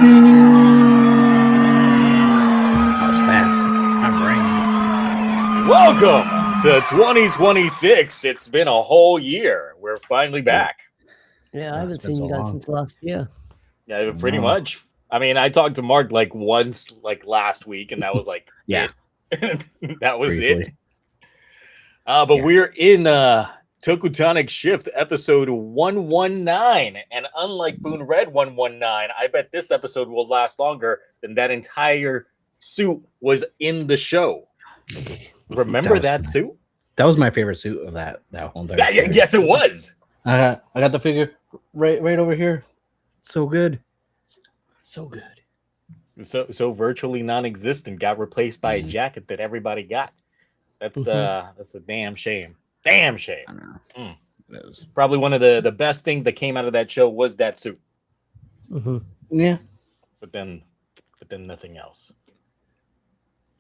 That was fast. My brain. Welcome to 2026. It's been a whole year. We're finally back. Yeah, I Oh, haven't it's been seen so you guys long. since last year. Yeah, pretty No. much. I mean, I talked to Mark like once, like last week, and that was like Yeah. it. That was Briefly. it. But Yeah. we're in TokuTonic Shift episode 119, and unlike Boone Red 119, I bet this episode will last longer than that entire suit was in the show. Remember that was suit? That was my favorite suit of that whole entire Yeah, series. yes, it was. I got the figure right over here. So good. So good. So virtually non-existent, got replaced by a jacket that everybody got. That's a damn shame. Damn shame. I know. It is. Probably one of the best things that came out of that show was that suit. Yeah. But then nothing else.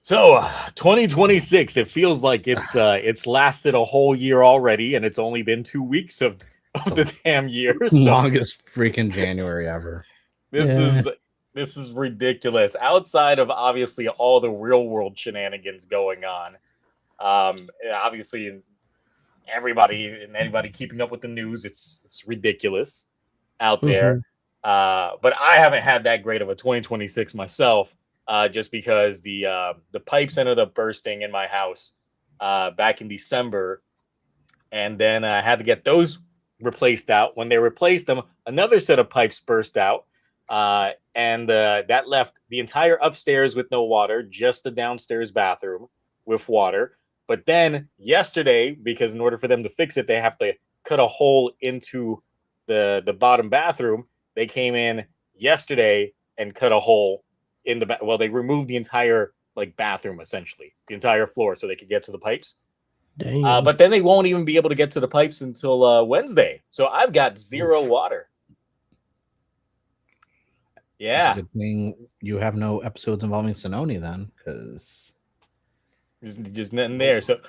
So 2026, it feels like it's lasted a whole year already, and it's only been 2 weeks of the damn year. So Longest freaking January ever. this is ridiculous. Outside of obviously all the real world shenanigans going on, obviously anybody keeping up with the news, it's ridiculous out there. But I haven't had that great of a 2026 myself. Just because the pipes ended up bursting in my house back in December, and then I had to get those replaced out. When they replaced them, another set of pipes burst out, and that left the entire upstairs with no water, just the downstairs bathroom with water. But then yesterday, because in order for them to fix it, they have to cut a hole into the bottom bathroom. They came in yesterday and cut a hole in the they removed the entire bathroom, essentially the entire floor, so they could get to the pipes. But then they won't even be able to get to the pipes until Wednesday. So I've got zero water. Yeah, It's a good thing you have no episodes involving Sononi then, because just nothing there. So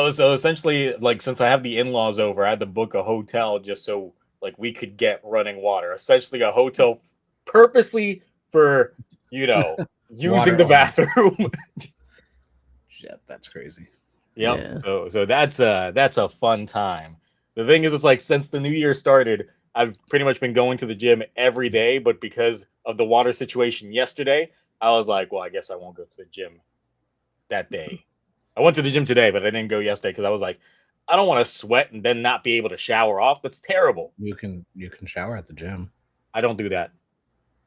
essentially, since I have the in-laws over, I had to book a hotel just so we could get running water. Essentially, a hotel purposely for using the bathroom. Shit, that's crazy. Yep. Yeah. So that's a fun time. The thing is, it's since the new year started, I've pretty much been going to the gym every day, but because of the water situation yesterday, I was like, well, I guess I won't go to the gym that day. I went to the gym today, but I didn't go yesterday because I was like, I don't want to sweat and then not be able to shower off. That's terrible. You can shower at the gym. I don't do that.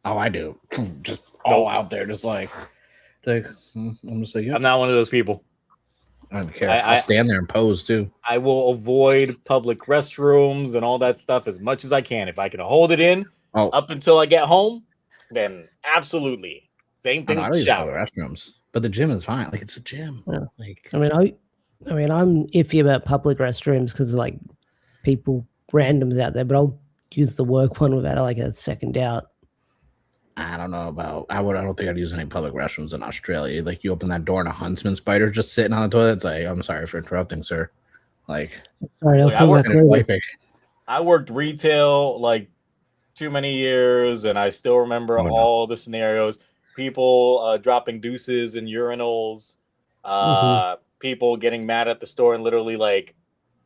Oh, I do. Just all out there, just I'm just like, yep. I'm not one of those people. I don't care. I'll stand there and pose too. I will avoid public restrooms and all that stuff as much as I can. If I can hold it in up until I get home, then absolutely. Same thing with shower. Restrooms, but the gym is fine. It's a gym. Yeah. I mean, I'm iffy about public restrooms because people randoms out there, but I'll use the work one without a second doubt. I don't know about. I don't think I'd use any public restrooms in Australia. You open that door and a huntsman spider just sitting on the toilet. It's I'm sorry for interrupting, sir. Sorry, I worked retail too many years, and I still remember all the scenarios. People dropping deuces in urinals. People getting mad at the store and literally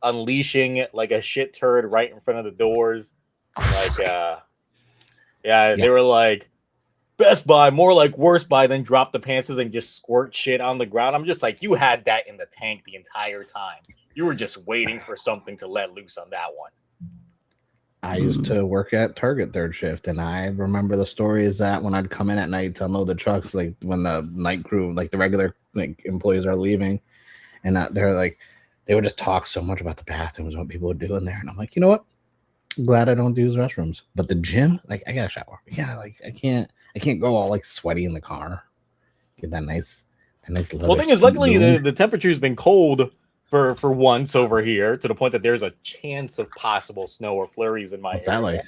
unleashing a shit turd right in front of the doors. They were Best Buy, more Worst Buy, then drop the pantses and just squirt shit on the ground. I'm just you had that in the tank the entire time. You were just waiting for something to let loose on that one. I used to work at Target third shift, and I remember the story is that when I'd come in at night to unload the trucks, when the night crew, the regular employees are leaving, and they would just talk so much about the bathrooms, what people would do in there, and I'm like, you know what? I'm glad I don't use restrooms, but the gym, I gotta shower. Yeah, I can't go all sweaty in the car. Get that nice. Well, thing is, luckily the temperature's been cold for once over here to the point that there's a chance of possible snow or flurries in my area.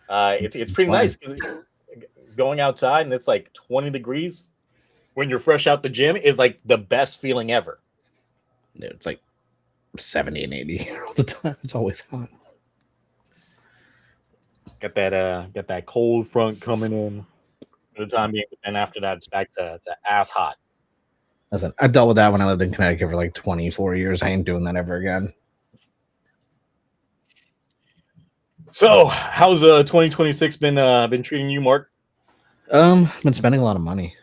It's pretty nice going outside and it's 20 degrees when you're fresh out the gym is the best feeling ever. It's 70 and 80 all the time. It's always hot. Got that cold front coming in. for the time being. But then after that, it's back to ass hot. Listen, I dealt with that when I lived in Connecticut for like 24 years. I ain't doing that ever again. So, how's 2026 been treating you, Mark? Been spending a lot of money.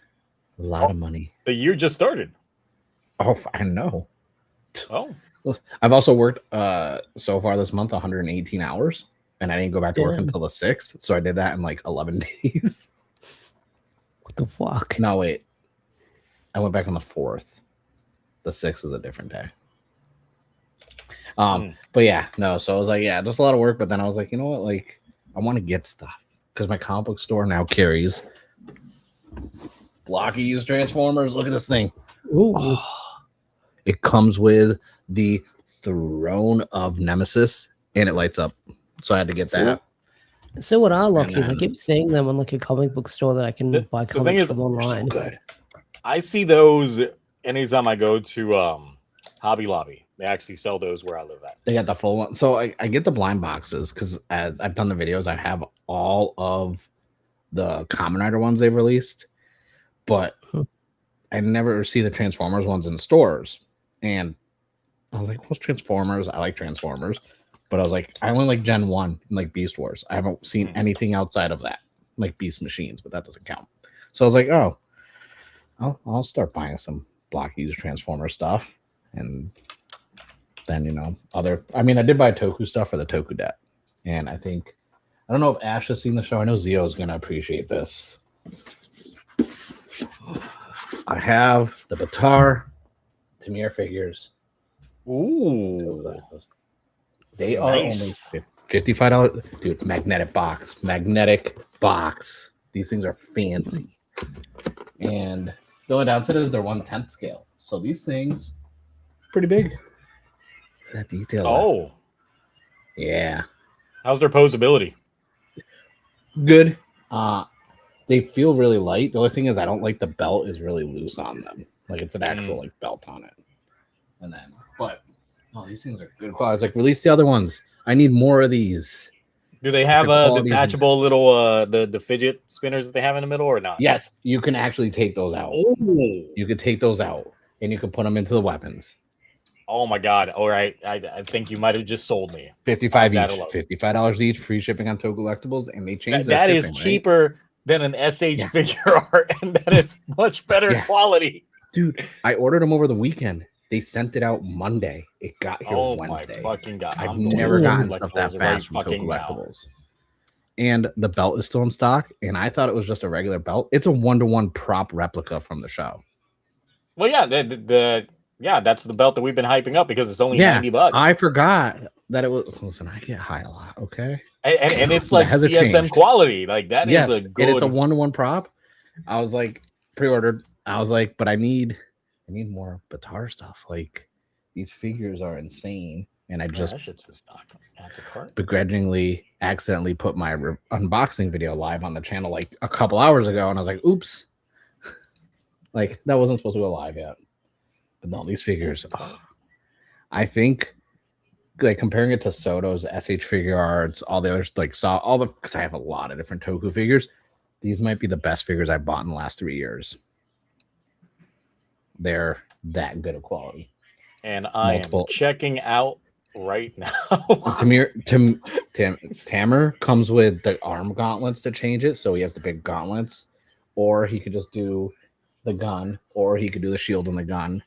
A lot of money. The year just started. Oh, I know. Oh, I've also worked so far this month 118 hours, and I didn't go back to work until the 6th. So I did that in like 11 days. What the fuck? No, wait. I went back on the 4th. The 6th is a different day. But yeah, no. So I was like, yeah, just a lot of work. But then I was like, you know what? Like, I want to get stuff because my comic book store now carries blocky used Transformers. Look at this thing. Ooh. Oh, it comes with the Throne of Nemesis, and it lights up. So I had to get that. So what are Lockies? I keep seeing them on like a comic book store that I can buy comics from online. So good. I see those anytime I go to Hobby Lobby. They actually sell those where I live at. They got the full one. So I get the blind boxes because as I've done the videos, I have all of the Kamen Rider ones they've released, but I never see the Transformers ones in stores. And I was like, what's Transformers? I like Transformers. But I was like, I only like Gen 1 and like Beast Wars. I haven't seen anything outside of that, like Beast Machines, but that doesn't count. So I was like, oh, I'll start buying some block used Transformer stuff. And then, you know, I did buy Toku stuff for the Toku debt. And I don't know if Ash has seen the show. I know Zio is going to appreciate this. I have the Batar Tamir figures. Ooh. They are only $55. Dude, magnetic box. These things are fancy. And the only downside is they're 1/10 scale. So these things, pretty big. That detail. Oh. Yeah. How's their posability? Good. They feel really light. The only thing is I don't like the belt is really loose on them. Like it's an actual like belt on it. And then, but these things are good. I was like, release the other ones. I need more of these. Do they have detachable little the fidget spinners that they have in the middle or not? Yes, you can actually take those out. Ooh. You could take those out and you can put them into the weapons. Oh my god! All right, I think you might have just sold me. $55 each. $55 each. Free shipping on TokuLectibles, and they changed that. That is cheaper than an SH figure art, and that is much better quality. Dude, I ordered them over the weekend. They sent it out Monday. It got here Wednesday. My fucking god! I've never gotten stuff that fast from TokuLectibles. And the belt is still in stock, and I thought it was just a regular belt. It's a 1-to-1 prop replica from the show. Well, yeah, that's the belt that we've been hyping up because it's only $90. I forgot that it was. Listen, I get high a lot, okay? And it's like CSM quality, like that is a good. And it's a 1-to-1 prop. I was like pre-ordered. I was like, but I need more Batar stuff. Like these figures are insane, and I just begrudgingly accidentally put my unboxing video live on the channel like a couple hours ago, and I was like, oops, like that wasn't supposed to go live yet. But no, these figures, I think, like comparing it to Soto's SH figure arts, all the others, like because I have a lot of different Toku figures. These might be the best figures I've bought in the last 3 years. They're that good of quality. And I am checking out right now. Tamer comes with the arm gauntlets to change it, so he has the big gauntlets, or he could just do the gun, or he could do the shield and the gun.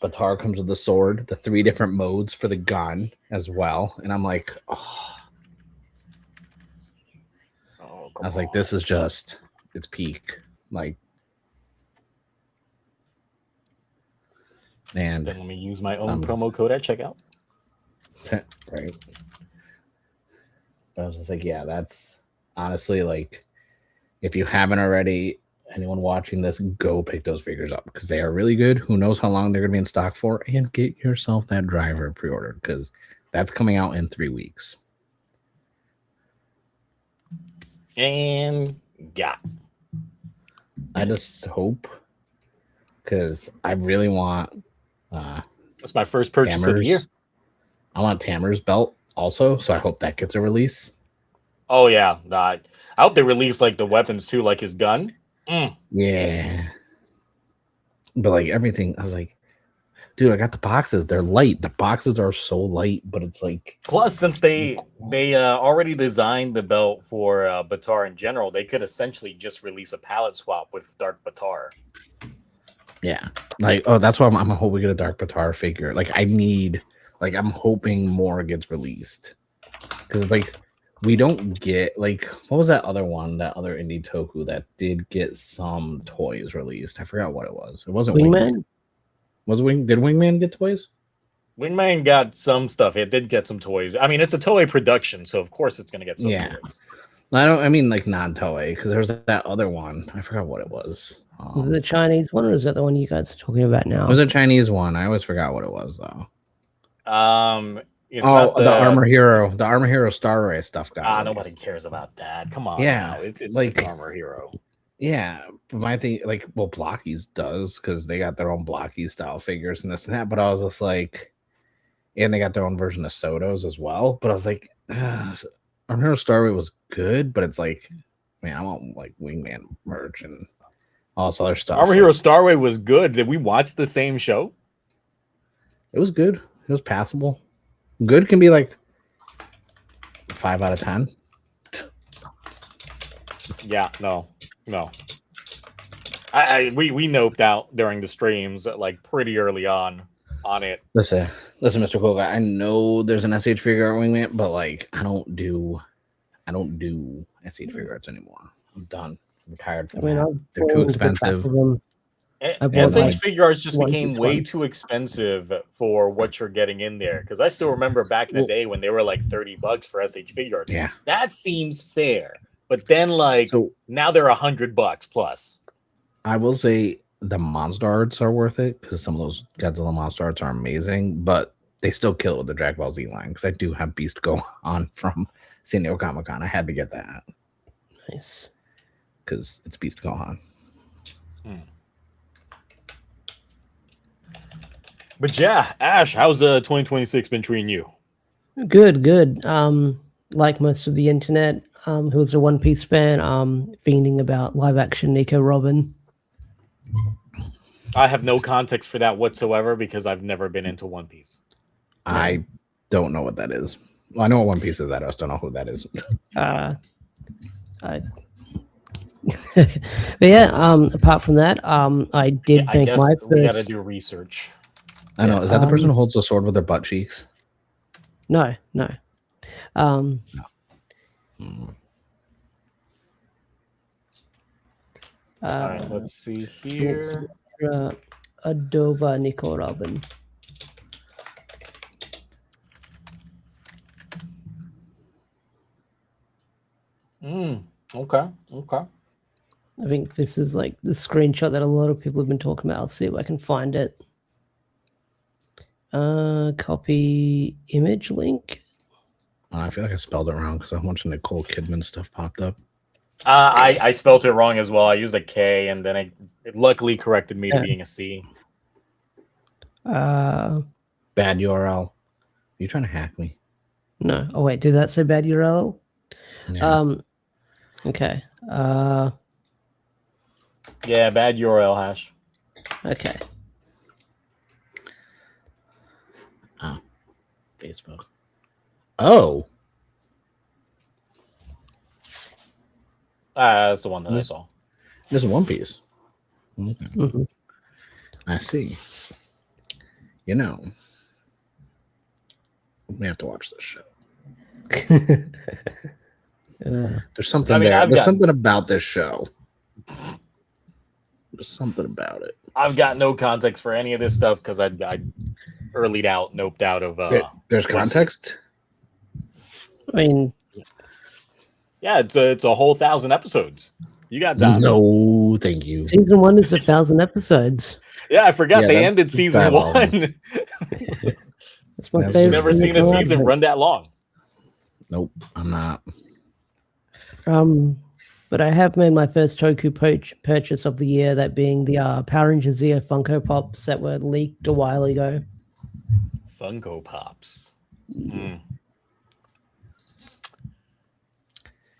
Batar comes with the sword, the 3 different modes for the gun as well. And I'm like, I was like, this is just, it's peak. Like, and then let me use my own promo code at checkout. Right. But I was just like, yeah, that's honestly like, if you haven't already, anyone watching this, go pick those figures up because they are really good. Who knows how long they're going to be in stock for? And get yourself that driver pre-ordered because that's coming out in 3 weeks. And I just hope because I really want. That's my first purchase of the year. I want Tamer's belt also, so I hope that gets a release. Oh yeah, I hope they release like the weapons too, like his gun. Yeah. But like everything, I was like, dude, I got the boxes. They're light. The boxes are so light, but it's like. Plus, since they already designed the belt for Batar in general, they could essentially just release a palette swap with Dark Batar. Yeah, like that's why I'm hoping we get a Dark Batar figure. Like I'm hoping more gets released because like we don't get like what was that other one, that other indie Toku that did get some toys released? I forgot what it was. It wasn't Wingman. Was Did Wingman get toys? Wingman got some stuff. It did get some toys. I mean, it's a Toei production, so of course it's going to get some toys. I mean like non-Toei because there's that other one. I forgot what it was. Was it the Chinese one, or is that the one you guys are talking about now? It was a Chinese one. I always forgot what it was though. The Armor Hero Star Race stuff got. Nobody cares about that. Come on, yeah, now. It's like Armor Hero. Yeah, but my thing, like, well, Blockies does because they got their own Blocky style figures and this and that. But I was just like, and they got their own version of Sotos as well. But I was like, Armor Hero Star Race was good, but it's like, man, I want like Wingman merch and all this other stuff. Armor Hero Starway was good. Did we watch the same show? It was good. It was passable. Good can be like 5 out of 10. Yeah, no. We noped out during the streams like pretty early on it. Listen, Mr. Cool Guy. I know there's an SH figure art Wingman, but like I don't do SH figure arts anymore. I'm done. I'm retired from that. They're too expensive. SH figure arts just became way too expensive for what you're getting in there. Because I still remember back in the day when they were like $30 for SH figure arts. Yeah, that seems fair. But then, now they're $100 plus. I will say the monster arts are worth it because some of those Godzilla monster arts are amazing, but they still kill it with the Dragon Ball Z line because I do have Beast Gohan from San Diego Comic-Con. I had to get that. Nice. Because it's Beast Gohan. But yeah, Ash, how's 2026 been treating you? Good. Like most of the internet, who was a One Piece fan, fiending about live action Nico Robin. I have no context for that whatsoever because I've never been into One Piece. I don't know what that is. Well, I know what One Piece is. I just don't know who that is. But yeah, apart from that, I did make my first. We gotta do research. I know. Is that the person who holds the sword with their butt cheeks? No. All right, let's see here. Adova Nico Robin. Okay. I think this is like the screenshot that a lot of people have been talking about. I'll see if I can find it. Copy image link. I feel like I spelled it wrong because a bunch of Nicole Kidman stuff popped up. I spelled it wrong as well. I used a K and then it luckily corrected me to being a C. Bad URL. Are you trying to hack me? No. Oh wait, did that say bad URL? Yeah. Okay. Yeah, bad URL hash. Okay. Facebook. Oh. That's the one that I saw. There's a One Piece. Okay. Mm-hmm. I see. You know, we have to watch this show. There's something there. There's something about this show. There's something about it. I've got no context for any of this stuff because I noped out of. There's context. I mean, yeah, it's a whole 1,000 episodes. You got time? No, thank you. Season 1 is 1,000 episodes. Yeah, I forgot they ended season 1. That's my favorite. I've never seen a season run that long. Nope, I'm not. But I have made my first Toku purchase of the year, that being the Power Rangers Zeo Funko Pops that were leaked a while ago. Funko Pops.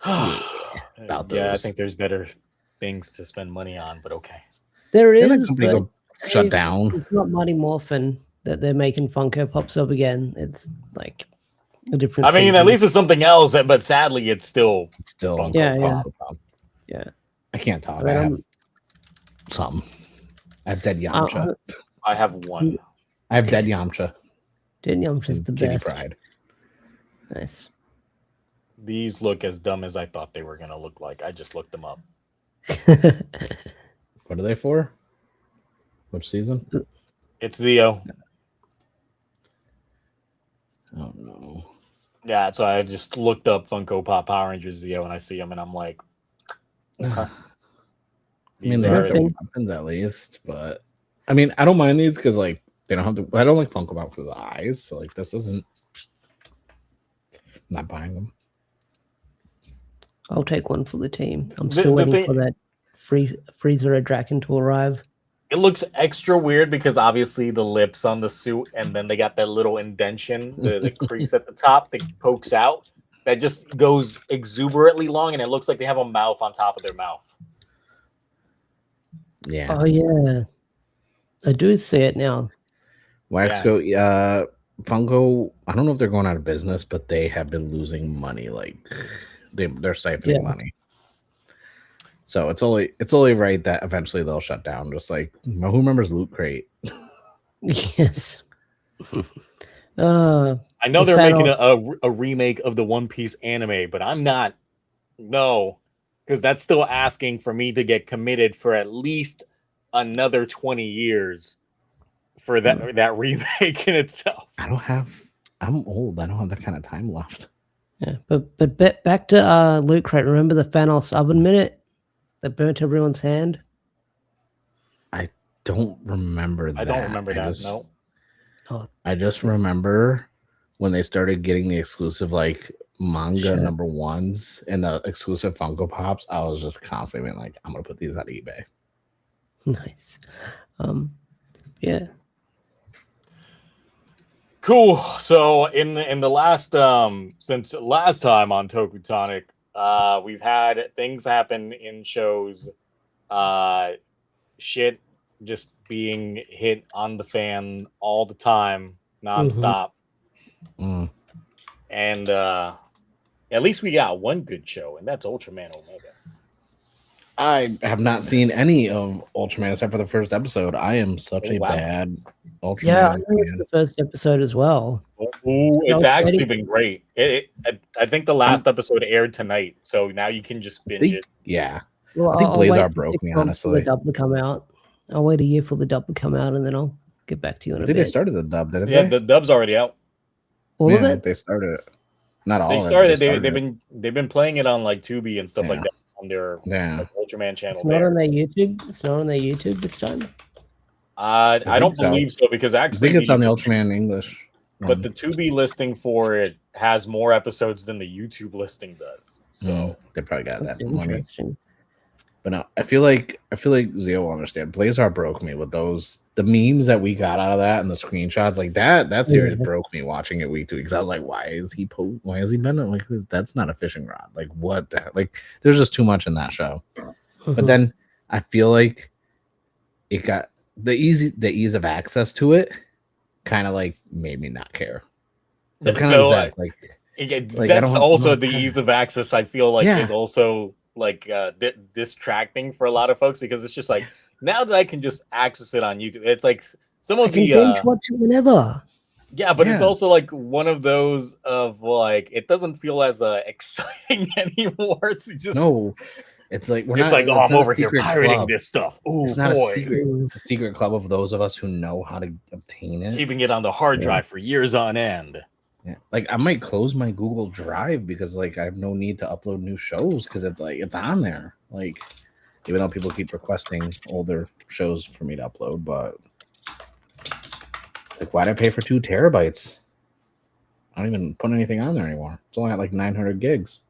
About Yeah, I those. think there's better things to spend money on, but okay. There Didn't that is, company but go shut down? it's not Mighty Morphin that they're making Funko Pops of again. It's like a different. I mean, at season. least it's something else, but sadly, it's still It's still Funko Yeah, yeah. Pop. Yeah. I can't talk. I mean, I have some. I have dead Yamcha. I have one. I have dead Yamcha. Dead Yamcha's the Kitty best. Pride. Nice. These look as dumb as I thought they were gonna look like. I just looked them up. What are they for? Which season? It's Zeo. Oh no. Yeah, so I just looked up Funko Pop Power Rangers Zeo, and I see them, and I'm like, okay. I mean, they These have are- the weapons at least, but I mean, I don't mind these because like they don't have to. I don't like Funko Pop for the eyes, so like this isn't. I'm not buying them. I'll take one for the team. I'm The- still the waiting thing- for that freezer a Draken to arrive. It looks extra weird because obviously the lips on the suit, and then they got that little indention, the crease at the top that pokes out. That just goes exuberantly long, and it looks like they have a mouth on top of their mouth. Yeah. Oh yeah, I do see it now. Waxco, Funko. I don't know if they're going out of business, but they have been losing money. Like they're siphoning money. So it's only right that eventually they'll shut down. Just like who remembers Loot Crate? Yes. I know The they're Fat making Off- a remake of the One Piece anime, but I'm not. No, because that's still asking for me to get committed for at least another 20 years for that remake in itself. I'm old. I don't have that kind of time left. Yeah, but back to Loot Crate. Remember the Thanos oven minute that burnt everyone's hand? I don't remember that. I don't remember that. No. I just remember when they started getting the exclusive like manga Sure. number ones and the exclusive Funko Pops. I was just constantly being like, I'm gonna put these on eBay. Nice. Yeah. Cool. So in the last since last time on TokuTonic, we've had things happen in shows, shit just being hit on the fan all the time, nonstop. Mm. And at least we got one good show, and that's Ultraman Omega. I have not seen any of Ultraman except for the first episode. I am such a bad Ultraman Yeah, I know it's fan. the first episode as well. Ooh, it's No, actually Eddie- been great. I think the last episode aired tonight, so now you can just binge it. Yeah. Well, I think I'll wait Blazar for broke 6 me, months for honestly. the dub to come out. I'll wait a year for the dub to come out, and then I'll get back to you in I a think they bit. started the dub, didn't Yeah, they? the dub's already out. All of it? They started it. Not all They of it. started. They They've been playing it on like Tubi and stuff like Yeah. that on their like, Ultraman channel. It's not There. on their YouTube. It's not on their YouTube this time. I think don't so. believe so because I actually think it's on the Ultraman English. but the Tubi listing for it has more episodes than the YouTube listing does. So they probably got That's that money. interesting. But no, I feel like Zio will understand. Blazar broke me with the memes that we got out of that and the screenshots. Like that series broke me watching it week to week because I was like, why is he been like that's not a fishing rod? Like what the heck? Like there's just too much in that show. But then I feel like it got the ease of access to it kind of like made me not care. That's kind of Zed's, like that's also the ease of access. I feel like Yeah. is also like distracting for a lot of folks because it's just like now that I can just access it on YouTube, it's like some I of can the binge watch it whenever. yeah, but it's Yeah. also like one of those of like it doesn't feel as exciting anymore. It's just no. It's like I'm over here pirating this stuff. Oh It's not boy. a secret. It's a secret club of those of us who know how to obtain it. Keeping it on the hard drive for years on end. Yeah. Like I might close my Google Drive because like I have no need to upload new shows because it's like it's on there. Like even though people keep requesting older shows for me to upload, but like why'd I pay for 2 terabytes? I don't even put anything on there anymore. It's only at like 900 gigs.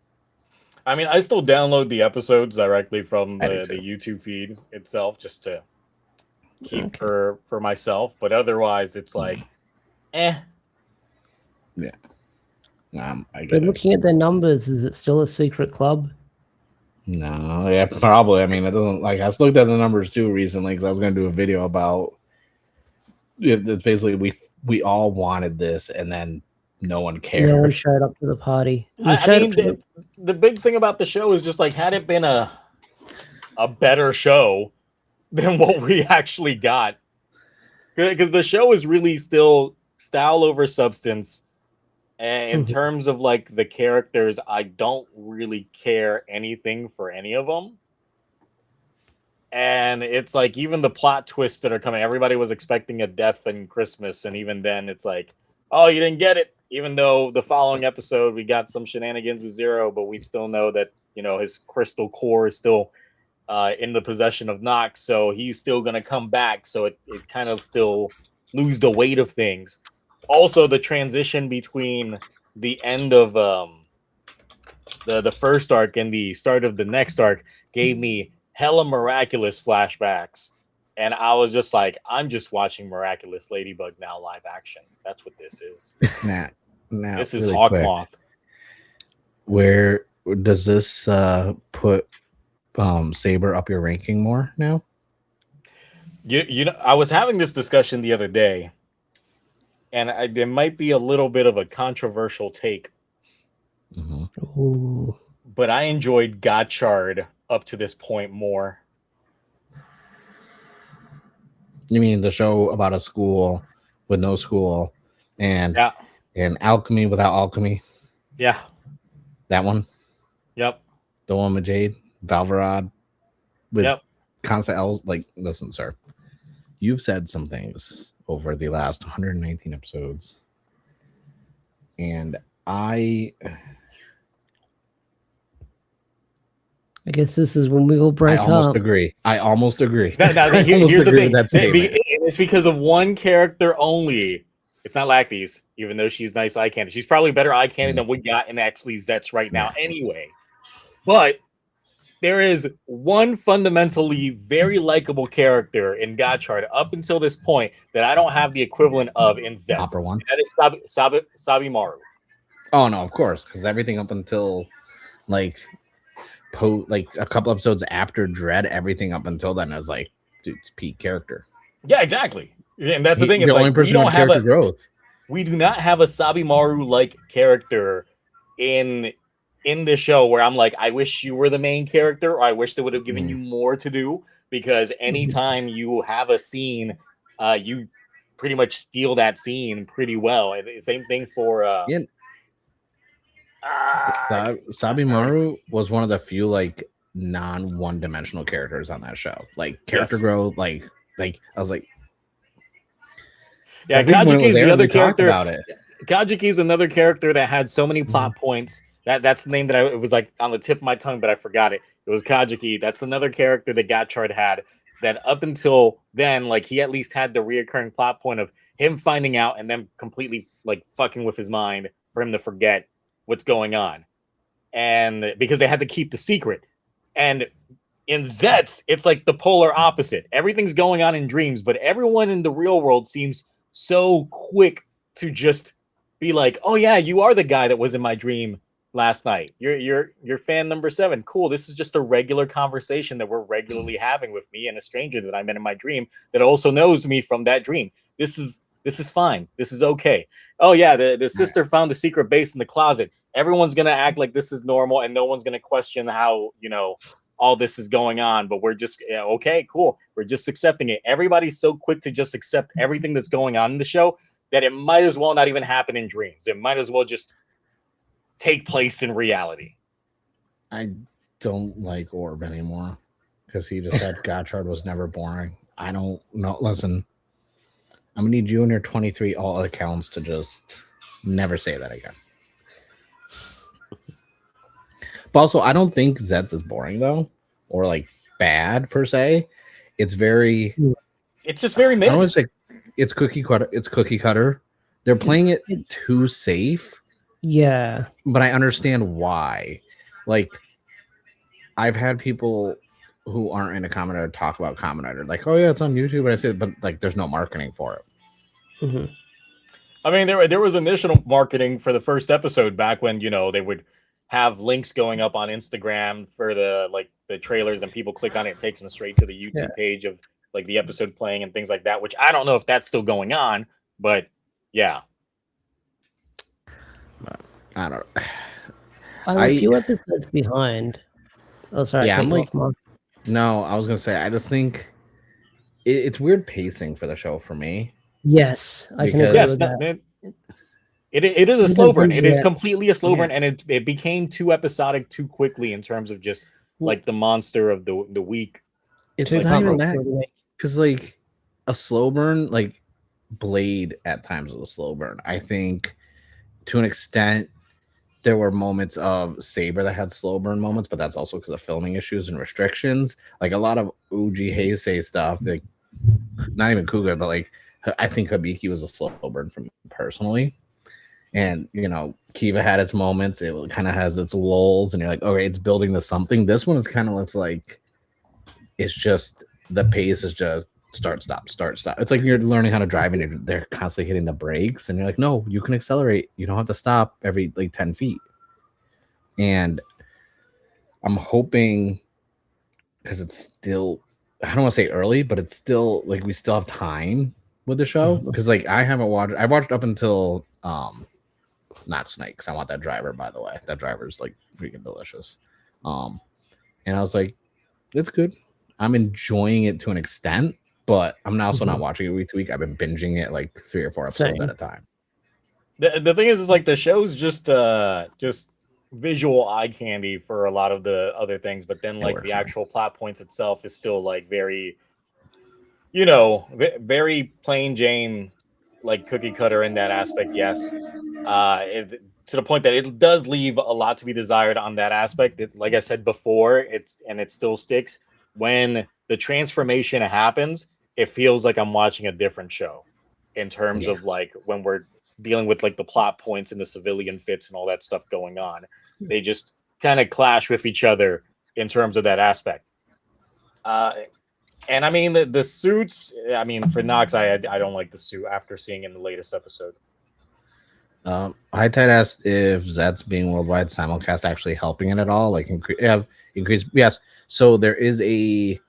I mean, I still download the episodes directly from I do the too. YouTube feed itself just to keep for myself. But otherwise, it's like, eh. Yeah. I get But it. looking at their numbers, is it still a secret club? No, yeah, probably. I mean, it doesn't like I just looked at the numbers too recently because I was going to do a video about it's basically we all wanted this and then no one cared. No one showed up to the party. I mean, the big thing about the show is just like, had it been a better show than what we actually got, because the show is really still style over substance. And in terms of like the characters, I don't really care anything for any of them. And it's like even the plot twists that are coming, everybody was expecting a death in Christmas, and even then it's like, oh, you didn't get it. Even though the following episode we got some shenanigans with Zero, but we still know that, you know, his crystal core is still in the possession of Nox, so he's still going to come back. So it kind of still lose the weight of things. Also, the transition between the end of the first arc and the start of the next arc gave me hella Miraculous flashbacks. And I was just like, I'm just watching Miraculous Ladybug now live action. That's what this is. Now, this is really Hawk quick, Moth. Where does this put Saber up your ranking more now? You know, I was having this discussion the other day, and there might be a little bit of a controversial take. But I enjoyed Gotchard up to this point more. You mean the show about a school with no school and alchemy without alchemy? Yeah. That one? Yep. The one with Jade, Valvarad, with Yep. constant L's. Like, listen, sir, you've said some things over the last 119 episodes, and I guess this is when we will break up. I almost agree. Here's the thing. It's because of one character only. It's not Lactes, even though she's nice eye candy. She's probably better eye candy than we got in actually Zets right now anyway. But there is one fundamentally very likable character in Gotchard up until this point that I don't have the equivalent of in Zets. Opera one. That is Sabimaru. Oh, no, of course. Because everything up until like a couple episodes after Dread, everything up until then is like, dude, it's peak character. Yeah, exactly. And that's the thing. It's the only like, person with character growth. We do not have a Sabimaru-like character in the show where I'm like, I wish you were the main character, or I wish they would have given you more to do, because anytime you have a scene, you pretty much steal that scene pretty well. Same thing for Sabimaru was one of the few like non-one-dimensional characters on that show. Like character growth, like I was like, yeah, Kajiki is the other character. Kajiki is another character that had so many plot points. That's the name that it was like on the tip of my tongue, but I forgot it. It was Kajiki. That's another character that Gotchard had. That up until then, like he at least had the reoccurring plot point of him finding out and then completely like fucking with his mind for him to forget what's going on, and because they had to keep the secret. And in Zets, it's like the polar opposite. Everything's going on in dreams, but everyone in the real world seems so quick to just be like, "Oh yeah, you are the guy that was in my dream last night. You're fan number 7. Cool. This is just a regular conversation that we're regularly having with me and a stranger that I met in my dream that also knows me from that dream. This is fine. This is okay. Oh yeah, the sister found a secret base in the closet. Everyone's gonna act like this is normal, and no one's gonna question how, you know, all this is going on. But we're just okay, cool. We're just accepting it. Everybody's so quick to just accept everything that's going on in the show that it might as well not even happen in dreams. It might as well just take place in reality. I don't like Orb anymore because he just said Gotchard was never boring. I don't know. Listen, I'm gonna need you and your 23 all accounts to just never say that again. But also, I don't think Zeds is boring though, or like bad per se. It's just very mid. I don't want to say it's cookie cutter. It's cookie cutter. They're playing it too safe. Yeah, but I understand why. Like, I've had people who aren't in a Kamen Rider talk about Kamen Rider, like, oh yeah, it's on YouTube. And I said, but like, there's no marketing for it. I mean, there was initial marketing for the first episode back when, you know, they would have links going up on Instagram for the trailers, and people click on it takes them straight to the YouTube page of like the episode playing and things like that, which I don't know if that's still going on, but yeah. I don't. I'm a few episodes behind. Oh, sorry. Yeah, I'm like, Mark. no, I was gonna say, I just think it's weird pacing for the show for me. Yes, I can agree with that. It is a slow burn. It is completely a slow burn, and it became too episodic too quickly in terms of just like the monster of the week. It's like, not even that, because like a slow burn, like Blade at times was a slow burn. I think to an extent there were moments of Saber that had slow burn moments, but that's also because of filming issues and restrictions. Like a lot of Uji Heisei stuff, like not even Kuga, but like I think Hibiki was a slow burn for me personally. And you know, Kiva had its moments. It kind of has its lulls, and you're like, okay, it's building to something. This one is kind of looks like it's just the pace is just start stop. It's like you're learning how to drive, and they're constantly hitting the brakes, and you're like, no, you can accelerate. You don't have to stop every like 10 feet. And I'm hoping, because it's still, I don't want to say early, but it's still like we still have time with the show, because like I watched up until Knox Night, because I want that driver, by the way. That driver's like freaking delicious. And I was like, it's good. I'm enjoying it to an extent, but I'm also not watching it week to week. I've been binging it like 3 or 4 episodes at a time. The thing is like the show's just visual eye candy for a lot of the other things, but then like the actual plot points itself is still like very, you know, very plain Jane, like cookie cutter in that aspect. Yes, to the point that it does leave a lot to be desired on that aspect. Like I said before, it still sticks. When the transformation happens, it feels like I'm watching a different show in terms of like when we're dealing with like the plot points and the civilian fits and all that stuff going on. They just kind of clash with each other in terms of that aspect. And I mean the suits. I mean, for Nox, I don't like the suit after seeing in the latest episode. High Tide asked if Zets being worldwide simulcast actually helping it at all, like increase. Yes, so there is a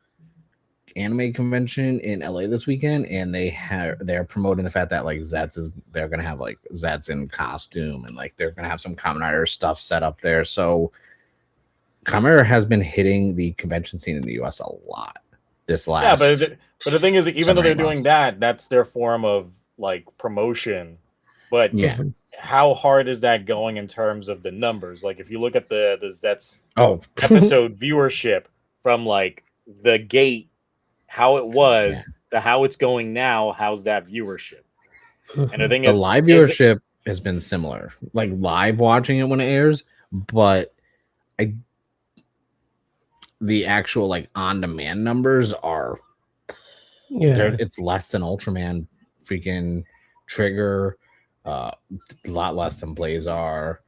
anime convention in LA this weekend, and they're promoting the fact that like they're gonna have like Zets in costume, and like they're gonna have some Kamen Rider stuff set up there. So Kamen Rider has been hitting the convention scene in the US a lot this last. Yeah, but the thing is, even though they're doing that, that's their form of like promotion. But yeah, how hard is that going in terms of the numbers? Like if you look at the Zets episode viewership from like the gate, how it was to how it's going now, how's that viewership? And the thing is, live viewership has been similar, like live watching it when it airs, but the actual like on-demand numbers are it's less than Ultraman, freaking Trigger, a lot less than Blazar.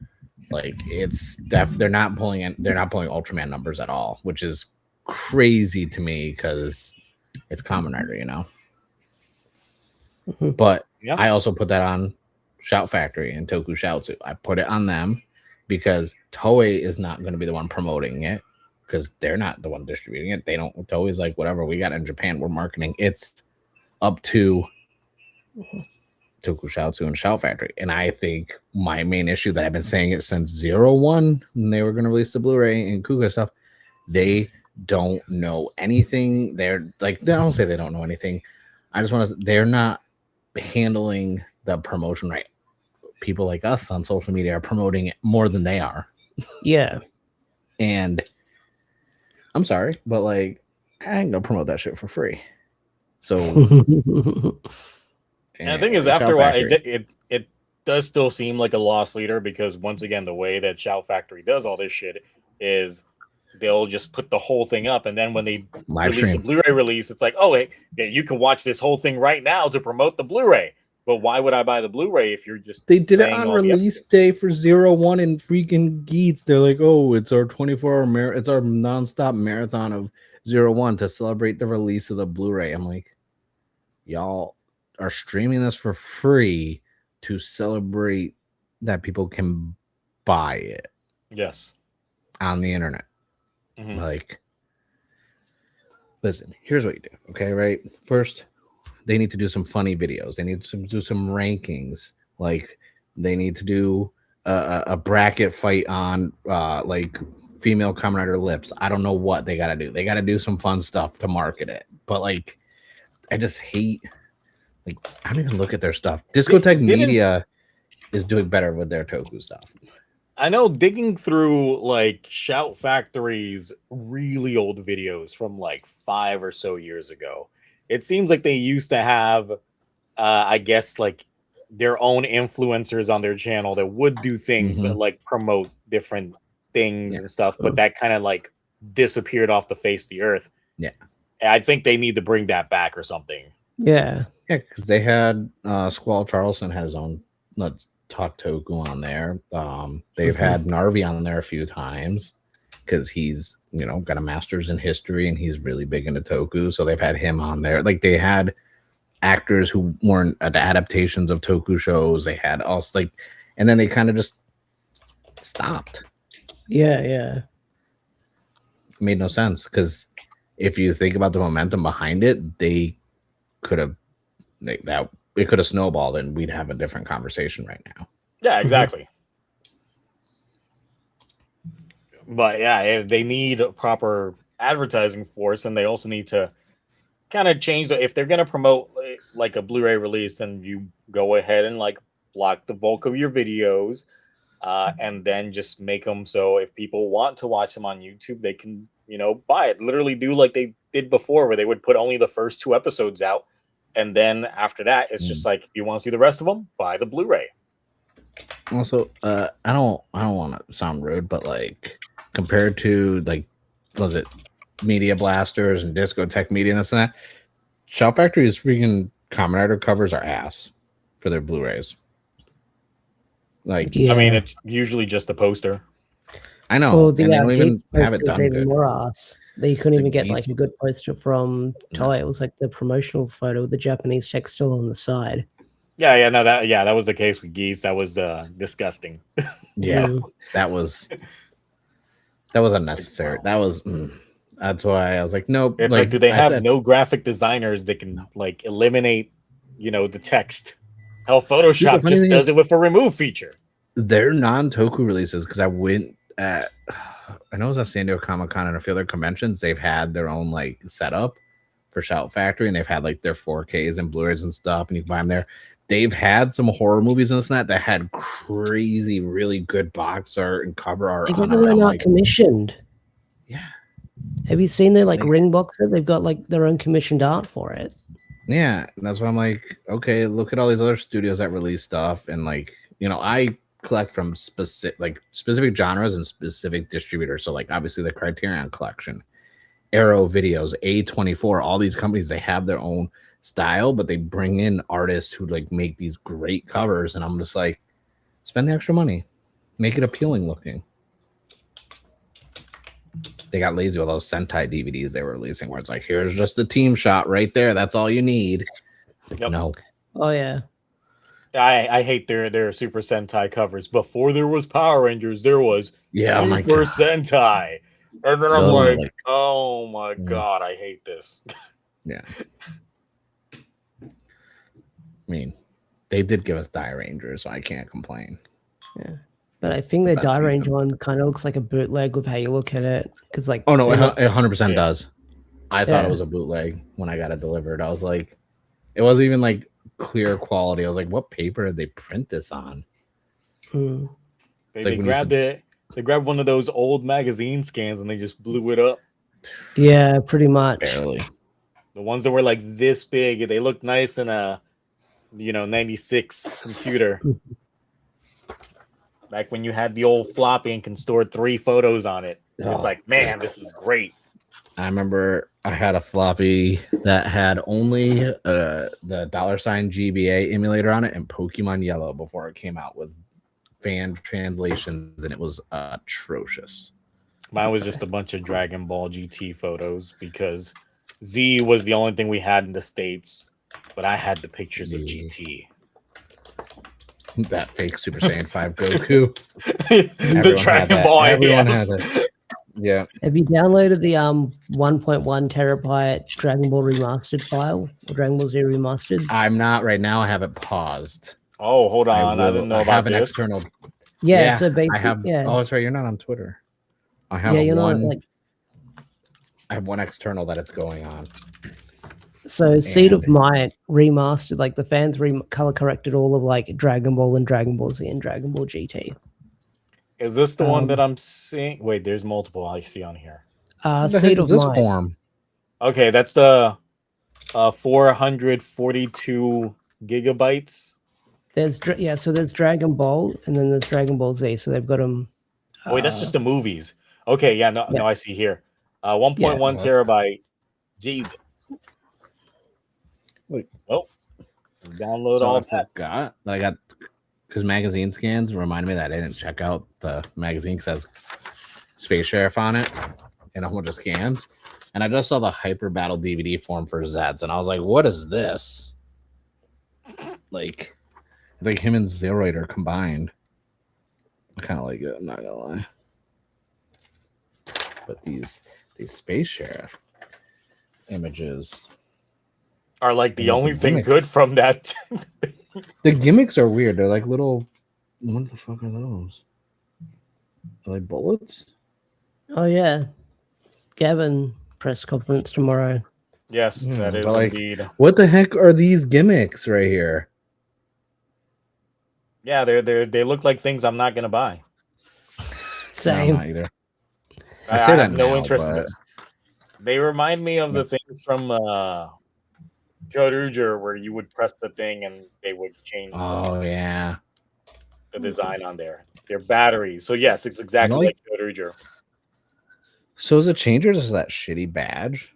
Like it's they're not pulling Ultraman numbers at all, which is crazy to me because it's Kamen Rider, you know. But I also put that on Shout Factory and Toku Shoutsu. I put it on them because Toei is not going to be the one promoting it, because they're not the one distributing it. They don't. Toei's like, whatever we got in Japan, we're marketing. It's up to Toku Shoutsu and Shout Factory. And I think my main issue that I've been saying it since 01, when they were going to release the Blu-ray and Kuga stuff, they don't know anything. They're like, I don't say they don't know anything. I just want to, they're not handling the promotion right. People like us on social media are promoting it more than they are. Yeah. And I'm sorry, but like, I ain't gonna promote that shit for free. So and the thing is, after a while, it does still seem like a loss leader, because once again, the way that Shout Factory does all this shit is they'll just put the whole thing up, and then when they release the Blu-ray release, it's like, oh, hey, you can watch this whole thing right now to promote the Blu-ray. But why would I buy the Blu-ray if you're just... They did it on release day for 01 and freaking Geets. They're like, oh, it's our 24-hour it's our nonstop marathon of 01 to celebrate the release of the Blu-ray. I'm like, y'all are streaming this for free to celebrate that people can buy it. Yes. On the internet. Like, listen, here's what you do. Okay, right? First, they need to do some funny videos. They need to do some rankings. Like, they need to do a bracket fight on like female Kamen Rider lips. I don't know what they got to do. They got to do some fun stuff to market it. But like, I just hate. Like, I don't even look at their stuff. Discotheque Media is doing better with their Toku stuff. I know, digging through like Shout Factory's really old videos from like 5 or so years ago, it seems like they used to have, I guess, like their own influencers on their channel that would do things that, like promote different things and stuff, but that kind of like disappeared off the face of the earth. Yeah. I think they need to bring that back or something. Yeah. Yeah, because they had Squall Charleston had his own Talk Toku on there. They've had Narvi on there a few times because he's, you know, got a master's in history and he's really big into Toku. So they've had him on there. Like, they had actors who weren't adaptations of Toku shows. They had also like, and then they kind of just stopped. Yeah, yeah. It made no sense because if you think about the momentum behind it, they could have it could have snowballed and we'd have a different conversation right now. Yeah, exactly. But yeah, they need a proper advertising force, and they also need to kind of change if they're going to promote like a Blu-ray release, then you go ahead and like block the bulk of your videos, and then just make them so if people want to watch them on YouTube, they can, you know, buy it. Literally do like they did before, where they would put only the first 2 episodes out. And then after that, it's just like, if you want to see the rest of them, buy the Blu-ray. Also, I don't want to sound rude, but like compared to like, was it Media Blasters and Discotheque Media and this and that, Shout Factory's freaking Kamen Rider covers are ass for their Blu-rays. Like, yeah. I mean, it's usually just a poster. I know, Well, and they don't even have it done even good. more ass. They couldn't even get Geats- like a good poster from Toei. It was like the promotional photo with the Japanese text still on the side. Yeah, no, that was the case with Geese. That was disgusting. Yeah, that was unnecessary. That was that's why I was like, nope. It's like, do they have no graphic designers that can like eliminate, you know, the text? Hell, Photoshop just does it with a remove feature. They're non-Toku releases, because I went at, I know it was at San Diego Comic-Con and a few other conventions. They've had their own like setup for Shout Factory, and they've had like their 4Ks and Blu-rays and stuff, and you can buy them there. They've had some horror movies and this and that had crazy, really good box art and cover art. They got their own art commissioned. Yeah. Have you seen their like ring box set? They've got like their own commissioned art for it. Yeah, and that's why I'm like, okay, look at all these other studios that release stuff, and like, you know, I collect from specific genres and specific distributors. So like, obviously the Criterion Collection, Arrow Videos, A24, all these companies, they have their own style, but they bring in artists who like make these great covers, and I'm just like, spend the extra money, make it appealing looking. They got lazy with those Sentai DVDs they were releasing, where it's like, here's just a team shot right there, that's all you need. Like, no. Oh yeah. I hate their Super Sentai covers. Before there was Power Rangers, there was Super Sentai. And then I'm like, oh my God, I hate this. Yeah. I mean, they did give us Die Rangers, so I can't complain. Yeah. But I think the Die Ranger one kind of looks like a bootleg with how you look at it. Because like, oh no, it 100% does. I thought it was a bootleg when I got it delivered. I was like, it wasn't even like clear quality. I was like, what paper did they print this on? They grabbed one of those old magazine scans and they just blew it up. Yeah, pretty much. Barely. The ones that were like this big, they looked nice in a 96 computer. Back when you had the old floppy and can store 3 photos on it. It's like, man, this is great. I remember I had a floppy that had only the $GBA emulator on it and Pokemon Yellow before it came out with fan translations, and it was atrocious. Mine was just a bunch of Dragon Ball GT photos because Z was the only thing we had in the States, but I had the pictures of GT. That fake Super Saiyan 5 Goku. The Everyone had Dragon that. Ball Everyone AF. had it. Yeah. Have you downloaded the 1.1 terabyte Dragon Ball remastered file or Dragon Ball Z remastered? I'm not right now. I have it paused. Oh, hold on. I didn't know I about have an this. external. Yeah, so basically, I have. yeah, Oh, that's right. You're not on Twitter. I have yeah, you're one. not like. I have one external that it's going on. So Seed of And- Might remastered, like the fans color corrected all of like Dragon Ball and Dragon Ball Z and Dragon Ball GT. Is this the one that I'm seeing? Wait, there's multiple I see on here. What the Seed heck of is this Might. form? Okay, that's the 442 gigabytes. There's so there's Dragon Ball and then there's Dragon Ball Z. So they've got them. Oh, wait, that's just the movies. Okay, yeah, no, Yeah. I see here. 1.1 Yeah, terabyte. Jesus. Wait. Oh, download So all I that. forgot that I got because magazine scans remind me that I didn't check out the magazine because it has Space Sheriff on it and a whole bunch of scans. And I just saw the Hyper Battle DVD form for Zeds, and I was like, "What is this?" Like, it's like him and Zeroid are combined. I kind of like it. I'm not gonna lie. But these Space Sheriff images, Are like the Yeah, only the thing gimmicks. good from that. the gimmicks are weird. They're like little. What the fuck are those? Are they bullets? Oh yeah, Gavan press conference tomorrow. Yes, that is but, like, indeed. What the heck are these gimmicks right here? Yeah, they look like things I'm not gonna buy. No, Same. not either. I say that have no now, interest in but- those. They remind me of the things from youre, where you would press the thing and they would change Oh yeah. the design on there. Their batteries. So yes, it's exactly Like- like youre. So is it change or is that shitty badge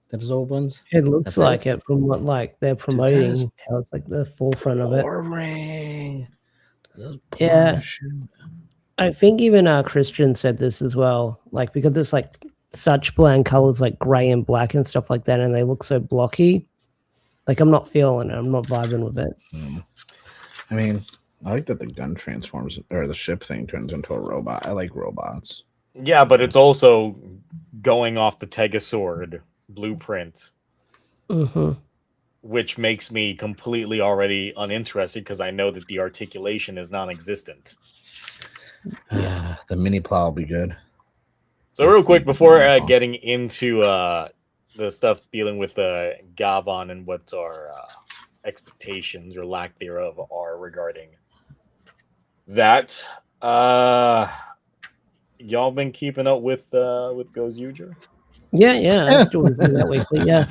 that is opens? It looks That's it? like it from what like they're promoting. does. How it's like the forefront of it. Ring. Yeah. I think even Christian said this as well. Like because it's like such bland colors like gray and black and stuff like that, and they look so blocky. Like I'm not feeling it. I'm not vibing with it. I mean, I like that the gun transforms or the ship thing turns into a robot. I like robots. Yeah, but it's also going off the Tegasword blueprint, Mm-hmm. which makes me completely already uninterested because I know that the articulation is non-existent. Yeah. The mini plow will be good. So real quick, before getting into the stuff dealing with Gavan and what our expectations or lack thereof are regarding that, y'all been keeping up with Goes Uger? Yeah. I still do that weekly. Yeah.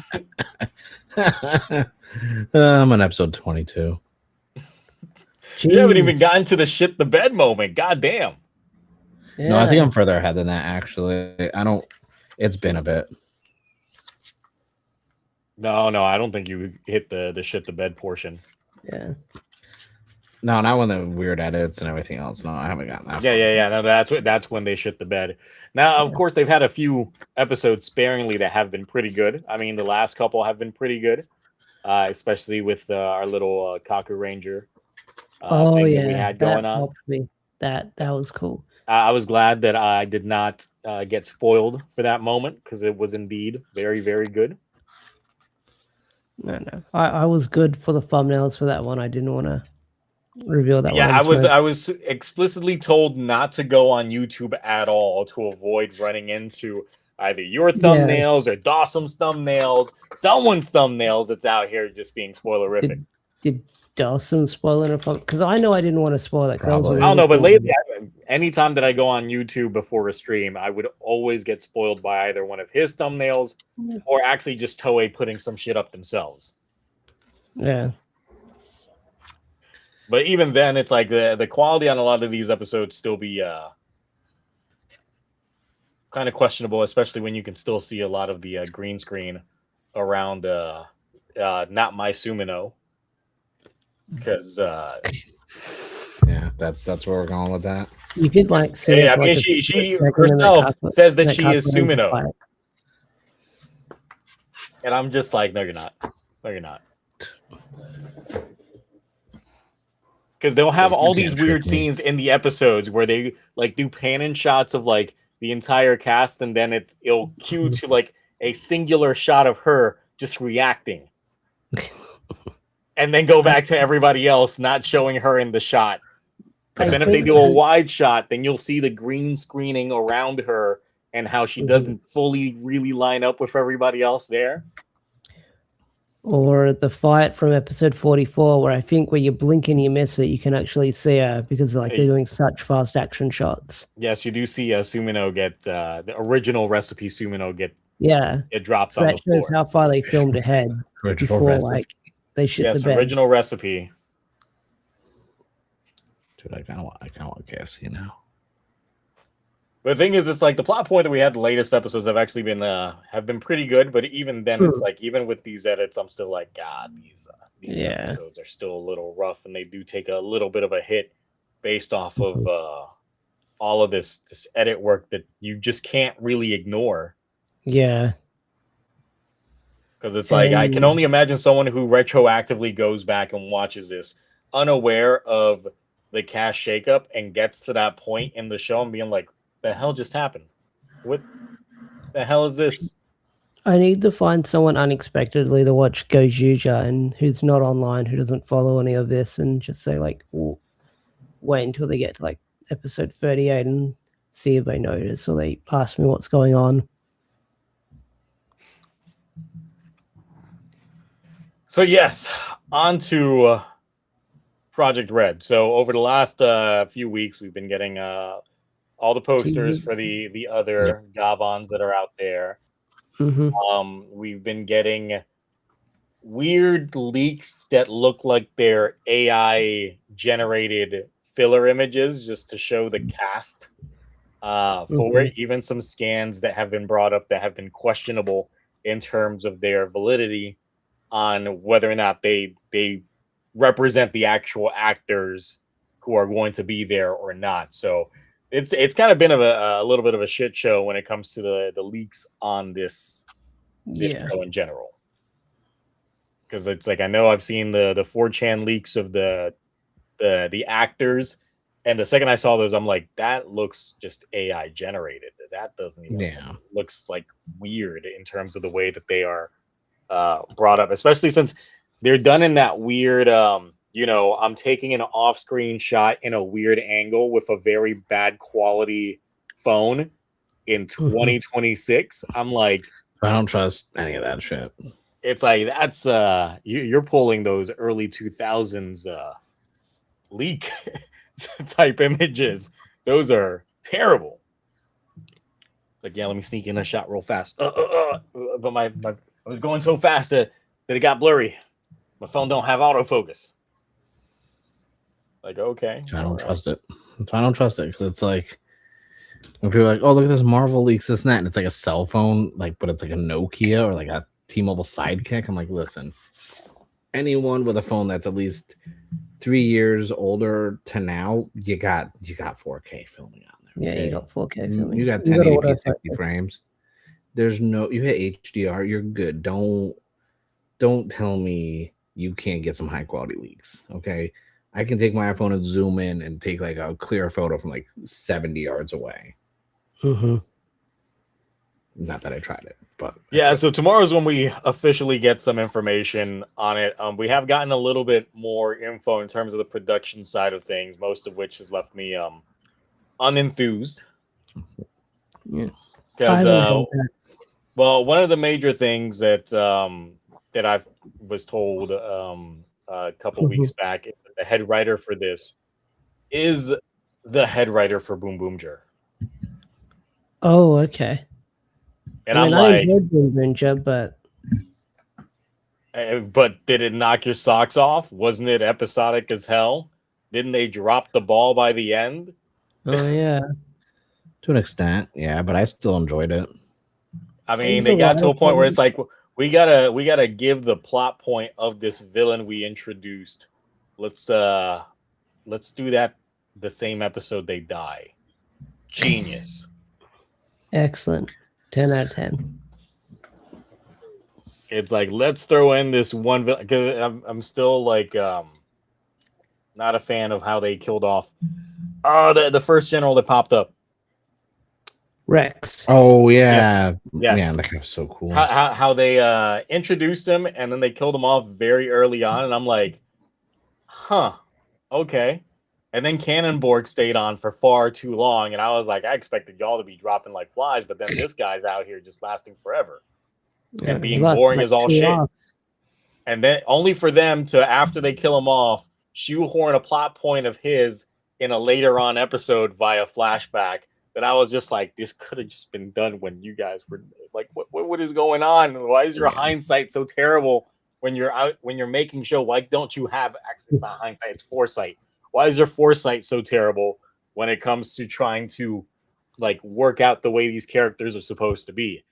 I'm on episode 22. You haven't even Jeez. gotten to the shit the bed moment. God damn. No, I think Yeah. I'm further ahead than that actually. I don't. It's been a bit. No, I don't think you hit the shit the bed portion. Yeah. No, not when the weird edits and everything else. No, I haven't gotten that. far. Yeah. No, that's when they shit the bed. Now, of course, they've had a few episodes sparingly that have been pretty good. I mean, the last couple have been pretty good, especially with our little Kaku Ranger thing that we had going on. helped me. That was cool. I was glad that I did not get spoiled for that moment because it was indeed very, very good. No. I was good for the thumbnails for that one. I didn't want to reveal that one. Yeah, on I was explicitly told not to go on YouTube at all to avoid running into either your thumbnails or Dawson's thumbnails, someone's thumbnails that's out here just being spoilerific. Did Dawson spoil it? Because I know I didn't want to spoil that. 'cause that was Probably. what I don't know, but really- lately, anytime that I go on YouTube before a stream, I would always get spoiled by either one of his thumbnails or actually just Toei putting some shit up themselves. Yeah. But even then, it's like the quality on a lot of these episodes still be kind of questionable, especially when you can still see a lot of the green screen around not my Sumino. Because Yeah, that's where we're going with that. You could like see. hey, it I mean, like she second in herself that says that she Kaku is Ranger Sumino, fight. and I'm just like, no, you're not. No, you're not. because they'll have all these can't weird trick me. scenes in the episodes where they like do pan and shots of like the entire cast, and then it'll cue to like a singular shot of her just reacting, and then go back to everybody else not showing her in the shot. But then if they do a wide shot, then you'll see the green screening around her and how she doesn't fully really line up with everybody else there. Or the fight from episode 44, where I think where you blink and you miss it, you can actually see her because like they're doing such fast action shots. Yes, you do see Sumino get the original recipe. Sumino get it drops so on that the floor. shows how far they filmed ahead before like they shit the bed. Original recipe. Dude, I kind of want KFC now. But the thing is, it's like the plot point that we had the latest episodes have actually been have been pretty good. But even then, it's like even with these edits, I'm still like, God, these episodes are still a little rough, and they do take a little bit of a hit based off of all of this edit work that you just can't really ignore. Yeah. Because it's like I can only imagine someone who retroactively goes back and watches this unaware of the cast shakeup and gets to that point in the show and being like, the hell just happened? What the hell is this? I need to find someone unexpectedly to watch Gojuja and who's not online, who doesn't follow any of this, and just say like, wait until they get to like episode 38 and see if they notice or they ask me what's going on. So yes, on to Project Red. So over the last few weeks, we've been getting all the posters for the other Gavans that are out there. We've been getting weird leaks that look like they're AI generated filler images just to show the cast for it. Even some scans that have been brought up that have been questionable in terms of their validity on whether or not they represent the actual actors who are going to be there or not. So it's kind of been a little bit of a shit show when it comes to the leaks on this show in general. Because it's like I know I've seen the 4chan leaks of the actors, and the second I saw those, I'm like, that looks just AI generated. That doesn't even looks like weird in terms of the way that they are brought up, especially since they're done in that weird I'm taking an off-screen shot in a weird angle with a very bad quality phone in 2026 I'm like, I don't trust any of that shit. It's like that's you're pulling those early 2000s leak type images. Those are terrible. Like, yeah, let me sneak in a shot real fast. But my I was going so fast that it got blurry. My phone don't have autofocus. Like, okay. I don't trust it. I don't trust it because it's like when people are like, oh, look at this Marvel leaks, this and that, and it's like a cell phone, like, but it's like a Nokia or like a T-Mobile Sidekick. I'm like, listen, anyone with a phone that's at least 3 years older to now, you got 4K filming on there. Yeah, okay? you got 4K filming. You got 1080p 60 frames. There's no, you hit HDR, you're good. Don't tell me you can't get some high quality leaks. Okay, I can take my iPhone and zoom in and take like a clear photo from like 70 yards away. Not that I tried it, but yeah. So tomorrow's when we officially get some information on it. We have gotten a little bit more info in terms of the production side of things, most of which has left me unenthused. Yeah, because well, one of the major things that that I was told a couple weeks back is that the head writer for this is the head writer for Boom Boom Jur. Oh, okay. And I I'm like, enjoyed Boom Boom Jur, but did it knock your socks off? Wasn't it episodic as hell? Didn't they drop the ball by the end? Oh yeah, to an extent, yeah. But I still enjoyed it. I mean, they got to a point where it's like we gotta give the plot point of this villain we introduced. Let's do that the same episode they die. Genius. Excellent. 10 out of 10. It's like, let's throw in this one villain, because I'm still like Not a fan of how they killed off the first general that popped up. Rex. Oh yeah, Yes. yeah, that guy was so cool. How they introduced him and then they killed him off very early on, and I'm like, huh, okay. And then Cannonborg stayed on for far too long, and I was like, I expected y'all to be dropping like flies, but then this guy's out here just lasting forever and being boring as all shit. And then only for them to, after they kill him off, shoehorn a plot point of his in a later on episode via flashback. That I was just like, this could have just been done when you guys were like, what is going on? Why is your hindsight so terrible when you're out, when you're making show? Why don't you have, actually, it's not hindsight, it's foresight. Why is your foresight so terrible when it comes to trying to like work out the way these characters are supposed to be?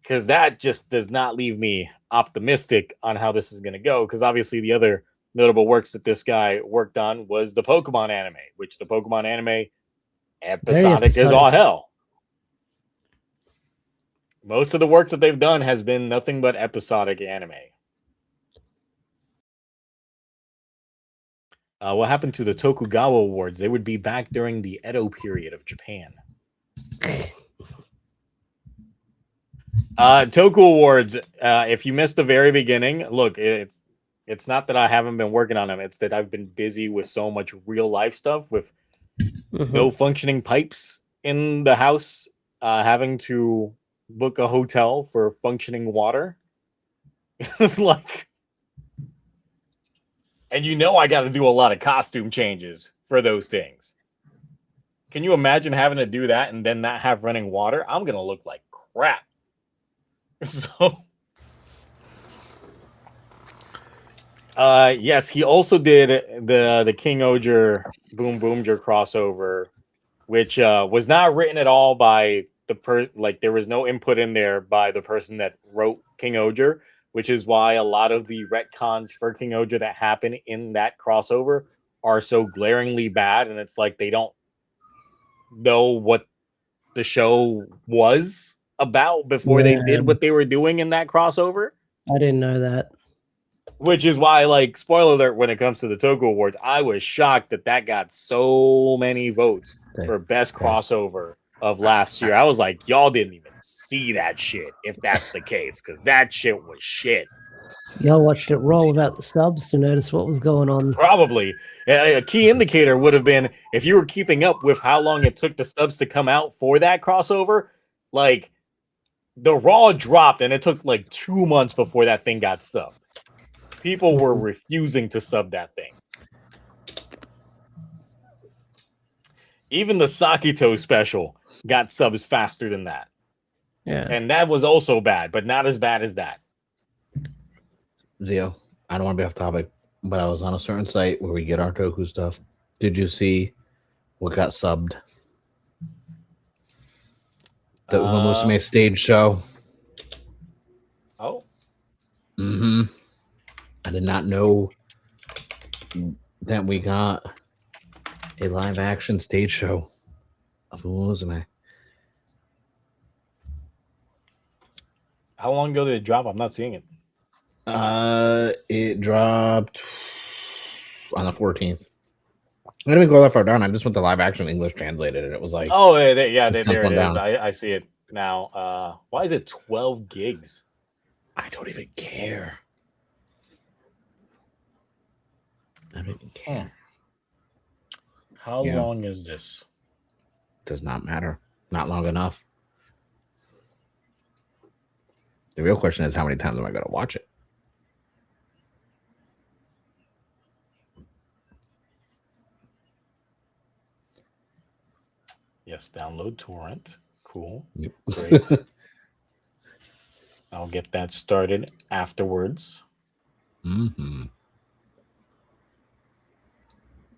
Because that just does not leave me optimistic on how this is going to go. Because obviously the other notable works that this guy worked on was the Pokemon anime, which the Pokemon anime episodic is all hell. Most of the work that they've done has been nothing but episodic anime. What happened to the Tokugawa Awards? They would be back during the Edo period of Japan. Toku Awards, if you missed the very beginning, look, it's not that I haven't been working on them. It's that I've been busy with so much real life stuff with no functioning pipes in the house, having to book a hotel for functioning water. It's like, and you know I got to do a lot of costume changes for those things. Can you imagine having to do that and then not have running water? I'm going to look like crap. So, yes, he also did the King Oger Boom Boomger crossover, which was not written at all by the like there was no input in there by the person that wrote King Oger, which is why a lot of the retcons for King Oger that happen in that crossover are so glaringly bad, and it's like they don't know what the show was about before they did what they were doing in that crossover. I didn't know that. Which is why, like, spoiler alert, when it comes to the Toku Awards, I was shocked that that got so many votes for best crossover of last year. I was like, y'all didn't even see that shit, if that's the case, because that shit was shit. Y'all watched it roll without the subs to notice what was going on. Probably. A key indicator would have been if you were keeping up with how long it took the subs to come out for that crossover, like, the Raw dropped, and it took like 2 months before that thing got subbed. People were refusing to sub that thing. Even the Sakito special got subs faster than that. Yeah. And that was also bad, but not as bad as that. Zio, I don't want to be off topic, but I was on a certain site where we get our Toku stuff. Did you see what got subbed? The Uma Musume stage show. Oh. Mm-hmm. I did not know that we got a live action stage show of Uma Musume. How long ago did it drop? I'm not seeing it. It dropped on the 14th. I didn't even go that far down. I just went to live action English translated, and it was like, oh yeah, there it is. Down. I see it now. Why is it 12 gigs? I don't even care. I don't even care. How long is this? Does not matter. Not long enough. The real question is, how many times am I going to watch it? Yes, download torrent. Cool. Yep. Great. I'll get that started afterwards. Mm-hmm.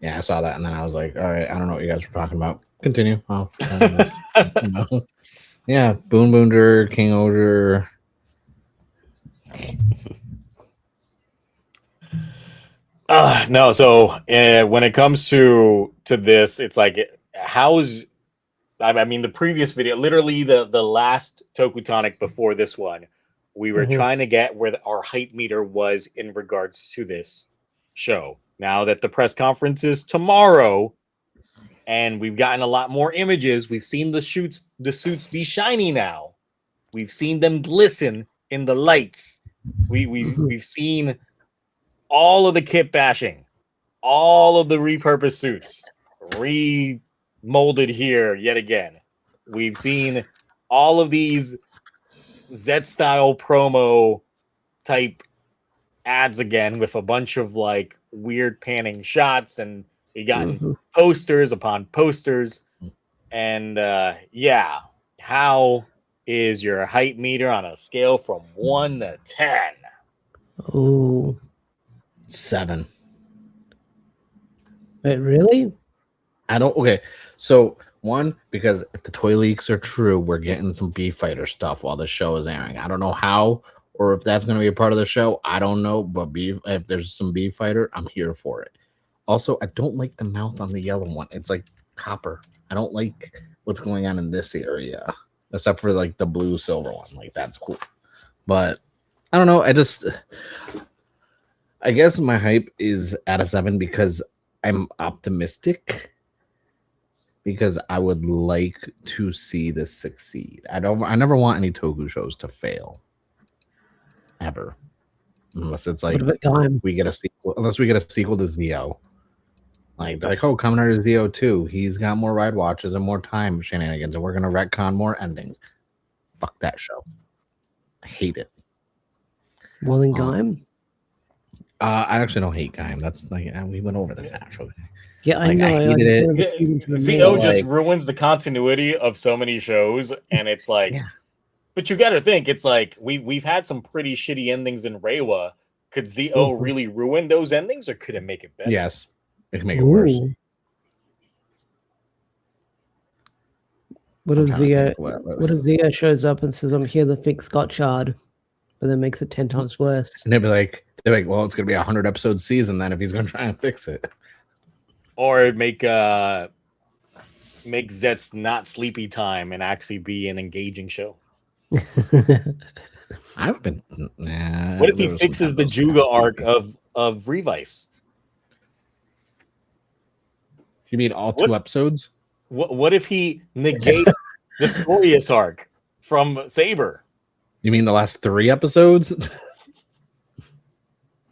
Yeah, I saw that, and then I was like, all right, I don't know what you guys were talking about. Continue. Oh, no. Yeah, Boon Boonder, King Oger. No, so when it comes to this, it's like, how's, I mean, the previous video, literally the last TokuTonic before this one, we were trying to get where our hype meter was in regards to this show. now that the press conference is tomorrow, and we've gotten a lot more images. We've seen the suits be shiny now. We've seen them glisten in the lights. We've seen all of the kit bashing, all of the repurposed suits remolded here yet again. We've seen all of these Z-style promo type ads again with a bunch of like weird panning shots, and we got posters upon posters. And yeah, how is your hype meter on a scale from 1 to 10? Ooh. 7. Wait, really? Okay, so 1, because if the toy leaks are true, we're getting some Beef Fighter stuff while the show is airing. I don't know how or if that's going to be a part of the show. I don't know, but if there's some Beef Fighter, I'm here for it. Also, I don't like the mouth on the yellow one. It's like copper. I don't like what's going on in this area, except for like the blue silver one. Like, that's cool. But I don't know. I guess my hype is at a 7 because I'm optimistic, because I would like to see this succeed. I never want any Toku shows to fail. Ever. Unless it's like we get a sequel, to Zio. Like, oh, coming out of Zio 2, he's got more ride watches and more time shenanigans, and we're gonna retcon more endings. Fuck that show. I hate it. More than Gaim? I actually don't hate Gaim. That's like, we went over this actually. Yeah, I know. I hated it. Zio just ruins the continuity of so many shows, and it's like, but you got to think, it's like we've had some pretty shitty endings in Reiwa. Could Zio really ruin those endings, or could it make it better? Yes, it can make it worse. What if Zio shows up and says, "I'm here to fix Gotchard," but then makes it 10 times worse? And they'd be like, well, it's gonna be a 100-episode season then if he's gonna try and fix it. Or make Zet's not sleepy time and actually be an engaging show. I've been. What if he fixes the Juga arc of Revice? You mean all 2 episodes? What if he negates the Storius arc from Saber? You mean the last 3 episodes?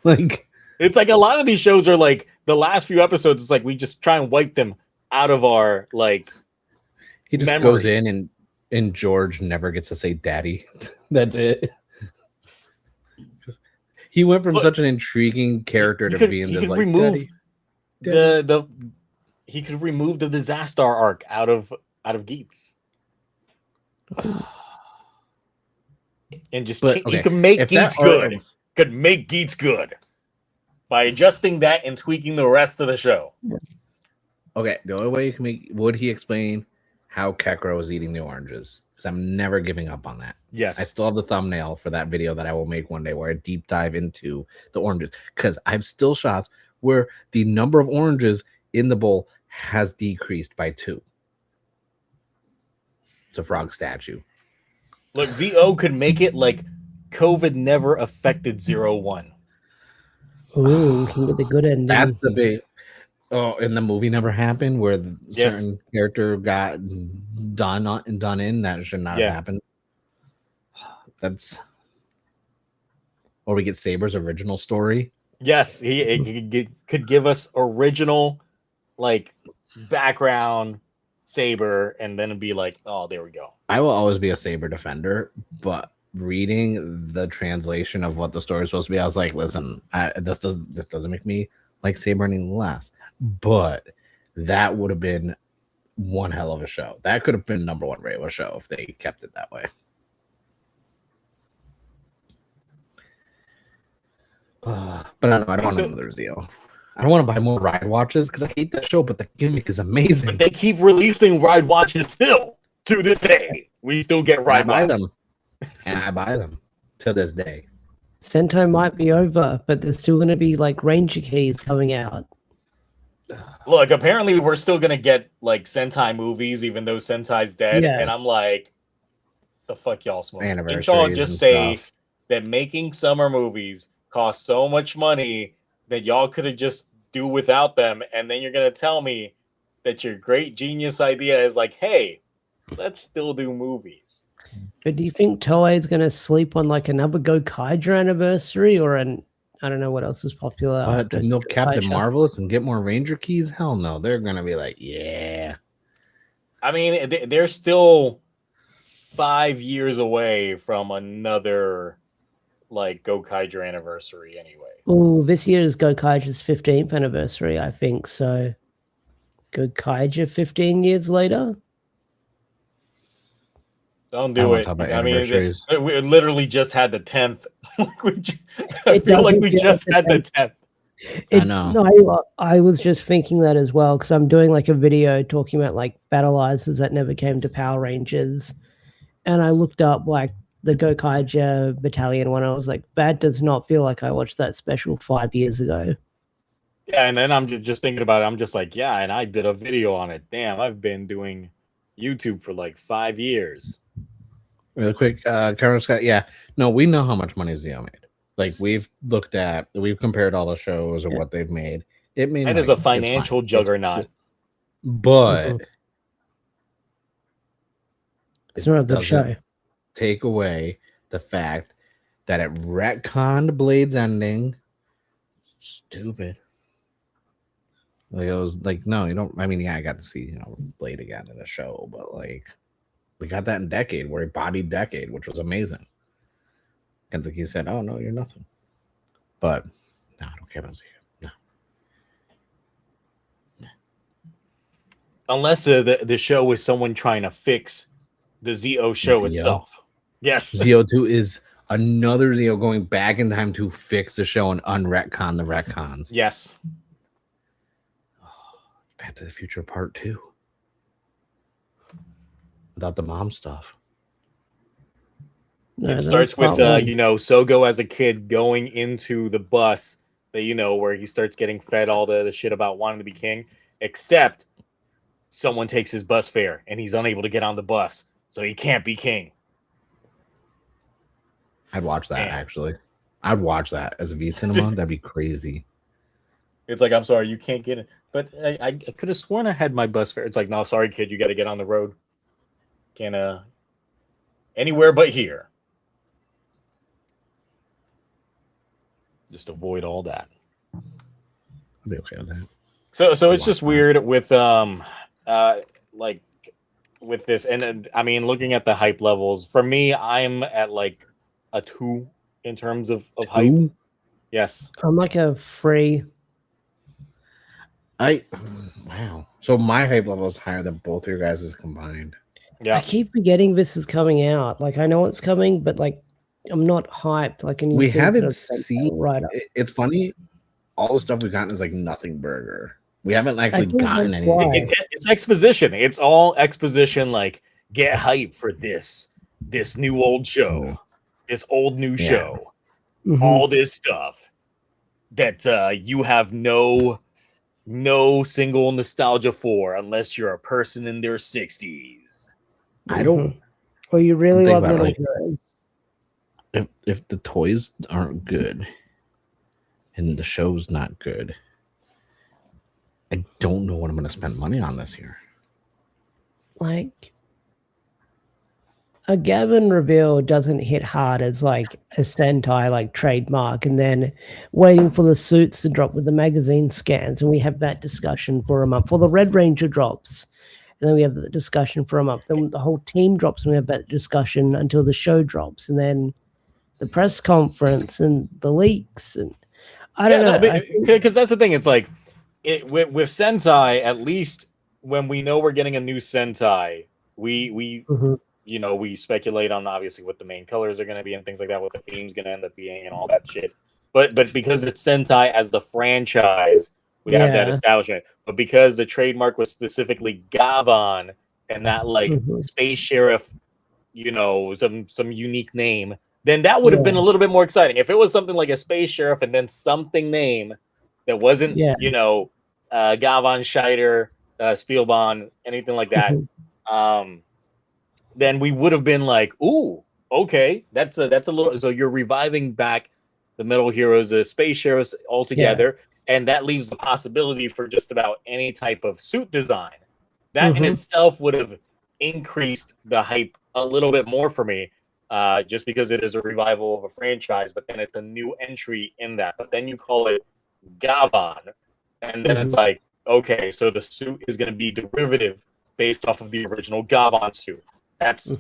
Like, it's like a lot of these shows are like the last few episodes. It's like we just try and wipe them out of our like. He just goes in and George never gets to say "daddy." That's it. He went from such an intriguing character to being just like remove daddy. He could remove the Disaster arc out of Geats. And just he could make Geats good. Could make Geats good by adjusting that and tweaking the rest of the show. Okay, the only way you can would he explain how Kekro is eating the oranges? Because I'm never giving up on that. Yes. I still have the thumbnail for that video that I will make one day where I deep dive into the oranges. Because I have still shots where the number of oranges in the bowl has decreased by 2. It's a frog statue. Look, ZO could make it like COVID never affected 01. Ooh, can get the good ending. That's the big. Oh, and the movie never happened where the certain character got done in. That should not have happened. That's. Or we get Saber's original story. Yes, he could give us original, like, background Saber, and then it'd be like, oh, there we go. I will always be a Saber defender, but reading the translation of what the story is supposed to be, I was like, listen, this doesn't make me like Saber any less. But that would have been one hell of a show. That could have been #1 Reiwa show if they kept it that way. But I don't want another deal. I don't want to buy more ride watches because I hate that show, but the gimmick is amazing. But they keep releasing ride watches still to this day. We still get ride watches. I buy them to this day. Sentai might be over, but there's still going to be like Ranger keys coming out. Look, apparently we're still going to get like Sentai movies, even though Sentai's dead. Yeah. And I'm like, the fuck y'all smoke? Didn't y'all just say that making summer movies costs so much money that y'all could have just do without them, and then you're gonna tell me that your great genius idea is like, hey, let's still do movies. But do you think Toei is going to sleep on like another Gokaiger anniversary or I don't know what else is popular. To milk Captain Marvelous and get more Ranger keys? Hell no. They're going to be like, yeah. I mean, they're still 5 years away from another like Gokaiger anniversary anyway. Oh, this year is Gokaiger's 15th anniversary, I think. So Gokaiger 15 years later? Don't do it. I mean, we literally just had the 10th. I feel like we just had the 10th. I know. No, I was just thinking that as well because I'm doing like a video talking about like battleizers that never came to Power Rangers, and I looked up like the Gokaiger Battalion one. I was like, that does not feel like I watched that special 5 years ago. Yeah, and then I'm just thinking about it. I'm just like, yeah, and I did a video on it. Damn, I've been doing YouTube for like 5 years. Real quick, Colonel Scott. Yeah, no, we know how much money Zeo made. Like we've compared all the shows and what they've made. It made that is a financial juggernaut, but it's not a good show. Take away the fact that it retconned Blade's ending. Stupid. Like it was like, no, you don't. I mean, yeah, I got to see Blade again in the show, but like we got that in Decade where he bodied Decade, which was amazing. Kentucky said, "Oh no, you're nothing." But no, I don't care about Zeo. No. Unless the show was someone trying to fix the Zeo show itself. Yes, Zeo 2 is another Zeo going back in time to fix the show and unretcon the retcons. Yes. Back to the Future Part 2. Without the mom stuff. No, it starts with Sogo as a kid going into the bus that where he starts getting fed all the shit about wanting to be king, except someone takes his bus fare and he's unable to get on the bus, so he can't be king. I'd watch that actually. I'd watch that as a V cinema. That'd be crazy. It's like, I'm sorry, you can't get it. But I could have sworn I had my bus fare. It's like, no, sorry, kid, you got to get on the road. Can't anywhere but here. Just avoid all that. I'll be okay with that. So it's just weird with like with this, and I mean, looking at the hype levels, for me, I'm at like a 2 in terms of hype. Yes, I'm like a 3. Wow. So my hype level is higher than both of your guys' combined. Yeah. I keep forgetting this is coming out. Like I know it's coming, but like I'm not hyped. Like we haven't seen. Right. It's funny. All the stuff we've gotten is like nothing burger. We haven't actually gotten anything. It's exposition. It's all exposition. Like get hype for this new old show, this old new show, all this stuff that you have no single nostalgia for unless you're a person in their 60s. I don't. Well, you really love Little Heroes. If the toys aren't good and the show's not good, I don't know what I'm going to spend money on this year. Like a Gavan reveal doesn't hit hard as like a Sentai like trademark, and then waiting for the suits to drop with the magazine scans, and we have that discussion for a month. For the Red Ranger drops, and then we have the discussion for a month. Then the whole team drops, and we have that discussion until the show drops, and then the press conference and the leaks, and I don't know. Because that's the thing. It's like with Sentai, at least when we know we're getting a new Sentai, we we speculate on obviously what the main colors are going to be and things like that, what the theme's going to end up being and all that shit. But because it's Sentai as the franchise, we have that establishment. But because the trademark was specifically Gavan and that like space sheriff, some unique name, then that would have been a little bit more exciting. If it was something like a space sheriff and then something name that wasn't, Gavan, Scheider, Spielbahn, anything like that, then we would have been like, ooh, okay, that's a little. So you're reviving back the Metal Heroes, the space sheriffs all together. and that leaves the possibility for just about any type of suit design. That in itself would have increased the hype a little bit more for me, just because it is a revival of a franchise, but then it's a new entry in that. But then you call it Gavan, and then it's like, okay, so the suit is going to be derivative based off of the original Gavan suit. That's,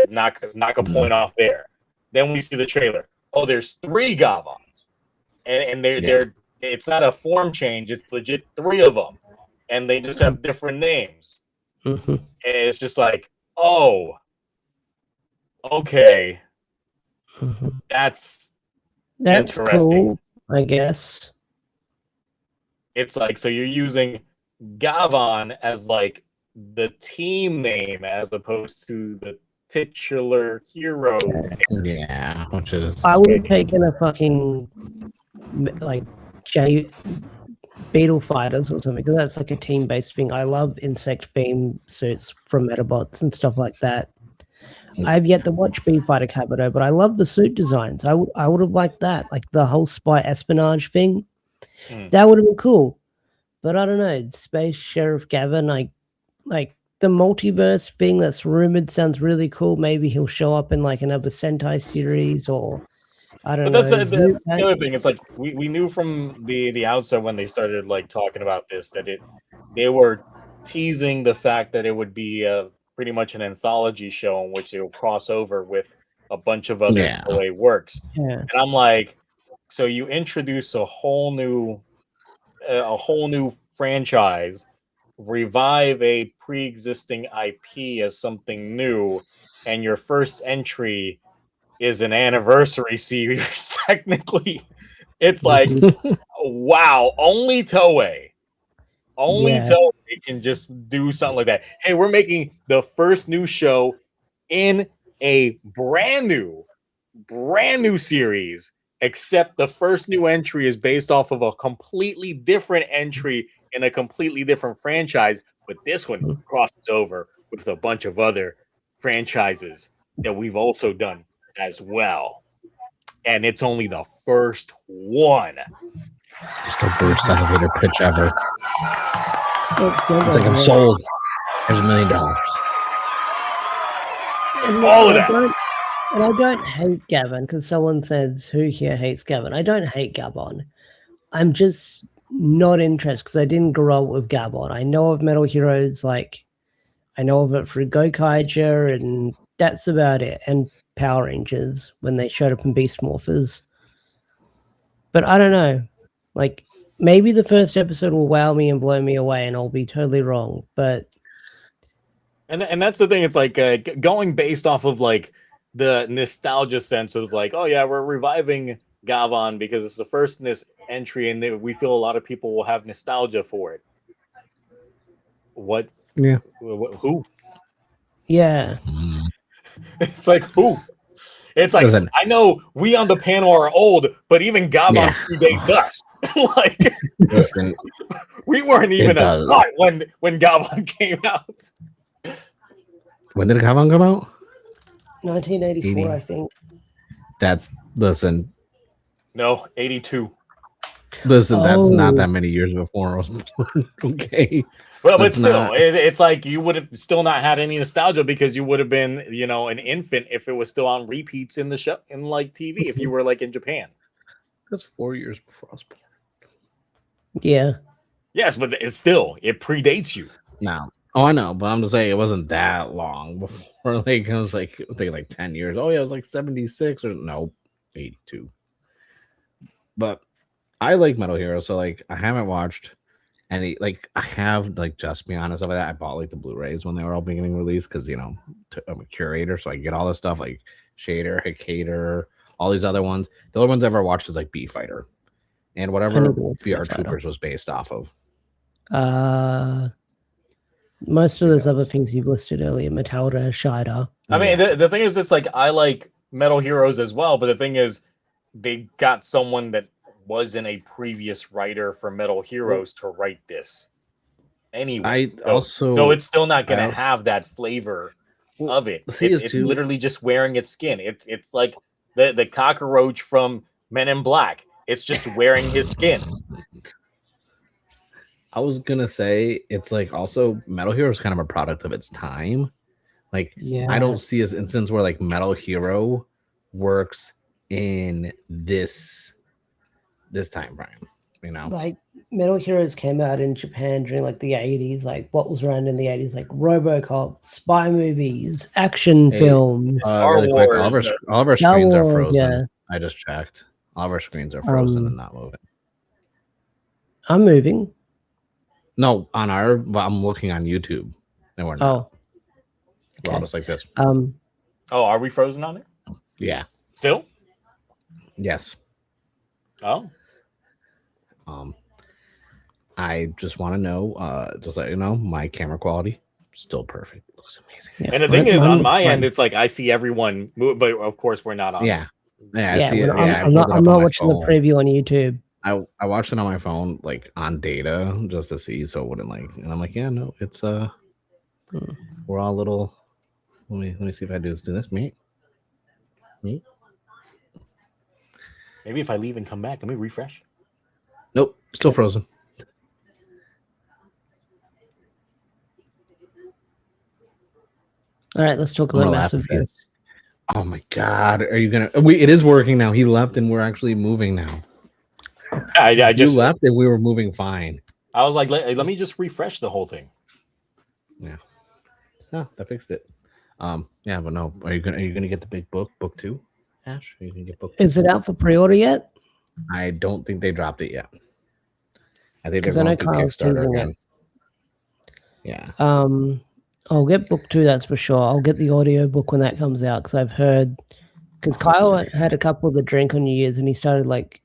knock a point off there. Then we see the trailer. Oh, there's 3 Gavans, and they're it's not a form change. It's legit 3 of them, and they just have different names. And it's just like, oh, okay, that's cool, I guess. It's like, so you're using Gavan as like the team name as opposed to the titular hero. Yeah, which is... I would have taken a fucking like Beetle Fighters or something, because that's like a team-based thing. I love insect theme suits from Metabots and stuff like that. I've yet to watch Bee Fighter Kabuto, but I love the suit designs. I would have liked that, like the whole spy espionage thing. That would have been cool. But I don't know, Space Sheriff Gavan, like the multiverse thing that's rumored sounds really cool. Maybe he'll show up in like another Sentai series, or I don't know. But that's the other thing. It's like we knew from the outset when they started like talking about this that they were teasing the fact that it would be pretty much an anthology show in which they will cross over with a bunch of other OA works. And I'm like, so you introduce a whole new franchise, revive a pre-existing IP as something new, and your first entry is an anniversary series. Technically, it's like, wow, only Toei can just do something like that. Hey, we're making the first new show in a brand new series, except the first new entry is based off of a completely different entry in a completely different franchise, but this one crosses over with a bunch of other franchises that we've also done as well. And it's only the first one. Just the worst elevator pitch ever. I think I'm sold. There's $1 million. All of that. And I don't hate Gavan, because someone says, who here hates Gavan? I don't hate Gavan. I'm just not interested because I didn't grow up with Gavan. I know of Metal Heroes, like I know of it through Gokaiger, and that's about it. And Power Rangers when they showed up in Beast Morphers. But I don't know. Like, maybe the first episode will wow me and blow me away, and I'll be totally wrong. But and that's the thing. It's like going based off of like the nostalgia sense of like, oh yeah, we're reviving Gavan because it's the first in this entry, and we feel a lot of people will have nostalgia for it. What? Yeah. Who? Yeah. It's like, who? It's like, listen, I know we on the panel are old, but even Gavan predates us. Like, listen, we weren't even a lot when Gavan came out. When did Gavan come out? 1984, I think. Listen. No, 82. Listen, that's not that many years before I was born. Okay. Well, but still, it's like you would have still not had any nostalgia because you would have been, an infant if it was still on repeats in the show, in like TV, if you were like in Japan. That's 4 years before I was born. Yeah. Yes, but it predates you. No. Oh, I know, but I'm just saying it wasn't that long before. Like, I was like, I think like 10 years. Oh, yeah, it was like 76 or no, 82. But I like Metal Hero, so like I haven't watched any. Like I have, like, just be honest over that. I bought like the Blu-rays when they were all beginning release because I'm a curator, so I get all this stuff like Shader, Hikator, all these other ones. The only ones I ever watched is like B Fighter and whatever VR Troopers was based off of. Most of those other things you've listed earlier, Metalda, Shider. I mean, the thing is, it's like I like Metal Heroes as well, but the thing is, they got someone that wasn't a previous writer for Metal Heroes to write this. Anyway, so it's still not going to have that flavor of it. It's literally just wearing its skin. It's like the cockroach from Men in Black. It's just wearing his skin. I was gonna say it's like also Metal Hero is kind of a product of its time. Like I don't see an instance where like Metal Hero works in this time frame. You know, like Metal Heroes came out in Japan during like the 80s. Like what was around in the 80s, like RoboCop, spy movies, action films. Star really quick, Wars. all of our screens are frozen. Yeah. I just checked. All of our screens are frozen and not moving. I'm moving. No, I'm looking on YouTube, and we're not. Oh, We're all just like this. Oh, are we frozen on it? Yeah. Still? Yes. Oh. I just want to know, just let you know, my camera quality still perfect. It looks amazing. Yeah. And the thing is, on my end, it's like I see everyone move, but of course we're not on. Yeah. I see it. I'm not watching the preview on YouTube. I watched it on my phone, like on data, just to see, so it wouldn't like. And I'm like, yeah, no, it's we're all little. Let me see if I do this. Me. Maybe if I leave and come back, let me refresh. Nope, still frozen. All right, let's talk about Massive Verse. Oh my God, are you gonna? It is working now. He left, and we're actually moving now. I just left, and we were moving fine. I was like, let me just refresh the whole thing. Yeah, no, that fixed it. Yeah, but no, are you gonna get the big book 2, Ash? Are you gonna get book? Is it out for pre-order yet? I don't think they dropped it yet. I think they're going through Kickstarter again. Yeah. I'll get book 2, that's for sure. I'll get the audio book when that comes out, because I've heard, because Kyle had a couple of the drink on New Year's, and he started like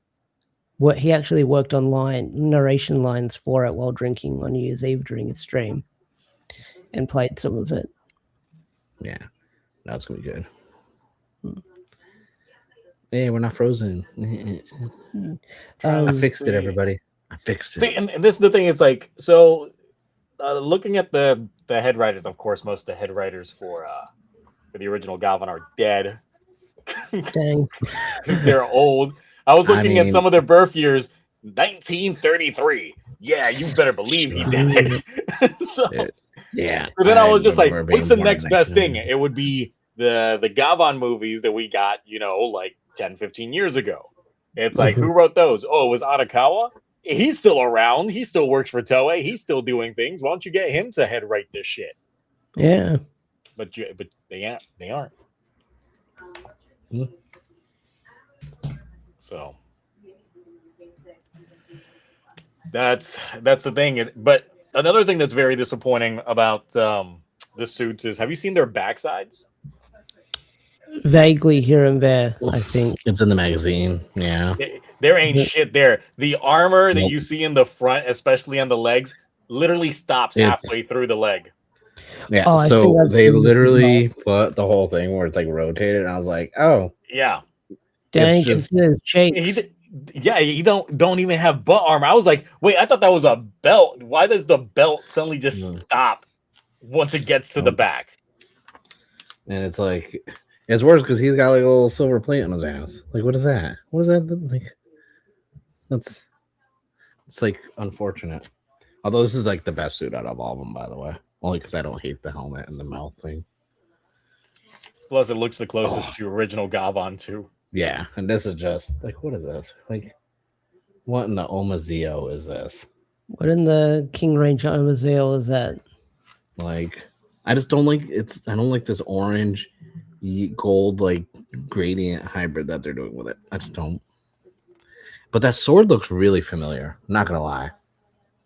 he actually worked on narration lines for it while drinking on New Year's Eve during his stream, and played some of it. Yeah, that's gonna be good. Hey, we're not frozen. I fixed it, everybody. I fixed it. See, and this is the thing. It's like, so looking at the head writers, of course, most of the head writers for the original Gavan are dead. Dang. Because they're old. I was looking at some of their birth years, 1933. Yeah, you better believe he did. So, yeah. But then I was just like, what's the next best thing? It would be the Gavan movies that we got, like 10, 15 years ago. It's like, who wrote those? Oh, it was Arakawa? He's still around. He still works for Toei. He's still doing things. Why don't you get him to head write this shit? Yeah. But they aren't. So that's the thing. But another thing that's very disappointing about the suits is, have you seen their backsides? Vaguely here and there, I think. It's in the magazine. Yeah. There ain't shit there. The armor that you see in the front, especially on the legs, literally stops halfway through the leg. Yeah. So they literally put the whole thing where it's like rotated, and I was like, oh. Yeah. Dang, consider shapes. You don't even have butt armor. I was like, wait, I thought that was a belt. Why does the belt suddenly just stop once it gets to the back? And it's like, it's worse because he's got like a little silver plate on his ass. Like, what is that? What is that? Like, it's like unfortunate. Although this is like the best suit out of all of them, by the way. Only because I don't hate the helmet and the mouth thing. Plus, it looks the closest to original Gavan too. Yeah, and this is just like, what is this? Like, what in the Omazeo is this? What in the King Ranger Omazeo is that? Like, I just don't like I don't like this orange gold like gradient hybrid that they're doing with it. I just don't. But that sword looks really familiar. I'm not gonna lie.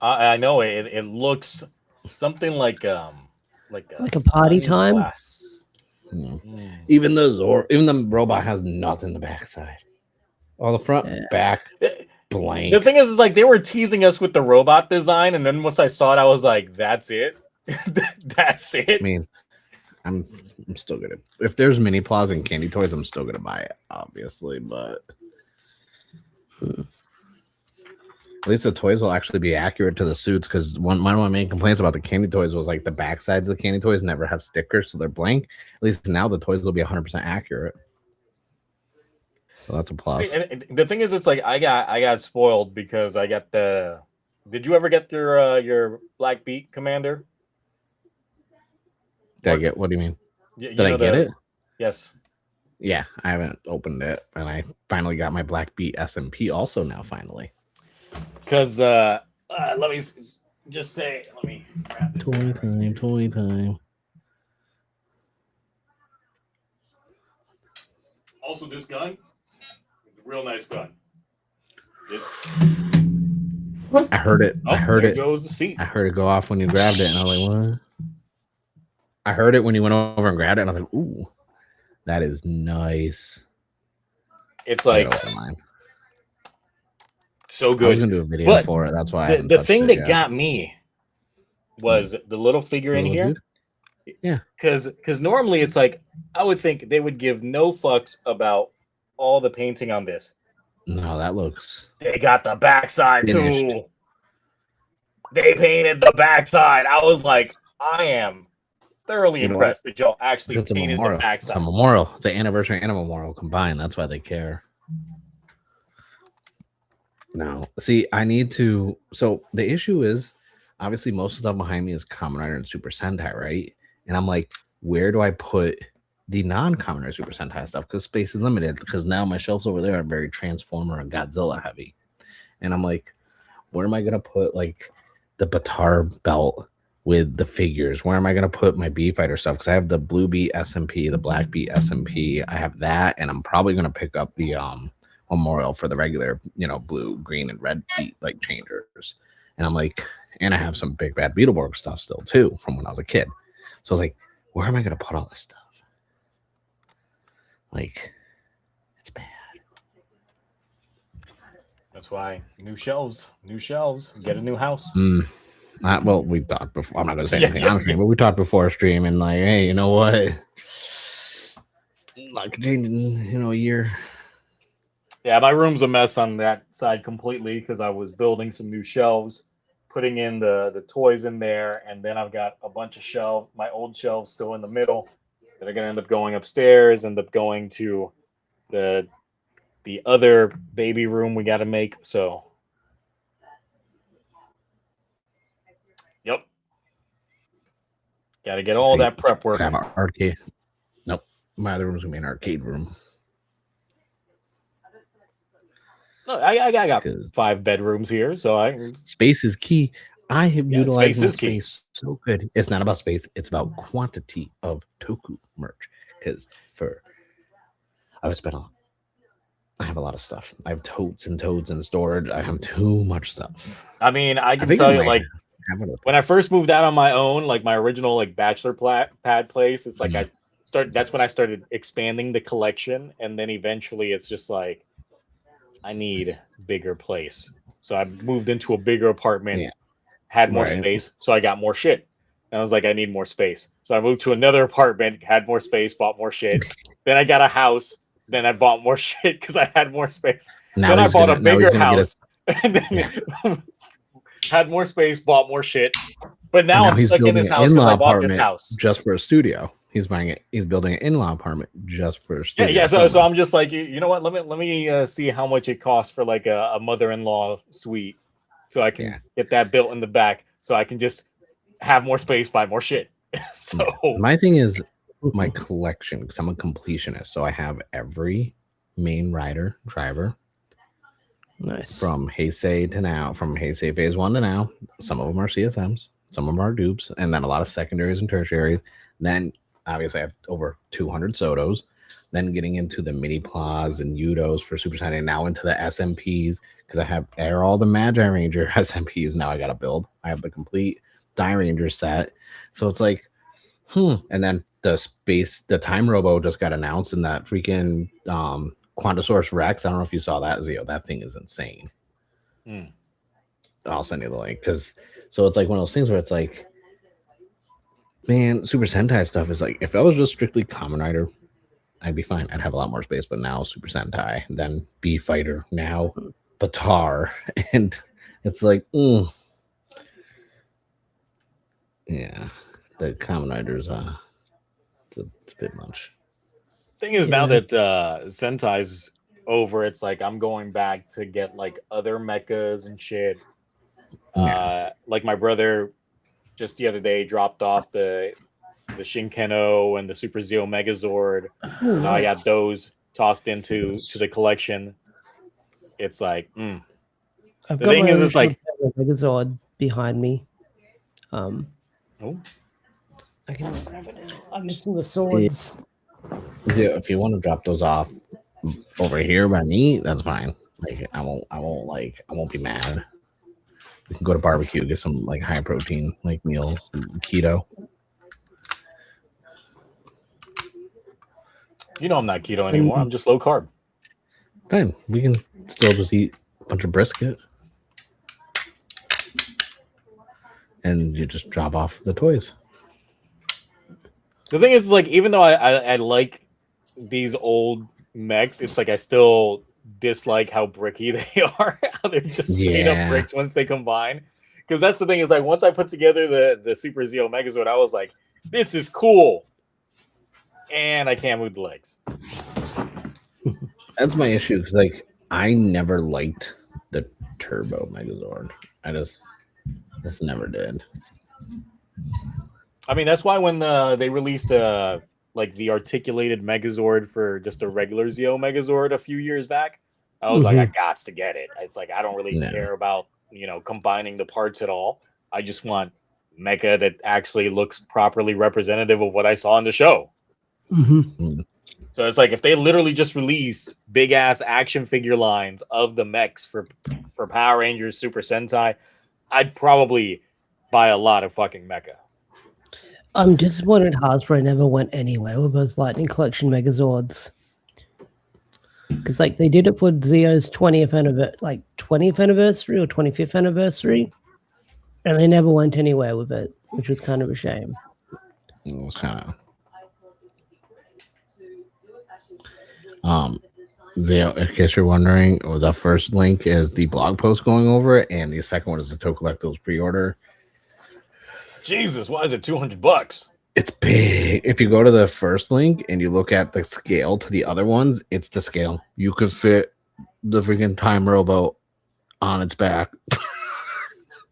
I know it looks something like a party time. Even the robot has nothing in the backside. On the front, back, blank. The thing is like they were teasing us with the robot design, and then once I saw it, I was like, "That's it, that's it." I mean, I'm still gonna, if there's mini plaws and candy toys, I'm still gonna buy it, obviously. But at least the toys will actually be accurate to the suits, because one of my main complaints about the candy toys was like the back sides of the candy toys never have stickers, so they're blank. At least now the toys will be 100% accurate. So that's a plus. See, and the thing is, it's like I got spoiled because I got the Did you ever get your Black Beat Commander? Did I get? What do you mean? You Did I get it? Yes. Yeah, I haven't opened it, and I finally got my Black Beat SMP also now. Finally, because let me just say, let me grab this toy time, toy time. Also, this gun, real nice gun. I heard it. Oh, I heard it. Goes the seat. I heard it go off when you grabbed it, and I was like, "What?" I heard it when you went over and grabbed it, and I was like, "Ooh, that is nice." It's like so good. I was gonna do a video for it. That's why the thing that got me was the little figure in here. Dude? Yeah, because normally it's like I would think they would give no fucks about all the painting on this. No, that looks. They got the backside too. They painted the backside. I was like, I am thoroughly impressed that y'all actually painted the backside. It's a memorial. It's an anniversary and a memorial combined. That's why they care. No, see, I need to. So the issue is, obviously, most of the stuff behind me is Kamen Rider and Super Sentai, right? And I'm like, where do I put the non-Kamen Rider Super Sentai stuff? Because space is limited. Because now my shelves over there are very Transformer and Godzilla heavy, and I'm like, where am I gonna put like the Batar belt with the figures? Where am I gonna put my B Fighter stuff? Because I have the Blue Beat SMP, the Black Beat SMP. I have that, and I'm probably gonna pick up the memorial for the regular, blue, green, and red beat like changers. And I'm like, and I have some big bad Beetleborg stuff still too from when I was a kid. So I was like, where am I gonna put all this stuff? Like, it's bad. That's why new shelves, get a new house. Well, we talked before. I'm not gonna say anything honestly, but we talked before stream and like, hey, you know what? Not changing, a year. Yeah, my room's a mess on that side completely because I was building some new shelves, putting in the toys in there, and then I've got a bunch of my old shelves still in the middle that are gonna end up going upstairs, end up going to the other baby room we got to make. So, yep, got to get all that prep work. Have an arcade. Nope, my other room's gonna be an arcade room. No, I got 5 bedrooms here, so space is key. I have utilized my space so good. It's not about space; it's about quantity of Toku merch. Because I have a lot of stuff. I have totes and in storage. I have too much stuff. I mean, I can tell you, like, when I first moved out on my own, like my original like bachelor pad place, it's like that's when I started expanding the collection, and then eventually it's just like I need bigger place. So I moved into a bigger apartment, had more space, so I got more shit. And I was like, I need more space. So I moved to another apartment, had more space, bought more shit. Then I got a house. Then I bought more shit because I had more space. Then I bought a bigger house. And then had more space, bought more shit. But now I'm stuck in this house because I bought this house. Just for a studio. He's buying it. He's building an in-law apartment just for a studio. Yeah. So I'm just like, you know what? Let me see how much it costs for like a mother-in-law suite, so I can get that built in the back, so I can just have more space, buy more shit. So my thing is my collection, because I'm a completionist, so I have every main rider driver. Nice. From Heisei to now, from Heisei Phase 1 to now. Some of them are CSMs, some of them are dupes, and then a lot of secondaries and tertiaries. Then obviously I have over 200 Sotos. Then getting into the mini Plas and Udos for Super Sentai, now into the SMPs, because I have all the Magi Ranger SMPs now I got to build. I have the complete Die Ranger set. So it's like, and then the Time Robo just got announced in that freaking Quantosaurus Rex. I don't know if you saw that, Zio. That thing is insane. I'll send you the link, because so it's like one of those things where it's like, man, Super Sentai stuff is like, if I was just strictly Kamen Rider, I'd be fine. I'd have a lot more space. But now Super Sentai, then B Fighter, now Batar, and it's like, yeah, the Kamen Riders, it's a bit much. Thing is, now that Sentai's over, it's like I'm going back to get like other mechas and shit. Like my brother just the other day dropped off the Shinkeno and the Super Zeo Megazord. So now I got those tossed into the collection. It's like, I've the got thing my is, it's like Megazord behind me. oh, I can grab it now. I'm missing the swords. If you want to drop those off over here by me, that's fine. Like I won't be mad. We can go to barbecue, get some like high protein like meal, keto. You know I'm not keto anymore. I'm just low carb. Fine. We can still just eat a bunch of brisket. And you just drop off the toys. The thing is, like, even though I like these old mechs, it's like I still dislike how bricky they are. How they're just made up bricks once they combine. Because that's the thing, is like once I put together the Super Zeo Megazord, I was like, this is cool. And I can't move the legs. That's my issue, because like I never liked the Turbo Megazord. I just never did. I mean, that's why when they released like the articulated Megazord for just a regular Zeo Megazord a few years back, I was like, I got to get it. It's like I don't really care about combining the parts at all. I just want mecha that actually looks properly representative of what I saw in the show. So it's like if they literally just release big ass action figure lines of the mechs for Power Rangers, Super Sentai, I'd probably buy a lot of fucking mecha. I'm disappointed Hasbro never went anywhere with those Lightning Collection Megazords. Because like they did it for Zeo's 20th anniversary or 25th anniversary, and they never went anywhere with it, which was kind of a shame. It was kind of Zeo, in case you're wondering, the first link is the blog post going over it, and the second one is the tokullectibles pre-order. Jesus, why is it $200? It's big. If you go to the first link and you look at the scale to the other ones, it's the scale. You could fit the freaking time rowboat on its back.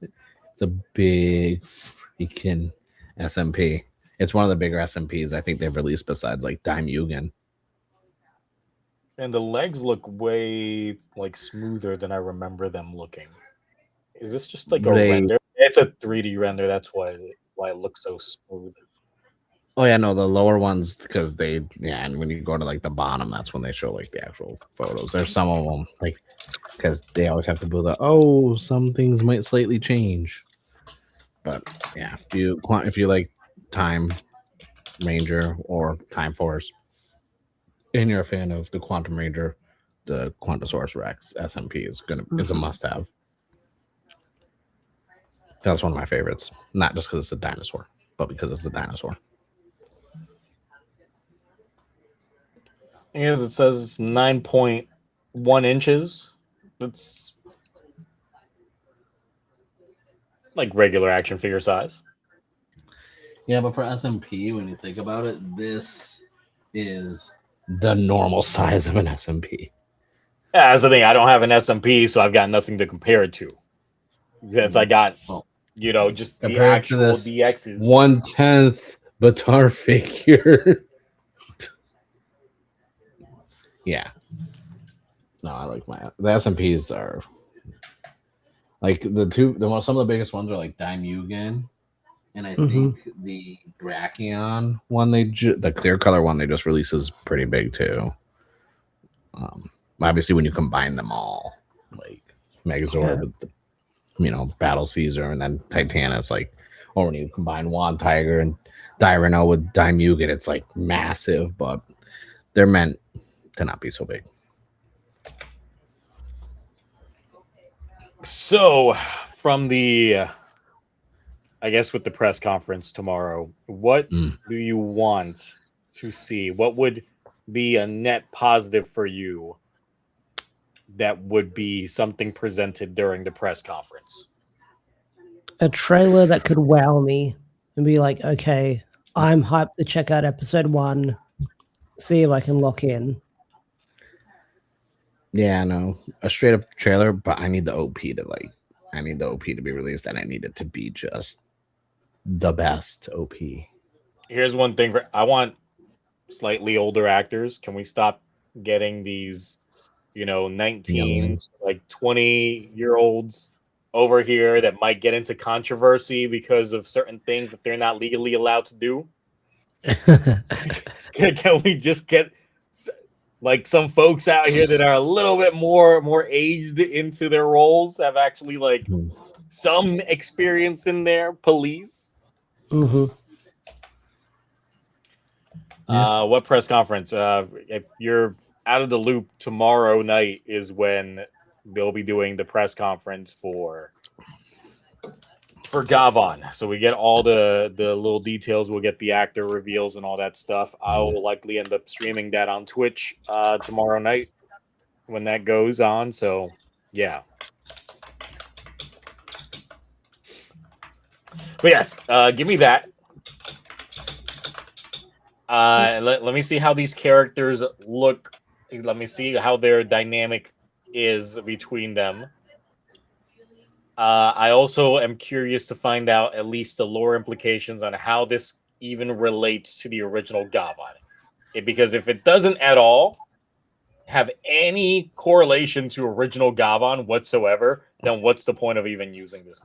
It's a big freaking SMP. It's one of the bigger SMPs I think they've released besides like Daimyogen. And the legs look way like smoother than I remember them looking. Is this just like a render? It's a 3D render. That's why it looks so smooth. Oh yeah, no, the lower ones, because and when you go to like the bottom, that's when they show like the actual photos. There's some of them like because they always have to build some things might slightly change. But yeah, if you like Time Ranger or Time Force, and you're a fan of the Quantum Ranger, the Quantosaurus Rex SMP is a must-have. That's one of my favorites, not just because it's a dinosaur, but because it's a dinosaur. Yes, it says it's 9.1 inches. That's like regular action figure size. Yeah, but for SMP, when you think about it, this is the normal size of an SMP. Yeah, that's the thing. I don't have an SMP, so I've got nothing to compare it to. Since I got, just the actual DXs. 1/10 Batar figure. Yeah. No, I like the SMPs are like some of the biggest ones are like Daimyogen, and I think the Brachion one the clear color one they just released is pretty big too. Obviously when you combine them all, like Megazord with the, Battle Caesar and then Titanus, or when you combine Wand Tiger and Dyrano with Daimyogen, it's like massive, but they're meant to not be so big. So, from the, I guess with the press conference tomorrow, what do you want to see? What would be a net positive for you that would be something presented during the press conference? A trailer that could wow me and be like, okay, I'm hyped to check out episode 1, see if I can lock in. Yeah, no, a straight up trailer, but I need the OP to I need the OP to be released, and I need it to be just the best OP. Here's one thing: I want slightly older actors. Can we stop getting these, 19, like 20-year-olds over here that might get into controversy because of certain things that they're not legally allowed to do? Can we just get like some folks out here that are a little bit more aged into their roles, have actually like some experience in their police? What press conference? If you're out of the loop, tomorrow night is when they'll be doing the press conference for Gavan. So we get all the little details. We'll get the actor reveals and all that stuff. I will likely end up streaming that on Twitch tomorrow night when that goes on. So yeah. But yes, give me that. Let me see how these characters look. Let me see how their dynamic is between them. I also am curious to find out at least the lore implications on how this even relates to the original Gavan. Because if it doesn't at all have any correlation to original Gavan whatsoever, then what's the point of even using this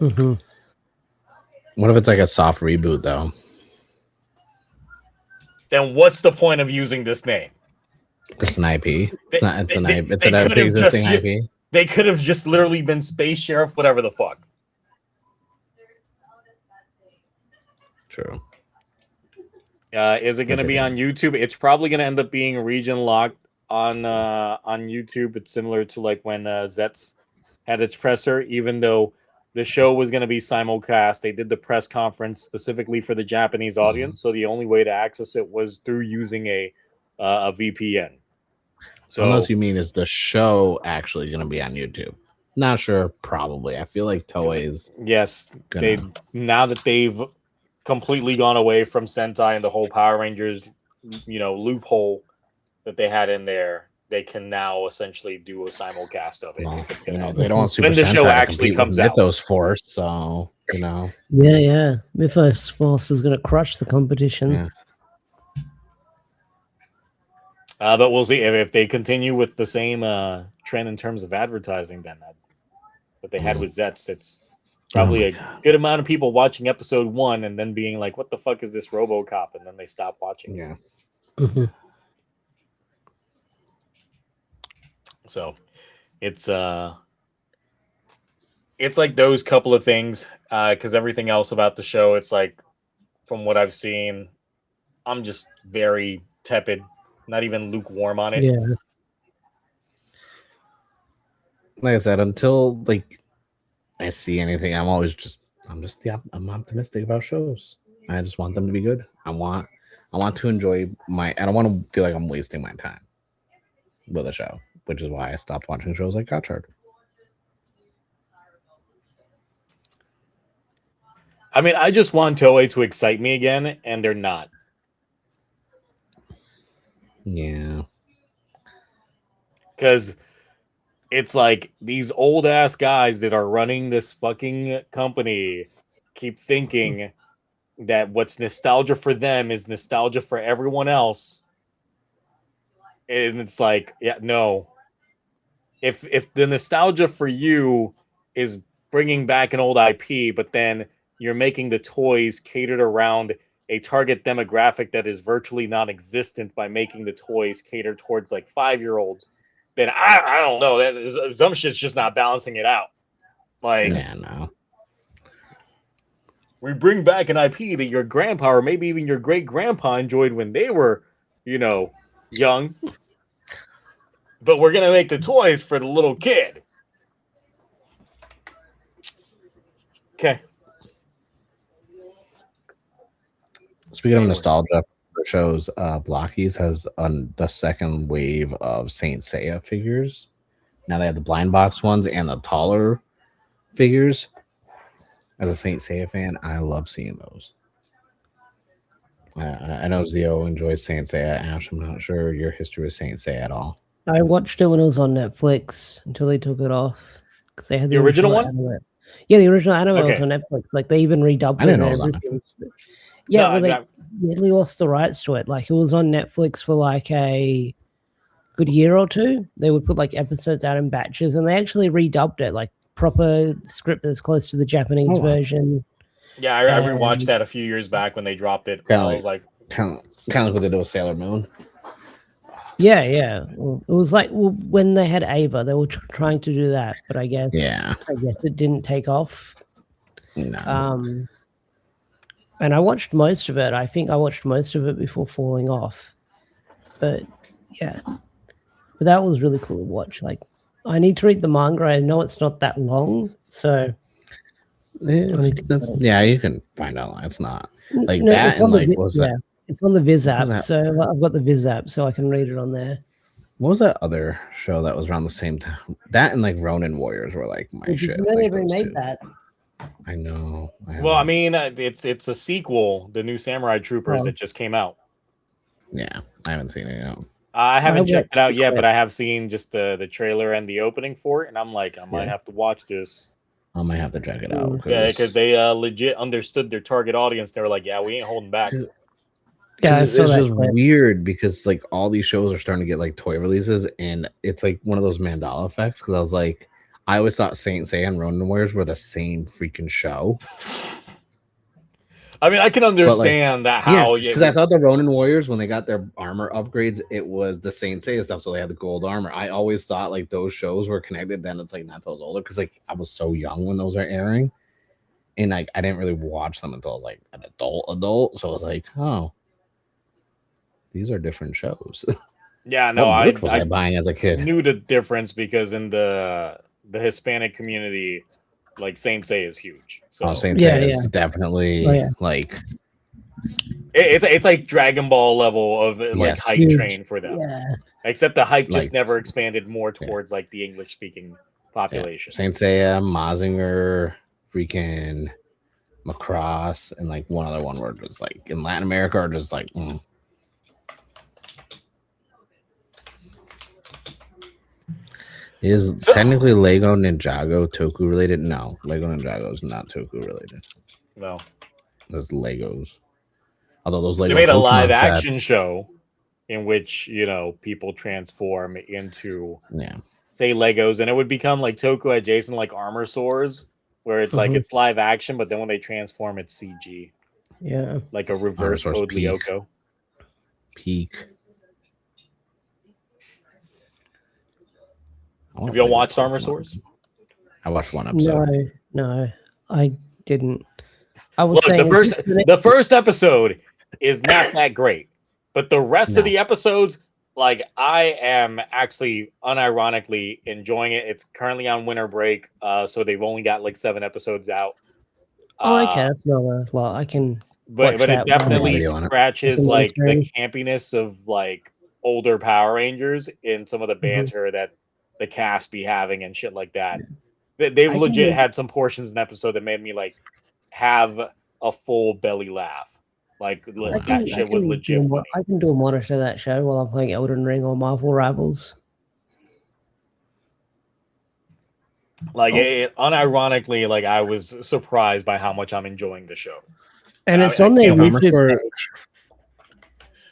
name? What if it's like a soft reboot, though? Then what's the point of using this name? It's an IP. It's an pre-existing IP. They could have just literally been Space Sheriff, whatever the fuck. True. Is it going to be on YouTube? It's probably going to end up being region locked on YouTube. It's similar to like when Zets had its presser, even though the show was going to be simulcast. They did the press conference specifically for the Japanese audience, so the only way to access it was through using a VPN. So, unless you mean is the show actually going to be on YouTube? Not sure. Probably. I feel like Toei's. Yes, now that they've completely gone away from Sentai and the whole Power Rangers, loophole that they had in there, they can now essentially do a simulcast of it. Well, if it's gonna they don't want Super when the Sentai show to actually comes out. Mythos Force, so Yeah. Mythos Force is going to crush the competition. Yeah. But we'll see if they continue with the same trend in terms of advertising then that they had with Zets. It's probably a good amount of people watching episode 1 and then being like, what the fuck is this RoboCop? And then they stop watching. Yeah. So it's like those couple of things, because everything else about the show, it's like, from what I've seen, I'm just very tepid, not even lukewarm on it. Yeah. Like I said, until like I see anything, I'm optimistic about shows. I just want them to be good. I want to enjoy I don't want to feel like I'm wasting my time with a show, which is why I stopped watching shows like Gotchard. I mean, I just want Toei to excite me again, and they're not. Yeah. Because it's like these old ass guys that are running this fucking company keep thinking that what's nostalgia for them is nostalgia for everyone else. And it's like, yeah, no. If the nostalgia for you is bringing back an old IP, but then you're making the toys catered around a target demographic that is virtually non-existent by making the toys catered towards like 5-year-olds, then I don't know. That some shit's just not balancing it out. Like, yeah, no. We bring back an IP that your grandpa or maybe even your great grandpa enjoyed when they were, young. But we're gonna make the toys for the little kid. Okay. Speaking of nostalgia for shows, Blockies has the second wave of Saint Seiya figures. Now they have the blind box ones and the taller figures. As a Saint Seiya fan, I love seeing those. I know Zio enjoys Saint Seiya. Ash, I'm not sure your history with Saint Seiya at all. I watched it when it was on Netflix until they took it off. because they had The original one? anime. Yeah, the original anime was Okay. on Netflix. Like they even redubbed I it didn't and know it was on everything. Netflix. Yeah, No, well, they I- nearly lost the rights to it. Like it was on Netflix for like a good year or two. They would put like episodes out in batches, and they actually redubbed it, like proper script as close to the Japanese Oh, wow. version. yeah, I rewatched that a few years back when they dropped it. Kinda I was like, kind of like what they did with Sailor Moon. Yeah. Well, it was like when they had Ava, they were trying to do that, but I guess it didn't take off. No. And I watched most of it. I think I watched most of it before falling off. But yeah, but that was really cool to watch. Like, I need to read the manga. I know it's not that long, so yeah, you can find out. It's not like no, that. And like, it's on the Viz what was app. that? So I've got the Viz app, so I can read it on there. What was that other show that was around the same time? That and like Ronin Warriors were like my shit. You know, like they remade that. I know. well, I mean, it's a sequel, the new Samurai Troopers that just came out. Yeah, I haven't seen it yet. I haven't checked it out yet, but I have seen just the trailer and the opening for it, and I'm like, I might have to watch this. I might have to check it out. Yeah, because they legit understood their target audience. They were like, yeah, we ain't holding back. Yeah, it's just weird because like all these shows are starting to get like toy releases, and it's like one of those Mandela effects. Because I was like, I always thought Saint Seiya and Ronin Warriors were the same freaking show. I mean, I can understand that how because I thought the Ronin Warriors, when they got their armor upgrades, it was the Saint Seiya stuff, so they had the gold armor. I always thought like those shows were connected. Then it's like not till I was older, because like I was so young when those were airing, and like I didn't really watch them until I was like an adult. So I was like, oh, these are different shows. Yeah, no, I was buying as a kid. Knew the difference because in the Hispanic community, like Saint Seiya is huge. So Saint Seiya is definitely like it's like Dragon Ball level of like hype train for them. Yeah. Except the hype just never expanded more towards like the English speaking population. Saint Seiya, Mazinger, freaking Macross, and like one other one where just like in Latin America are just like Is technically Lego Ninjago Toku related? No, Lego Ninjago is not Toku related. No, those Legos. Although those Legos, they made a live action show in which people transform into say Legos, and it would become like Toku adjacent, like armor swords, where it's like it's live action, but then when they transform, it's CG. Yeah, like a reverse Code Lyoko. Peak. Have y'all watched Armor Swords? I watched one episode. No, I didn't. I was saying the first episode is not that great, but the rest of the episodes, like I am actually unironically enjoying it. It's currently on winter break, so they've only got like 7 episodes out. Okay, that's not a lot. I can, but it definitely scratches like the campiness of like older Power Rangers in some of the banter that the cast be having and shit like that. They've legit had some portions in the episode that made me like have a full belly laugh. Like that shit was legit funny. I can do a monitor of that show while I'm playing Elden Ring or Marvel Rivals. Like unironically, like I was surprised by how much I'm enjoying the show. And it's on their YouTube page.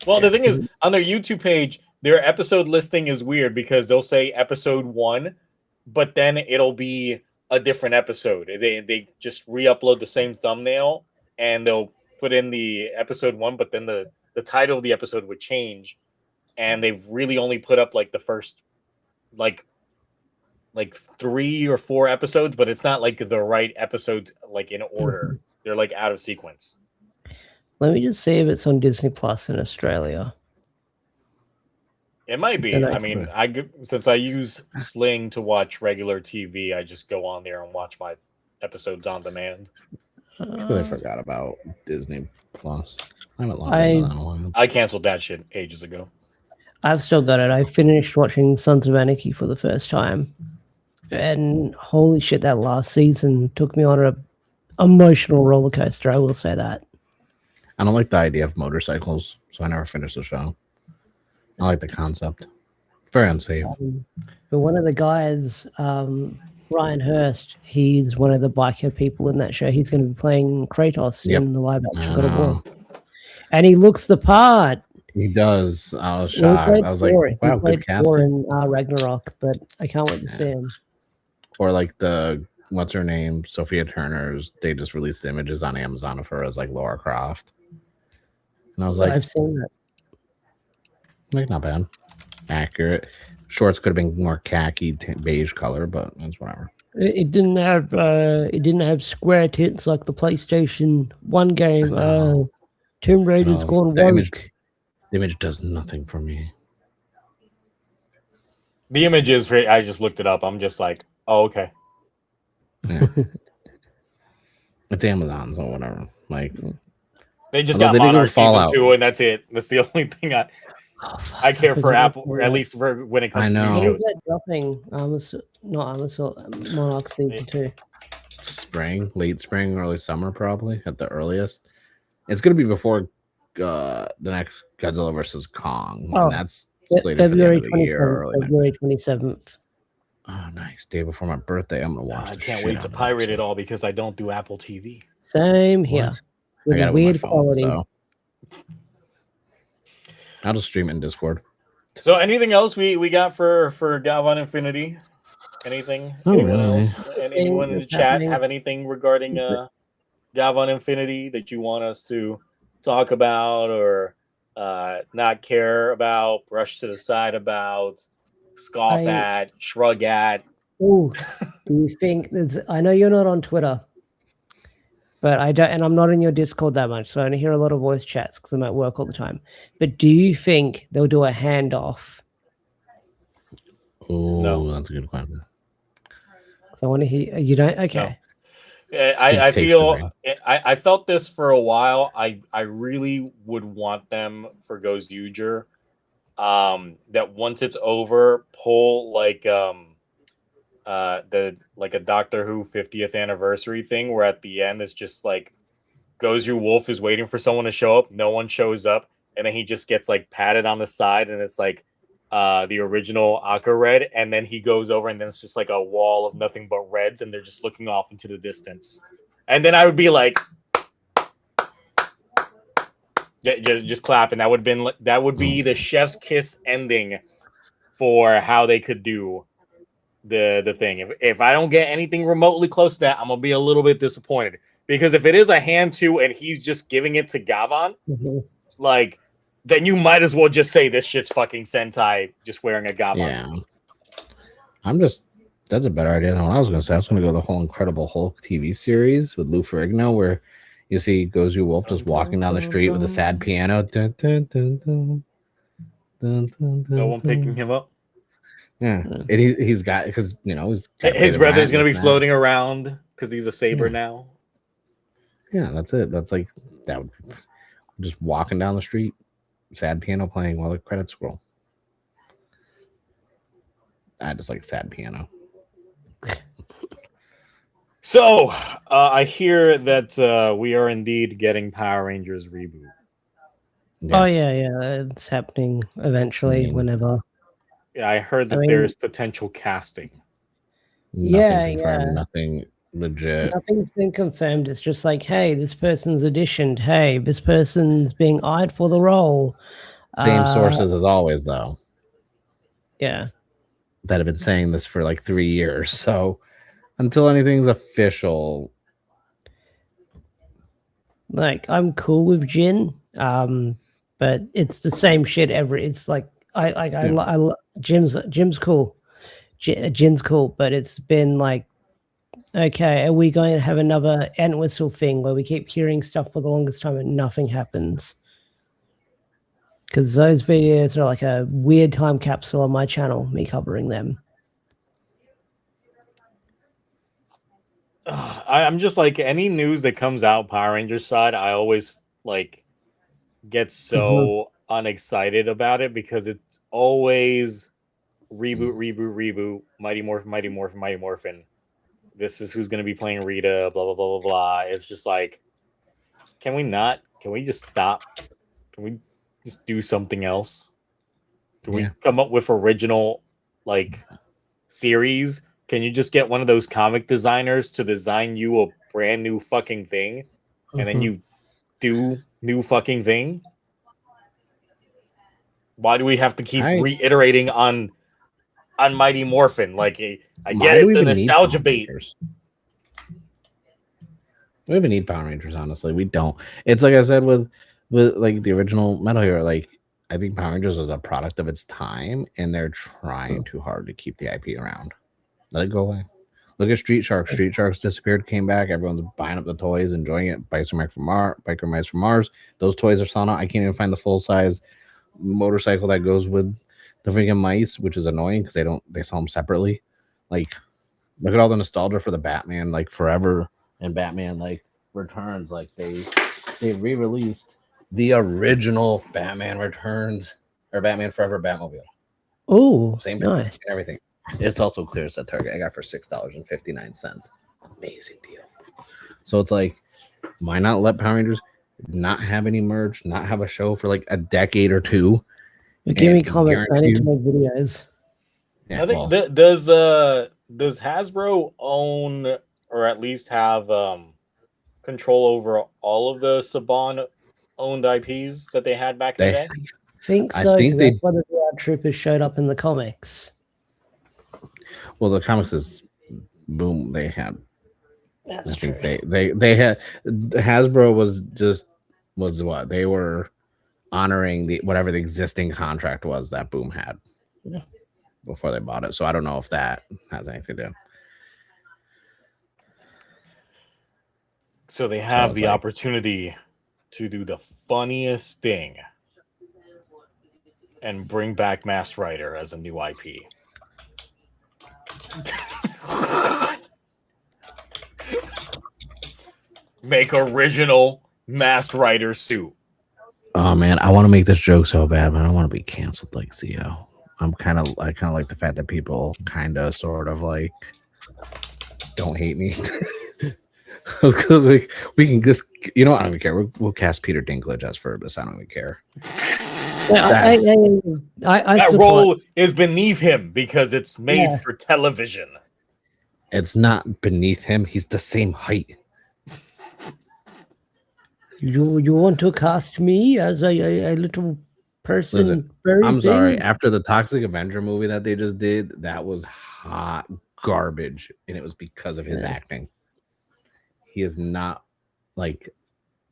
Well, the thing is, on their YouTube page, their episode listing is weird because they'll say episode 1, but then it'll be a different episode. They just re-upload the same thumbnail and they'll put in the episode 1, but then the title of the episode would change. And they've really only put up like the first like 3 or 4 episodes, but it's not like the right episodes like in order. They're like out of sequence. Let me just see if it's on Disney Plus in Australia. It might be. I mean, since I use Sling to watch regular TV, I just go on there and watch my episodes on demand. I really forgot about Disney Plus. I canceled that shit ages ago. I've still got it. I finished watching Sons of Anarchy for the first time, and holy shit, that last season took me on an emotional roller coaster. I will say that. I don't like the idea of motorcycles, so I never finished the show. I like the concept. Very unsafe. But one of the guys Ryan Hurst, he's one of the black hair people in that show. He's going to be playing Kratos in the live action God of War. And he looks the part. He does. I was shocked. I was like, wow, good casting. In Ragnarok, but I can't wait to see him. Or like the, what's her name? Sophia Turner's, they just released images on Amazon of her as like Lara Croft. And I was like, I've seen that. Like, not bad. Accurate. Shorts could have been more khaki beige color, but that's whatever. It didn't have square tits like the PlayStation 1 game. Tomb Raider's gone woke. The image does nothing for me. The image is great. I just looked it up. I'm just like, oh, okay. Yeah. It's Amazon, so whatever. Like, they just got Monarch Season 2, and that's it. That's the only thing I care for Apple, or at least for when it comes to new shows. Dropping not Amazon, Monarch Season 2. Spring, late spring, early summer, probably at the earliest. It's going to be before the next Godzilla versus Kong, and that's slated for the end of the year. February 27th. Oh, nice. Day before my birthday. I'm going to watch I can't wait to pirate it all because I don't do Apple TV. Same here. I got weird quality. So. I'll just stream it in Discord. So anything else we got for Gavan Infinity? Anything? Anyone in the chat have anything regarding Gavan Infinity that you want us to talk about or not care about, brush to the side about, scoff at, shrug at? Oh, do you think I know you're not on Twitter, but I don't, and I'm not in your Discord that much, so I only hear a lot of voice chats because I'm at work all the time. But do you think they'll do a handoff? Oh, no. That's a good question. I want to hear. You don't? Okay. No. I felt this for a while. I really would want them for Ghost Uger. That once it's over, pull like a Doctor Who 50th anniversary thing where at the end it's just like Gozu Wolf is waiting for someone to show up, no one shows up, and then he just gets like patted on the side and it's like the original Akka Red, and then he goes over and then it's just like a wall of nothing but reds and they're just looking off into the distance. And then I would be like just clapping. That would be the chef's kiss ending for how they could do the thing. If I don't get anything remotely close to that, I'm gonna be a little bit disappointed. Because if it is a hand to and he's just giving it to Gavan, like, then you might as well just say this shit's fucking Sentai just wearing a Gavan. Yeah. That's a better idea than what I was gonna say. I was gonna go the whole Incredible Hulk TV series with Lou Ferrigno where you see Gozu Wolf just walking down the street with a sad piano. Dun, dun, dun, dun, dun, dun, dun, no one picking him up. Yeah, and he's got, because his brother's gonna be floating around because he's a saber now. Yeah, that's it. That's like that. Just walking down the street, sad piano playing while the credits roll. I just like sad piano. So I hear that we are indeed getting Power Rangers reboot. Yes. Oh yeah, it's happening eventually. Whenever. Yeah, I heard that there's potential casting. Nothing confirmed, nothing legit. Nothing's been confirmed. It's just like, hey, this person's auditioned. Hey, this person's being eyed for the role. Same sources as always, though. Yeah. That have been saying this for like 3 years. So until anything's official. Like, I'm cool with Jin, but it's the same shit it's like, Jim's cool. Jin's cool, but it's been like, okay, are we going to have another Entwistle thing where we keep hearing stuff for the longest time and nothing happens? Because those videos are like a weird time capsule on my channel, me covering them. I'm just like, any news that comes out Power Rangers side, I always like get so unexcited about it because it's always reboot, Mighty Morphin. This is who's going to be playing Rita, blah, blah, blah, blah, blah. It's just like, can we just stop? Can we just do something else? Can we come up with original, like, series Can you just get one of those comic designers to design you a brand new fucking thing, and then you do new fucking thing? Why do we have to keep reiterating on Mighty Morphin? Like, I get it, the nostalgia bait. We don't even need Power Rangers, honestly. We don't. It's like I said with like the original Metal Hero. Like, I think Power Rangers was a product of its time, and they're trying too hard to keep the IP around. Let it go away. Look at Street Sharks. Street Sharks disappeared, came back. Everyone's buying up the toys, enjoying it. Biker Mice from Mars. Those toys are selling out. I can't even find the full size motorcycle that goes with the freaking mice, which is annoying because they sell them separately. Like, look at all the nostalgia for the Batman, like Forever and Batman like Returns. Like they re-released the original Batman Returns or Batman Forever Batmobile. Oh, same nice and everything. It's also clearance at Target. I got for $6.59. Amazing deal. So it's like, why not let Power Rangers not have any merch, not have a show for like a decade or two? Give me comments. I need to make videos. Yeah, I think does Hasbro own or at least have control over all of the Saban owned IPs that they had back in the day? I think so. I think that's why the Troopers showed up in the comics. Well, the comics is boom. They had. That's true. They had Hasbro was what they were honoring whatever the existing contract was that Boom had before they bought it. So I don't know if that has anything to do. So they have the opportunity to do the funniest thing and bring back Masked Rider as a new IP. Make original Masked Rider suit. Oh man, I want to make this joke so bad, but I don't want to be canceled like Zio. I kind of like the fact that people kind of sort of like don't hate me. Because we can just, I don't even care. We'll cast Peter Dinklage as Ferbus. I don't even care. That role is beneath him because it's made for television. It's not beneath him. He's the same height. You want to cast me as a little person? Listen, I'm sorry. After the Toxic Avenger movie that they just did, that was hot garbage, and it was because of his acting. He is not like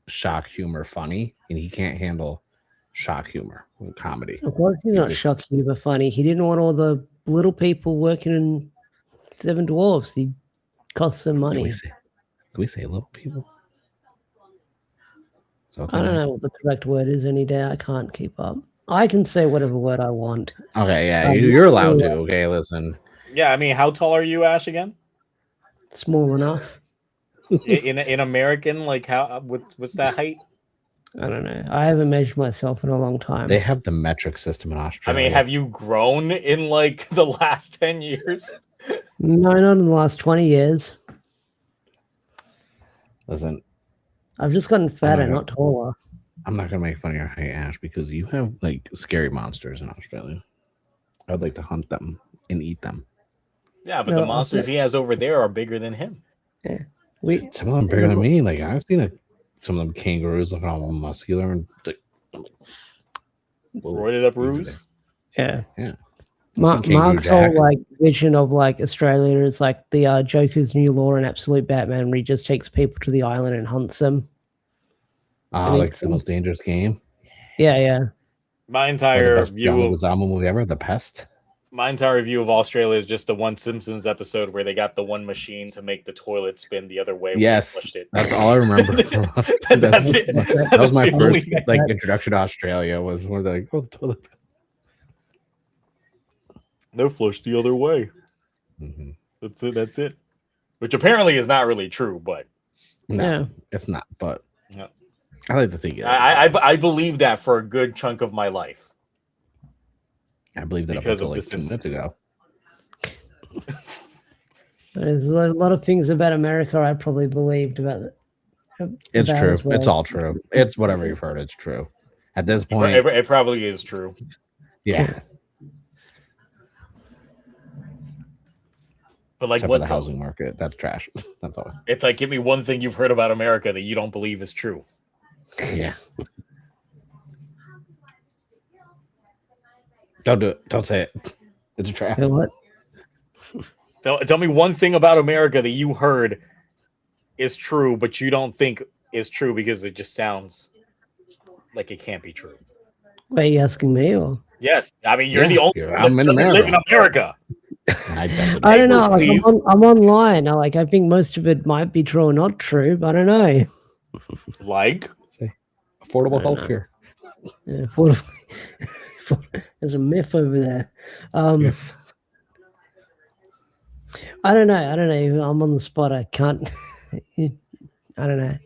shock humor funny, and he can't handle shock humor comedy. Of course, he's not shock humor funny. He didn't want all the little people working in Seven Dwarfs. He cost some money. Can we say little people? Okay. I don't know what the correct word is any day. I can't keep up. I can say whatever word I want. Okay, yeah, you're allowed to. Okay, listen. Yeah, I mean, how tall are you, Ash, again? Small enough. in American, like what's that height? I don't know. I haven't measured myself in a long time. They have the metric system in Australia. I mean, have you grown in like the last 10 years? No, not in the last 20 years. Listen, I've just gotten fatter, not taller. I'm not gonna make fun of your height, Ash, because you have like scary monsters in Australia. I'd like to hunt them and eat them. Yeah, but the monsters he has over there are bigger than him. Yeah, some of them bigger than me. Like I've seen some of them kangaroos looking all muscular and like, roided up roos. Yeah. Mark's whole like vision of like Australia is like the Joker's New Law and Absolute Batman, where he just takes people to the island and hunts them. Like the most dangerous game. Yeah. My entire view of the zombie movie ever, The Pest. My entire view of Australia is just the one Simpsons episode where they got the one machine to make the toilet spin the other way. Yes, that's all I remember. That's it. That was my first like introduction to Australia. Was where they're like, oh, the toilet. They'll flush the other way. Mm-hmm. That's it. Which apparently is not really true, but no, it's not. But no. I like to think it. I believe that for a good chunk of my life. I believe that because up until like 2 minutes ago. There's a lot of things about America I probably believed about it. It's true. Well. It's all true. It's whatever you've heard. It's true. At this point, it probably is true. Yeah. But like Except what for the housing market, that's trash. That's all. It's like, give me one thing you've heard about America that you don't believe is true. Yeah. Don't do it. Don't say it. It's a trap. You know what? Tell me one thing about America that you heard is true, but you don't think is true because it just sounds like it can't be true. Wait, are you asking me or? Yes, I mean you're the only one I'm that in doesn't live in America. America. I don't know. Like, Please. I'm online. I think most of it might be true or not true, but I don't know. Like affordable healthcare. Yeah, there's a myth over there. Yes. I don't know. I'm on the spot. I can't. I don't know.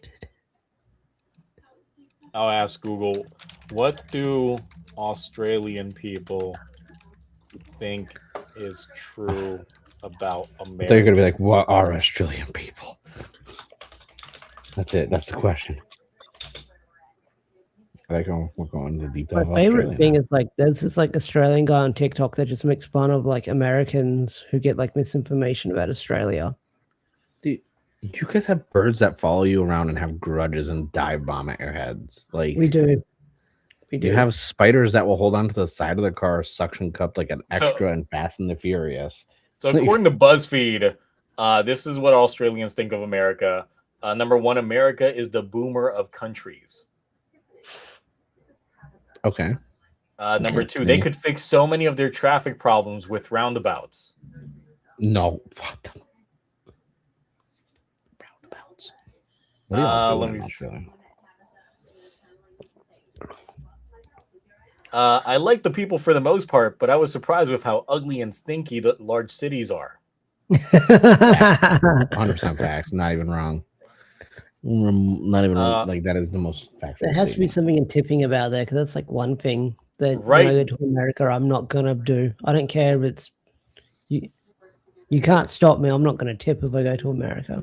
I'll ask Google, what do Australian people think is true about America? They're gonna be like, what are Australian people? That's it. That's the question. Like, we're going to deep dive. My favorite thing is like there's this like Australian guy on TikTok that just makes fun of like Americans who get like misinformation about Australia. Dude, you guys have birds that follow you around and have grudges and dive bomb at your heads. Like We do. You have spiders that will hold onto the side of the car, suction cupped like an extra and Fast and the Furious. So according to BuzzFeed, this is what Australians think of America. Number one, America is the boomer of countries. Okay. Number two, they could fix so many of their traffic problems with roundabouts. No. What the? Roundabouts. What do y'all do in Australia? I like the people for the most part, but I was surprised with how ugly and stinky the large cities are. 100% facts. Not even wrong. Not even like that is the most factual. There has to be something in tipping about there because that's like one thing that when I go to America, I'm not gonna do. I don't care if it's you. You can't stop me. I'm not gonna tip if I go to America.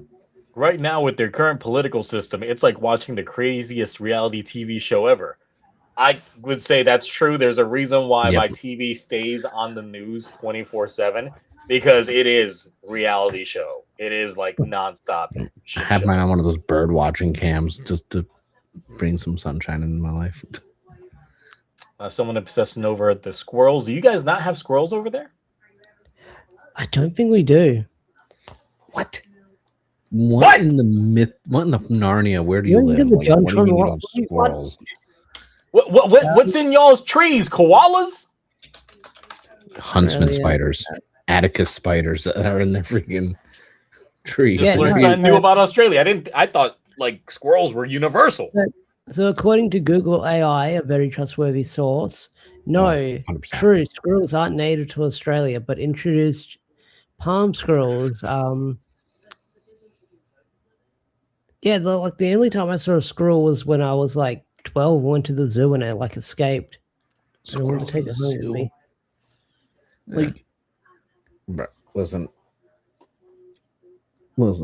Right now, with their current political system, it's like watching the craziest reality TV show ever. I would say that's true. There's a reason why my TV stays on the news 24/7 because it is reality show. It is like nonstop. I had mine on one of those bird watching cams just to bring some sunshine into my life. Someone obsessing over the squirrels. Do you guys not have squirrels over there? I don't think we do. What? What in the myth? What in the Narnia? Where do you live? Like, what do you mean you don't squirrels? What's in y'all's trees? Koalas? Huntsman spiders, Atticus spiders that are in the freaking trees. Just learned something new about Australia. I thought like squirrels were universal. So according to Google AI, a very trustworthy source, no, true, squirrels aren't native to Australia, but introduced palm squirrels. Yeah, the only time I saw a squirrel was when I was like 12, went to the zoo and I like escaped. I wanted to take it home with me. Like, bro, listen. What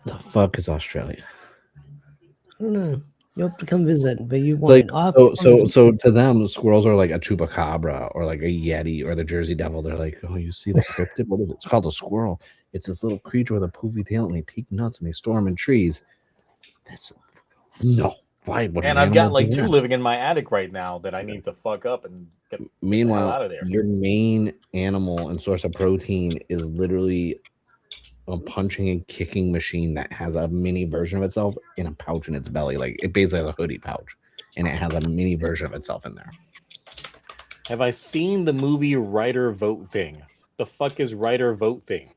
the fuck is Australia? I don't know. You have to come visit, but you won't. Like, so to them, squirrels are like a chupacabra or like a yeti or the Jersey Devil. They're like, oh, you see the cryptid? What is it? It's called a squirrel. It's this little creature with a poofy tail, and they take nuts and they store them in trees. That's no. Why? And I've got like 2 living in my attic right now that I need to fuck up and get Meanwhile, out of there. Your main animal and source of protein is literally a punching and kicking machine that has a mini version of itself in a pouch in its belly. Like it basically has a hoodie pouch, and it has a mini version of itself in there. Have I seen the movie Writer Vote Thing? The fuck is Writer Vote Thing?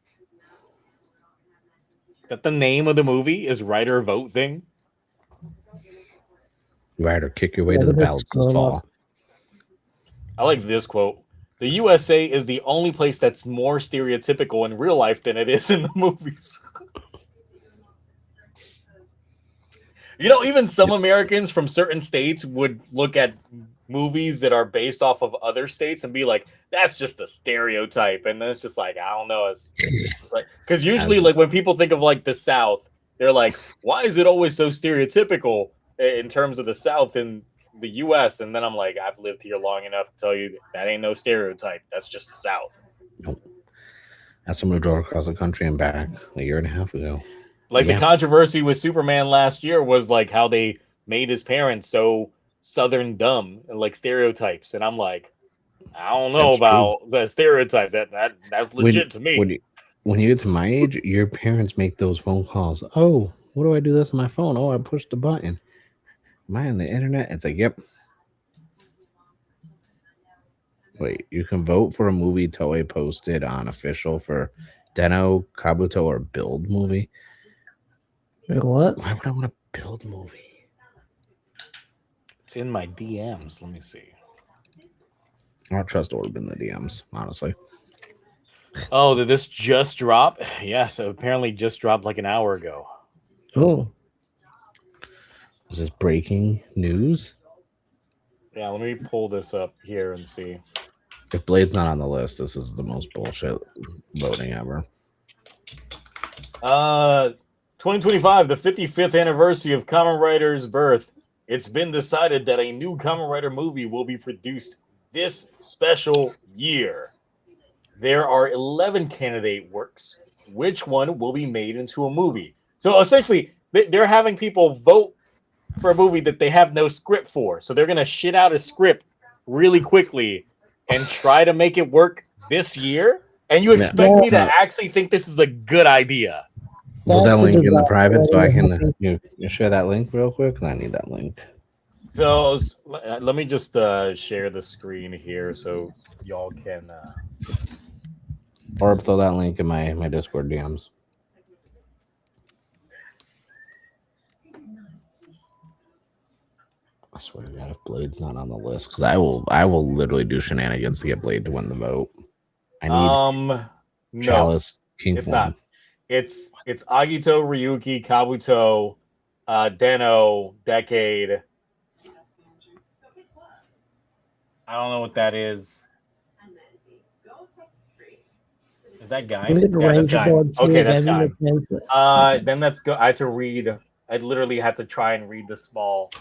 That the name of the movie is Writer Vote Thing? Ryder, kick your way to the ballot this fall. I like this quote. The USA is the only place that's more stereotypical in real life than it is in the movies. You know, even some Americans from certain states would look at movies that are based off of other states and be like, that's just a stereotype. And then it's just like, I don't know. It's like, because usually like when people think of like the South, they're like, why is it always so stereotypical in terms of the South? And the U.S., and then I'm like, I've lived here long enough to tell you that ain't no stereotype. That's just the South. Nope. As someone who drove across the country and back a year and a half ago. Like the controversy with Superman last year was like how they made his parents so Southern dumb and like stereotypes, and I'm like, I don't know about the stereotype. That's legit to me. When you get to my age, your parents make those phone calls. Oh, what do I do this on my phone? Oh, I pushed the button. Am I on the internet? It's like, yep. Wait, you can vote for a movie Toei posted on official for Deno, Kabuto, or Build movie. What? Why would I want a Build movie? It's in my DMs. Let me see. I don't trust Orb in the DMs, honestly. Oh, did this just drop? Yes, it apparently just dropped like an hour ago. Oh. Is this breaking news? Yeah, let me pull this up here and see. If Blade's not on the list, this is the most bullshit voting ever. 2025, the 55th anniversary of Kamen Rider's birth. It's been decided that a new Kamen Rider movie will be produced this special year. There are 11 candidate works. Which one will be made into a movie? So essentially, they're having people vote for a movie that they have no script for. So they're going to shit out a script really quickly and try to make it work this year. And you expect me to actually think this is a good idea? Put that link in the private so I can you share that link real quick. I need that link. So let me just share the screen here so y'all can... Or throw that link in my Discord DMs. I swear to God, if Blade's not on the list, because I will literally do shenanigans to get Blade to win the vote. I need Chalice King. It's not. It's Agito, Ryuki, Kabuto, Deno, Decade. I don't know what that is. Is that Guy? Yeah, that's Guy. Okay, that's Guy. Then let's go. I had to read. I literally had to try and read the small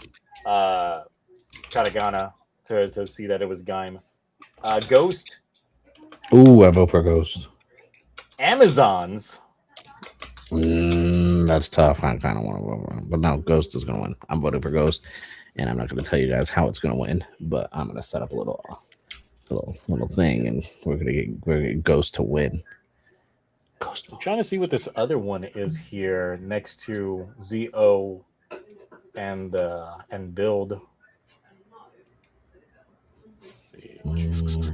katakana to see that it was Gaim. Ghost. Ooh, I vote for Ghost. Amazons. That's tough. I kind of want to vote for him. But no, Ghost is going to win. I'm voting for Ghost. And I'm not going to tell you guys how it's going to win. But I'm going to set up a little thing. And we're going to get Ghost to win. Ghost. I'm trying to see what this other one is here next to ZO and Build. Let's see.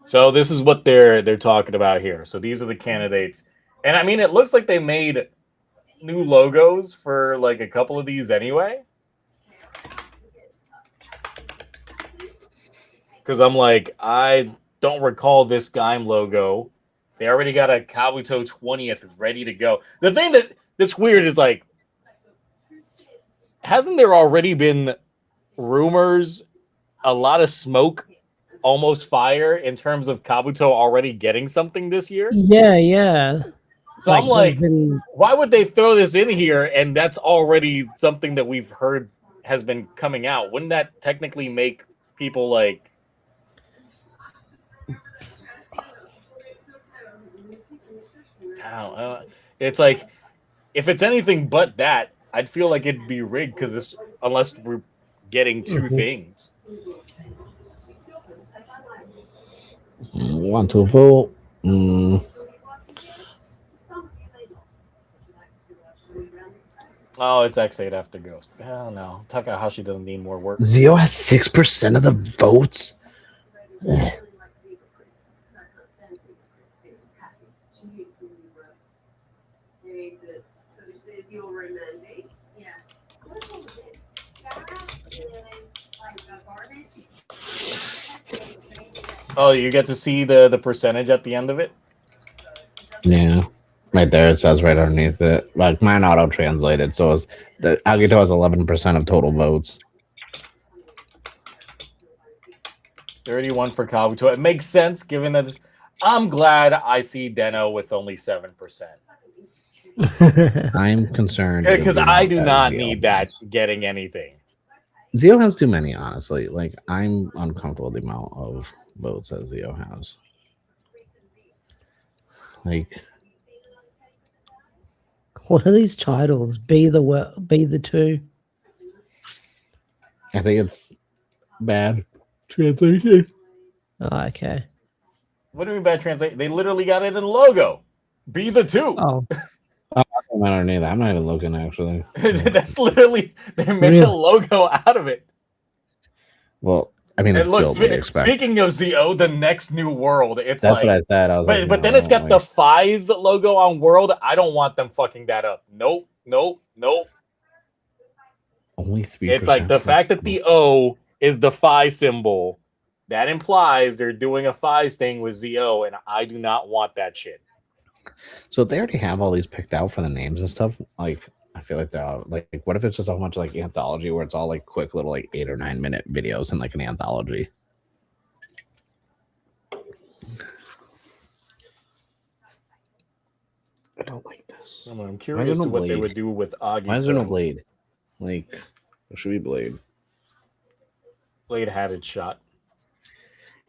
So this is what they're talking about here. So these are the candidates. And I mean, it looks like they made new logos for like a couple of these anyway. Because I'm like, I don't recall this Gaim logo. They already got a Kabuto 20th ready to go. The thing that's weird is like, hasn't there already been rumors, a lot of smoke, almost fire in terms of Kabuto already getting something this year? Yeah. So I'm like, why would they throw this in here? And that's already something that we've heard has been coming out. Wouldn't that technically make people like... I don't know. It's like, if it's anything but that, I'd feel like it'd be rigged because it's unless we're getting two things. Want to vote? Oh, it's X8 after Ghost. Hell no. Takahashi doesn't need more work. Zio has 6% of the votes. Oh, you get to see the percentage at the end of it? Yeah. Right there, it says right underneath it. Like mine auto-translated, so the Agito has 11% of total votes. 31 for Kabuto. It makes sense given that I'm glad I see Deno with only 7%. I'm concerned Because I do not Zio need that has. getting anything. Zio has too many, honestly. Like, I'm uncomfortable with the amount of votes that Zio has. Like, what are these titles? Be the two. I think it's bad translation. Oh, okay. What do you mean by translate? They literally got it in the logo. Be the two. Oh, I don't need that. I'm not even looking, actually. That's literally, they made Really? a logo out of it. Well, I mean, it's And look, built what you expect. speaking of ZO, the next new world, it's That's like, what I said. I was but, like, but no, then it's got like, the Fi's logo on world. I don't want them fucking that up. Nope. only 3%. It's like the fact that the O is the Phi symbol. That implies they're doing a Phi thing with ZO, and I do not want that shit. So if they already have all these picked out for the names and stuff, like, I feel like they're like, what if it's just a whole bunch of like anthology where it's all like quick little like 8 or 9 minute videos in like an anthology? I don't like this. I'm curious to what they would do with Agito. Why is there no blade? Like, there should be blade. Blade had its shot.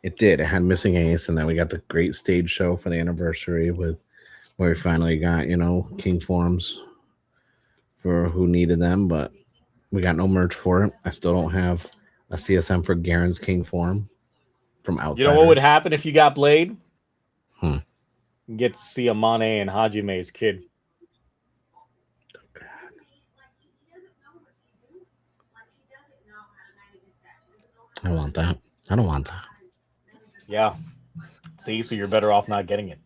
It did. It had Missing Ace, and then we got the great stage show for the anniversary with where we finally got, you know, King Forms for who needed them, but we got no merch for it. I still don't have a CSM for Garen's King Form from Outsiders. You know what would happen if you got Blade? You get to see Amane and Hajime's kid. I want that. I don't want that. Yeah. See, so you're better off not getting it.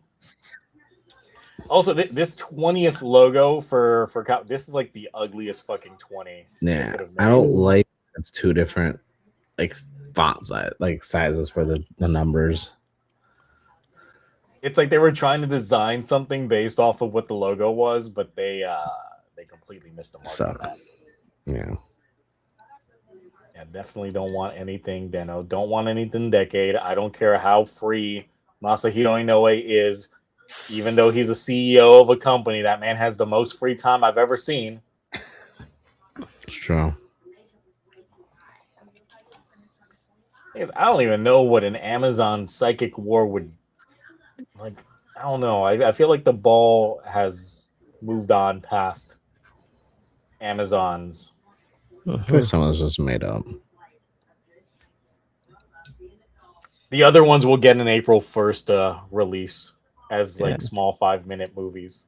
Also, this 20th logo for this is like the ugliest fucking 20. Yeah, I don't like it's two different like font size, like sizes for the numbers. It's like they were trying to design something based off of what the logo was, but they completely missed the mark on that. Yeah. Yeah, definitely don't want anything Deno. Don't want anything Decade. I don't care how free Masahiro Inoue is. Even though he's a CEO of a company, that man has the most free time I've ever seen. It's true. I don't even know what an Amazon Psychic War would like. I don't know. I feel like the ball has moved on past Amazon's. I feel like some of this is made up. The other ones will get an April 1st release as like small 5-minute movies.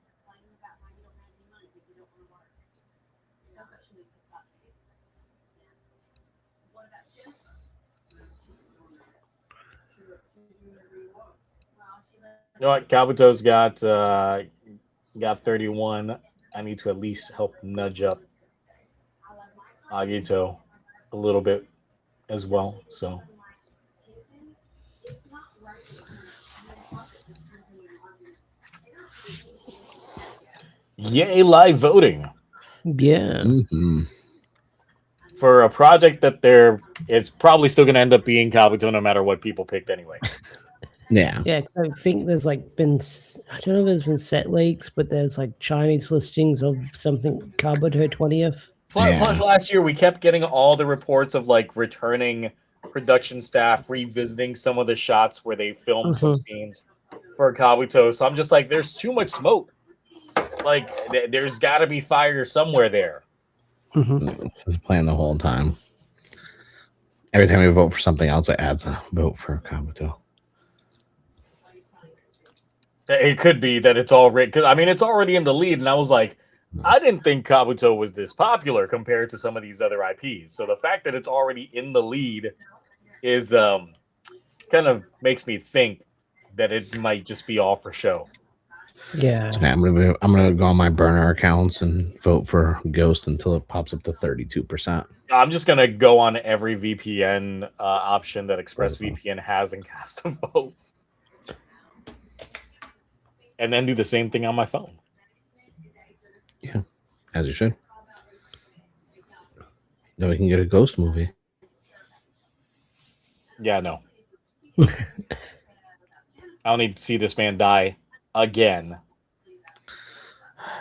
You know what? Kabuto's got 31. I need to at least help nudge up Agito a little bit as well. So yay, live voting. Yeah. Mm-hmm. For a project that it's probably still going to end up being Kabuto no matter what people picked anyway. Yeah. Yeah, I think there's like been, I don't know if there's been set leaks, but there's like Chinese listings of something Kabuto 20th. Plus, last year we kept getting all the reports of like returning production staff revisiting some of the shots where they filmed some scenes for Kabuto. So I'm just like, there's too much smoke. Like, there's got to be fire somewhere there. It's playing the whole time. Every time we vote for something else, it adds a vote for Kabuto. It could be that it's already, because I mean, it's already in the lead, and I was like, I didn't think Kabuto was this popular compared to some of these other IPs. So the fact that it's already in the lead is kind of makes me think that it might just be all for show. Yeah. So I'm gonna go on my burner accounts and vote for Ghost until it pops up to 32%. I'm just gonna go on every VPN option that ExpressVPN has and cast a vote, and then do the same thing on my phone. Yeah, as you should. Then we can get a Ghost movie. Yeah, no. I don't need to see this man die again.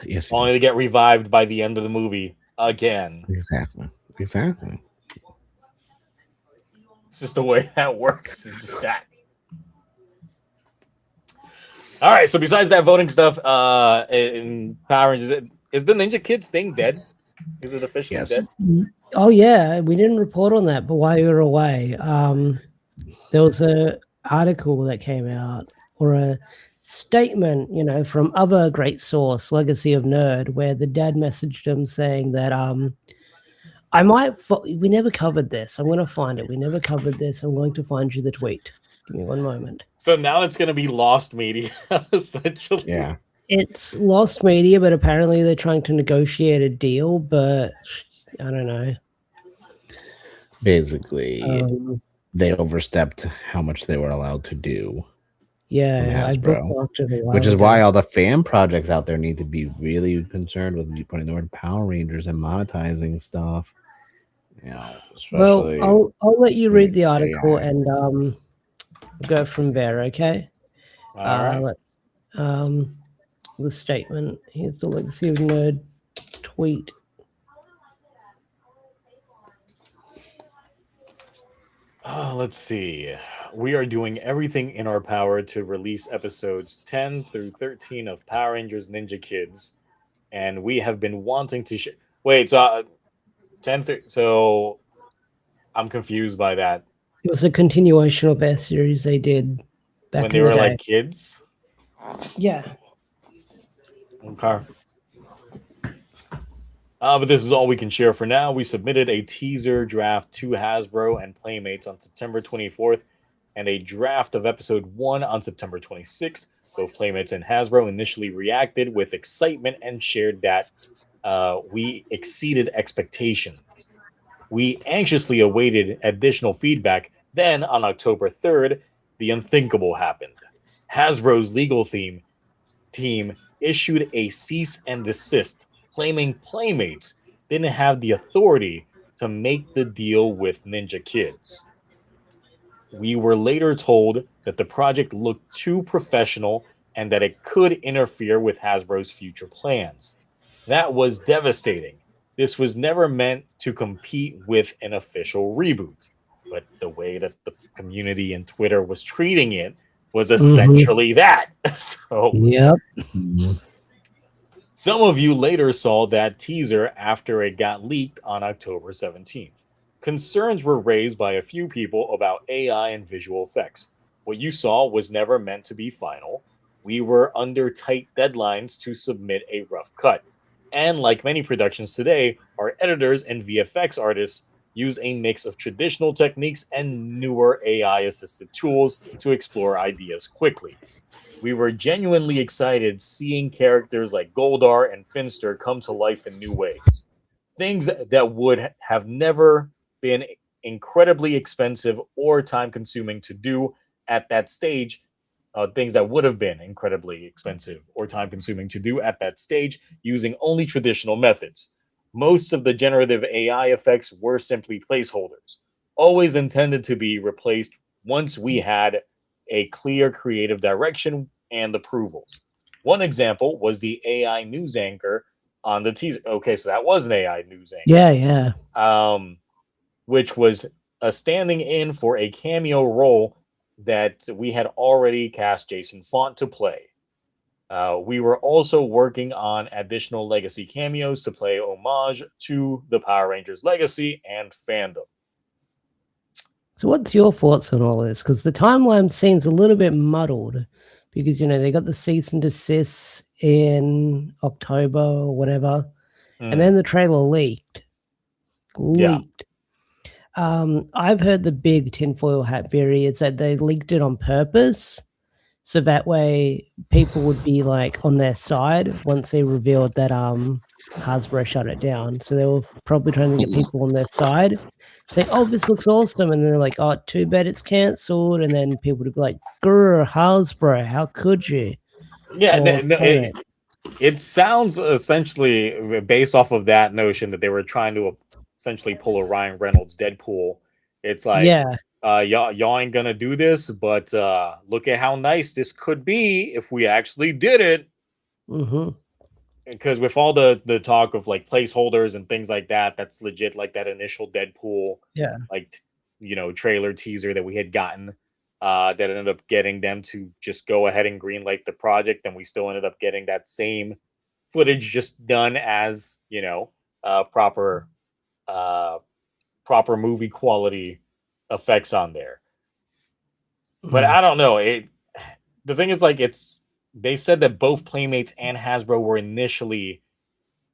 Yes, Only to get revived by the end of the movie again. exactly. It's just the way that works. It's just that. All right. So besides that voting stuff, in Power Rangers, is the Ninja Kids thing dead? Is it officially dead? Oh yeah, we didn't report on that, but while you were away, there was a article that came out, or a statement, from other great source, Legacy of Nerd, where the dad messaged him saying that we never covered this. I'm going to find it. We never covered this. I'm going to find you the tweet. Give me one moment. So now it's going to be lost media, essentially. Yeah. It's lost media, but apparently they're trying to negotiate a deal, but I don't know. Basically, they overstepped how much they were allowed to do. Yeah, I bookmarked it a while which is ago. why all the fan projects out there need to be really concerned with putting the word Power Rangers and monetizing stuff. Especially. Well, I'll let you read the article and go from there. Okay. All right. The statement. Here's the Legacy of Nerd tweet. Let's see. We are doing everything in our power to release episodes 10 through 13 of Power Rangers Ninja Kids, and we have been wanting to. Wait, so 10 through. So I'm confused by that. It was a continuation of their series they did back when they in were the day. like kids. Yeah. Okay. But this is all we can share for now. We submitted a teaser draft to Hasbro and Playmates on September 24th and a draft of episode 1 on September 26th. Both Playmates and Hasbro initially reacted with excitement and shared that we exceeded expectations. We anxiously awaited additional feedback. Then on October 3rd, the unthinkable happened. Hasbro's legal team issued a cease and desist, claiming Playmates didn't have the authority to make the deal with Ninja Kids. We were later told that the project looked too professional and that it could interfere with Hasbro's future plans. That was devastating. This was never meant to compete with an official reboot, but the way that the community and Twitter was treating it was essentially that. So, yep. Some of you later saw that teaser after it got leaked on October 17th. Concerns were raised by a few people about AI and visual effects. What you saw was never meant to be final. We were under tight deadlines to submit a rough cut. And like many productions today, our editors and VFX artists use a mix of traditional techniques and newer AI-assisted tools to explore ideas quickly. We were genuinely excited seeing characters like Goldar and Finster come to life in new ways. Things that would have never been incredibly expensive or time-consuming to do at that stage. Things that would have been incredibly expensive or time-consuming to do at that stage using only traditional methods. Most of the generative AI effects were simply placeholders, always intended to be replaced once we had a clear creative direction and approvals. One example was the AI news anchor on the teaser. Okay, so that was an AI news anchor. Yeah. Which was standing in for a cameo role that we had already cast Jason Font to play. We were also working on additional legacy cameos to play homage to the Power Rangers legacy and fandom. So what's your thoughts on all this? Because the timeline seems a little bit muddled because, they got the cease and desist in October or whatever. And then the trailer leaked. Yeah. I've heard the big tinfoil hat theory is that they leaked it on purpose. So that way people would be like on their side once they revealed that Hasbro shut it down. So they were probably trying to get people on their side, saying, "Oh, this looks awesome," and then they're like, "Oh, too bad it's cancelled." And then people would be like, "Grr, Hasbro, how could you?" Yeah, it sounds essentially based off of that notion that they were trying to essentially pull a Ryan Reynolds Deadpool. It's like, y'all ain't gonna do this, but look at how nice this could be if we actually did it. Because with all the talk of like placeholders and things like that, that's legit. Like that initial Deadpool, like trailer teaser that we had gotten, that ended up getting them to just go ahead and greenlight the project, and we still ended up getting that same footage just done as proper proper movie quality effects on there. But I don't know. The thing is, like, they said that both Playmates and Hasbro were initially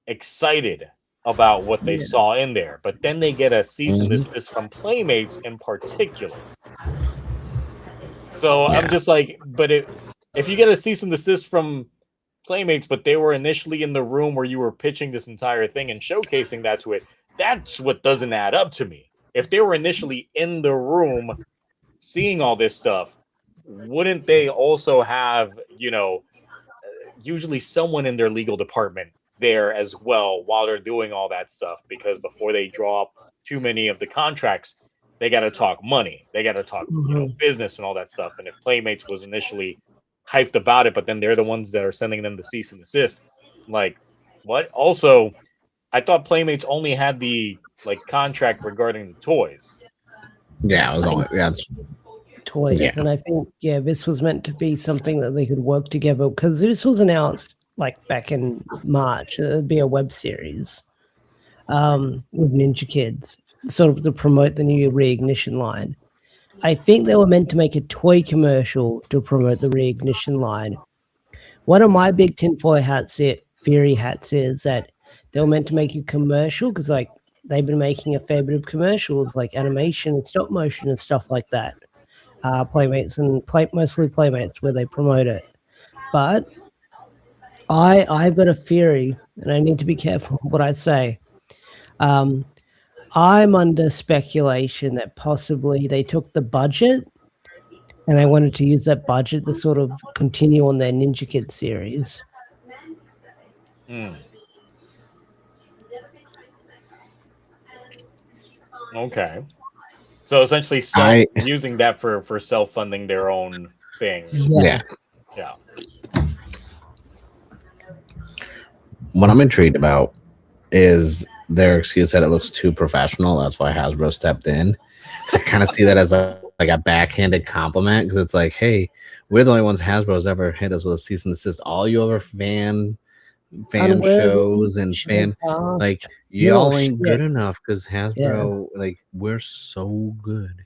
excited about what they saw in there, but then they get a cease and desist from Playmates in particular. So I'm just like, but if you get a cease and desist from Playmates, but they were initially in the room where you were pitching this entire thing and showcasing that to it, that's what doesn't add up to me. If they were initially in the room seeing all this stuff, wouldn't they also have, usually someone in their legal department there as well while they're doing all that stuff? Because before they draw up too many of the contracts, they got to talk money, they got to talk business and all that stuff. And if Playmates was initially hyped about it, but then they're the ones that are sending them the cease and desist, like, what? Also, I thought Playmates only had the contract regarding the toys. Yeah, it was only toys. Yeah. And I think this was meant to be something that they could work together, because this was announced back in March. It'd be a web series with Ninja Kids, sort of to promote the new Reignition line. I think they were meant to make a toy commercial to promote the Reignition line. One of my big tinfoil theory hats is that they were meant to make a commercial, because they've been making a fair bit of commercials, like animation and stop motion and stuff like that. Playmates and mostly Playmates, where they promote it. But I've got a theory, and I need to be careful what I say. I'm under speculation that possibly they took the budget and they wanted to use that budget to sort of continue on their Ninja Kid series. Okay. So essentially using that for self-funding their own thing. Yeah. What I'm intrigued about is their excuse that it looks too professional. That's why Hasbro stepped in. I kind of see that as a backhanded compliment, because it's like, hey, we're the only ones Hasbro's ever hit us with a cease and desist. All you other fan shows and y'all ain't good enough, because Hasbro, we're so good.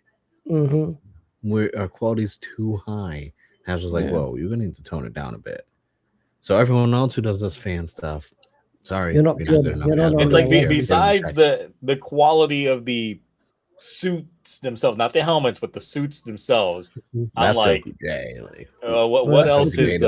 Our quality's too high. Hasbro's like, whoa, you're gonna need to tone it down a bit. So everyone else who does this fan stuff, sorry, you're not good enough. It's like besides the quality of the suits themselves, not the helmets, but the suits themselves. I'm like, what else is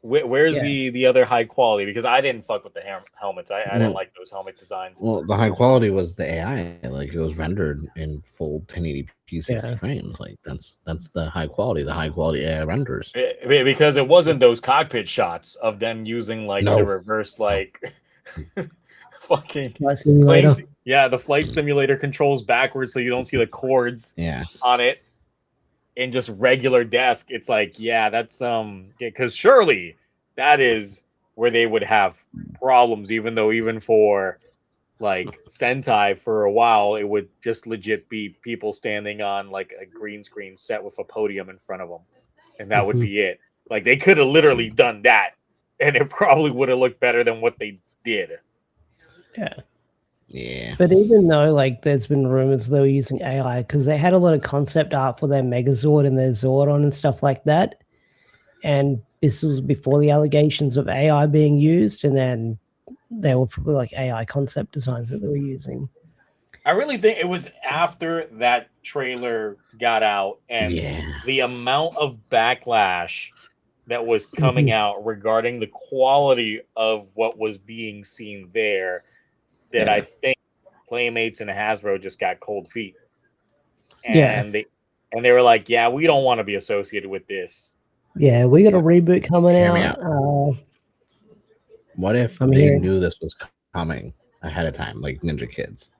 where's the other high quality? Because I didn't fuck with the helmets. I didn't like those helmet designs. Well, the high quality was the AI. It was rendered in full 1080p 60 frames. That's the high quality. The high quality AI renders. Because it wasn't those cockpit shots of them using the reverse fucking planes. Yeah, the flight simulator controls backwards so you don't see the cords on it. In just regular desk, it's that's because surely that is where they would have problems, even for Sentai for a while, it would just legit be people standing on a green screen set with a podium in front of them, and that would be it. They could have literally done that, and it probably would have looked better than what they did. Yeah. But even though there's been rumors they were using AI, because they had a lot of concept art for their Megazord and their Zordon and stuff like that, and this was before the allegations of AI being used, and then they were probably AI concept designs that they were using. I really think it was after that trailer got out and the amount of backlash that was coming out regarding the quality of what was being seen there, that I think Playmates and Hasbro just got cold feet, and they were like, "Yeah, we don't want to be associated with this." Yeah, we got a reboot coming out. What if they knew this was coming ahead of time, like Ninja Kids?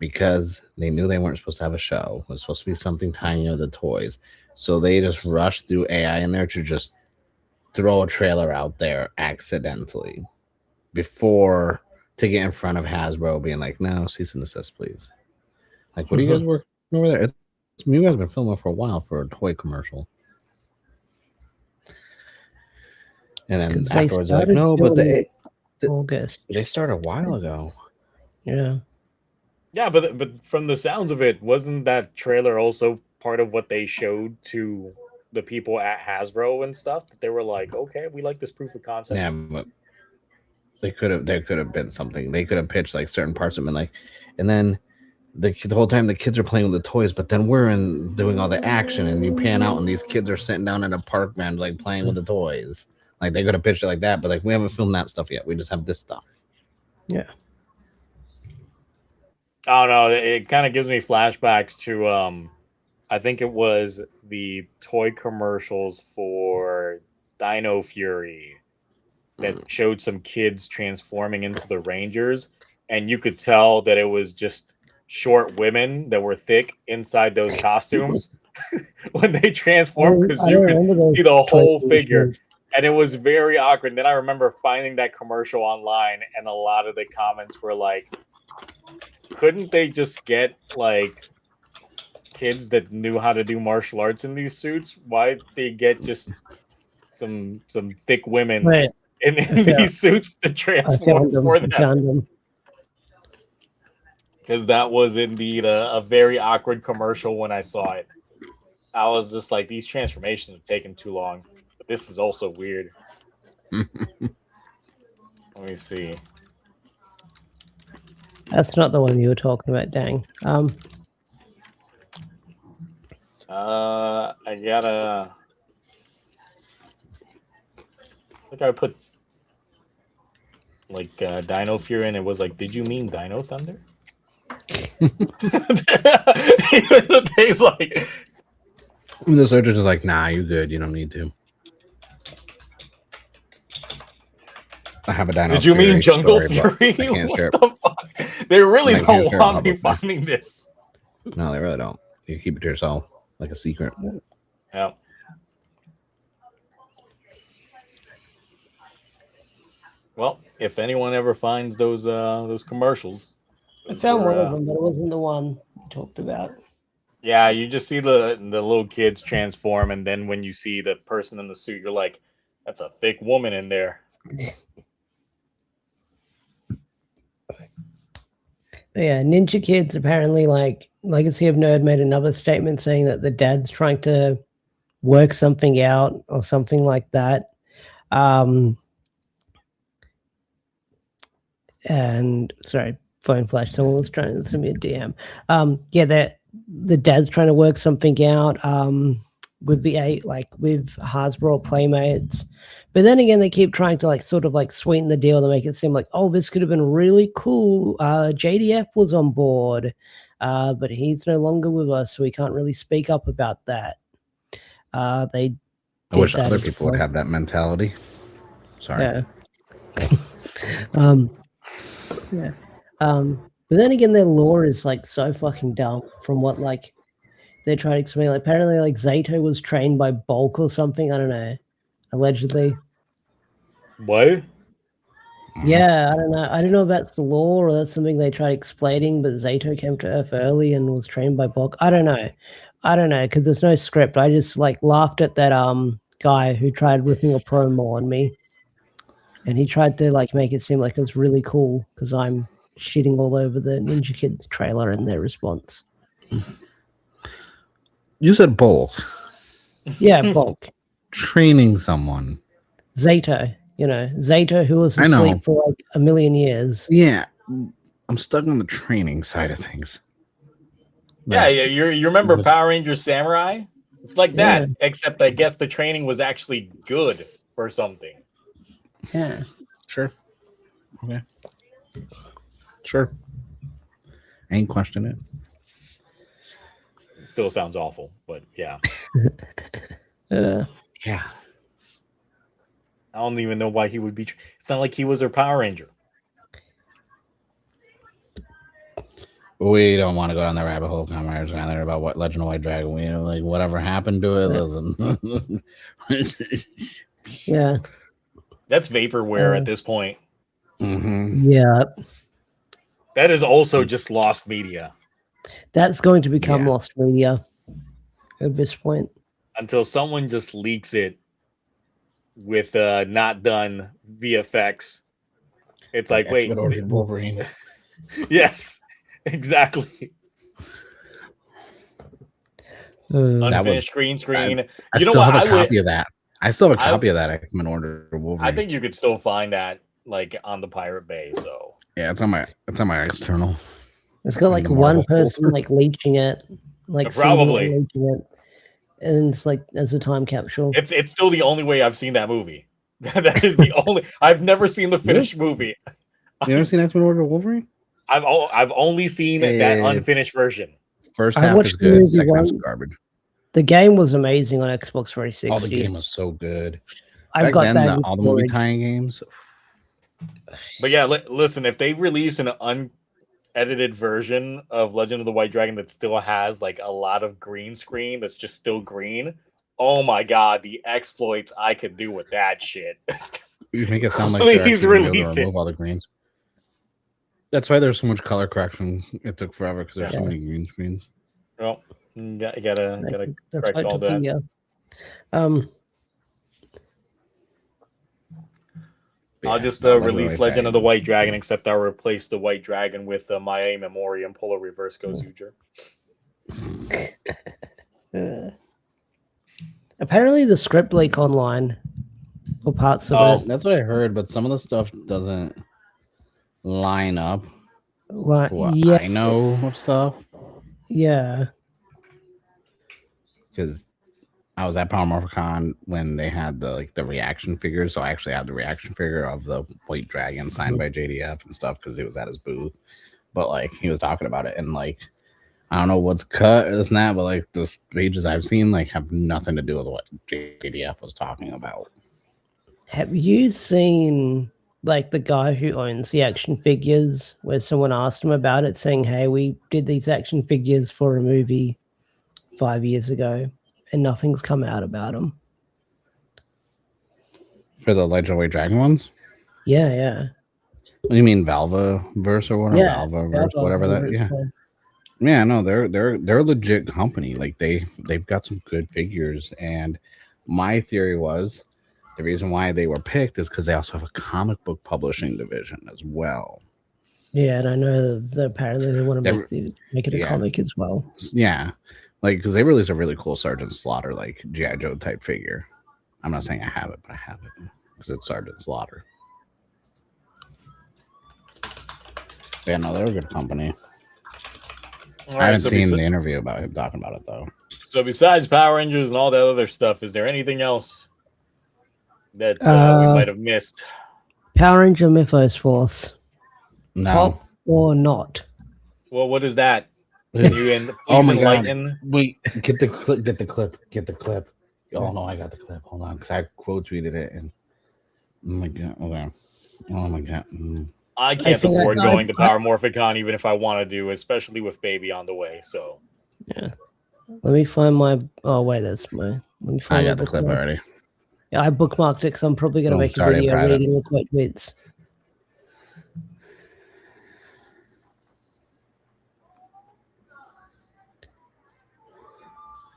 because they knew they weren't supposed to have a show. It was supposed to be something tiny of the toys. So they just rushed through AI in there to just throw a trailer out there accidentally before to get in front of Hasbro being like, no, cease and desist, please. Like, what are you guys working over there? You guys have been filming for a while for a toy commercial. And then afterwards, like, no, but August. They started a while ago. Yeah. Yeah, but from the sounds of it, wasn't that trailer also part of what they showed to the people at Hasbro and stuff? That they were like, okay, we like this proof of concept. Yeah, but there could have been something. They could have pitched like certain parts of it, like, and then the whole time the kids are playing with the toys, but then we're doing all the action, and you pan out, and these kids are sitting down in a park bench, like playing with the toys. Like they could have pitched it like that, but like we haven't filmed that stuff yet. We just have this stuff. Yeah. Oh no, it kind of gives me flashbacks to I think it was the toy commercials for Dino Fury that showed some kids transforming into the Rangers, and you could tell that it was just short women that were thick inside those costumes when they transformed, because you could see the whole figure. And it was very awkward. And then I remember finding that commercial online, and a lot of the comments were like, couldn't they just get like kids that knew how to do martial arts in these suits? Why they get just some thick women in these suits to transform for them? Because that was indeed a very awkward commercial when I saw it. I was just like, these transformations are taking too long. But this is also weird. Let me see. That's not the one you were talking about, dang. I gotta. I think I put like Dino Fury, and it was like, did you mean Dino Thunder? Even the thing's like, the surgeon is like, nah, you good. You don't need to. I have a Dino. Did you Fury mean Jungle story, Fury? What the fuck? They really don't want me finding this. No, they really don't. You keep it to yourself, like a secret. Yeah. Well, if anyone ever finds those commercials, I found one of them, but it wasn't the one you talked about. Yeah, you just see the little kids transform, and then when you see the person in the suit, you're like, "That's a thick woman in there." Yeah, Ninja Kids apparently, like Legacy of Nerd made another statement saying that the dad's trying to work something out or something like that. And sorry, phone flash. Someone was trying to send me a DM. Yeah, the dad's trying to work something out with with Hasbro Playmates. But then again, they keep trying to sort of sweeten the deal to make it seem like, oh, this could have been really cool. JDF was on board, but he's no longer with us, so we can't really speak up about that. I wish other people would have that mentality. Sorry. Yeah. Yeah. But then again, their lore is so fucking dumb from what they're trying to explain. Apparently Zato was trained by Bulk or something. I don't know. Allegedly. What? Yeah, I don't know. I don't know if that's the lore or that's something they tried explaining, but Zato came to Earth early and was trained by Bulk. I don't know because there's no script. I just laughed at that guy who tried ripping a promo on me. And he tried to make it seem like it was really cool because I'm shitting all over the Ninja Kids trailer and their response. You said Bulk. Yeah, Bulk. Training someone. Zato, Zato who was asleep for a million years. Yeah, I'm stuck on the training side of things. Yeah, you remember Power Rangers Samurai? It's like that, except I guess the training was actually good for something. Yeah. Sure. Okay. Sure. I ain't question it. It still sounds awful, but yeah. Yeah. I don't even know why he would be. It's not like he was their Power Ranger. We don't want to go down the rabbit hole conversation about what Legend of White Dragon. We like whatever happened to it. Listen. Yeah. That's vaporware at this point. Yeah. That is also just lost media. That's going to become lost media at this point. Until someone just leaks it with not done VFX. It's like, wait. Wolverine. Yes, exactly. Unfinished green screen. I still have a copy of that. I still have a copy of that X-Men Order Wolverine. I think you could still find that like on the Pirate Bay. So yeah, it's on my external. It's got like one person like leeching it, like probably leeching it, and it's like as a time capsule. It's still the only way I've seen that movie. That is the only. I've never seen the finished movie. You ever seen X-Men Order Wolverine? I've only seen that unfinished version. First half is good. Second half is garbage. The game was amazing on Xbox 360. Oh, the game was so good. I've got that. All the movie tying games. But yeah, listen. If they release an unedited version of Legend of the White Dragon that still has like a lot of green screen, that's just still green. Oh my god, the exploits I could do with that shit. You make it sound like please release it. Remove all the greens. That's why there's so much color correction. It took forever because there's so many green screens. Well, you gotta correct all that. Yeah. I'll just release Legend of the White Dragon, except I'll replace the White Dragon with Maya Memoriam Polar Reverse Gozuger. Apparently, the script leak online, or parts of it. That's what I heard, but some of the stuff doesn't line up. What I know of stuff. Yeah. Because I was at Power Morphicon when they had the reaction figures, so I actually had the reaction figure of the White Dragon signed by JDF and stuff because he was at his booth. But like he was talking about it, and like I don't know what's cut or this and that, but like the pages I've seen like have nothing to do with what JDF was talking about. Have you seen like the guy who owns the action figures where someone asked him about it, saying, "Hey, we did these action figures for a movie 5 years ago, and nothing's come out about them." For the Legend of White Dragon ones? Yeah. What do you mean Valvaverse or whatever? Yeah, Valvaverse, whatever that. Yeah. Yeah, no, they're a legit company. Like they've got some good figures, and my theory was the reason why they were picked is because they also have a comic book publishing division as well. Yeah, and I know that apparently they want to make it a comic as well. Yeah, like because they released a really cool Sergeant Slaughter like G.I. Joe type figure. I'm not saying I have it, but I have it because it's Sergeant Slaughter. Yeah, no, they're a good company. I haven't seen the interview about him talking about it though. So besides Power Rangers and all that other stuff, is there anything else that we might have missed? Power Ranger Mythos Force. No. Pop or not? Well, what is that? Oh my god! Wait, get the clip. Oh no, I got the clip. Hold on, because I quote tweeted it and oh my god, okay. Oh my god. I can't afford going to Power Morphicon even if I want to do, especially with baby on the way. So yeah, let me find my. Oh wait, that's my. Let me find I got the clip already. Yeah, I bookmarked it because I'm probably gonna make a video reading the quote tweets.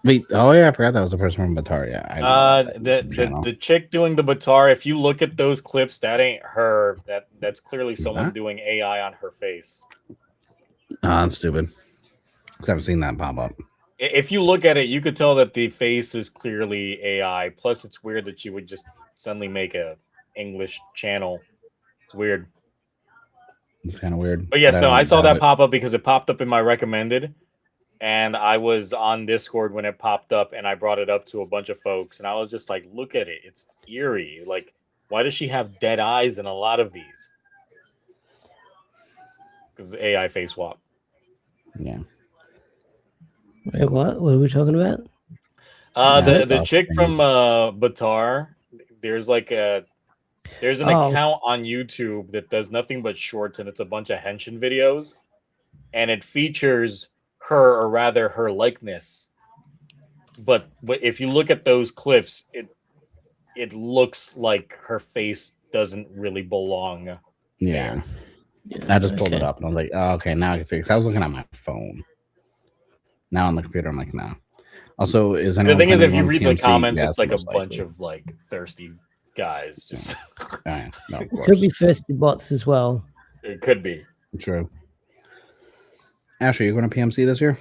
Wait, oh yeah, I forgot that was the first one, Batar. Yeah, the chick doing the Batar. If you look at those clips, that ain't her. That's clearly someone doing AI on her face. That's stupid. I haven't seen that pop up. If you look at it, you could tell that the face is clearly AI. Plus, it's weird that you would just suddenly make a English channel. It's weird. It's kind of weird. But yes, no, I saw that pop up because it popped up in my recommended. And I was on Discord when it popped up, and I brought it up to a bunch of folks, and I was just like, "Look at it! It's eerie. Like, why does she have dead eyes in a lot of these?" Because AI face swap. Yeah. Wait, what? What are we talking about? The chick from Batar. There's an account on YouTube that does nothing but shorts, and it's a bunch of henshin videos. and it features her, or rather her likeness. But if you look at those clips, it looks like her face doesn't really belong. Yeah. I just pulled it up and I was like, oh, okay, now I can see. Because I was looking at my phone. Now on the computer, I'm like, no. Also, is anyone? The thing is, if you playing read PMC? the comments, Yes, it's like a most bunch likely. of like thirsty guys. Just No, of It course. could be thirsty bots as well. It could be. True. Ashley, you going to PMC this year?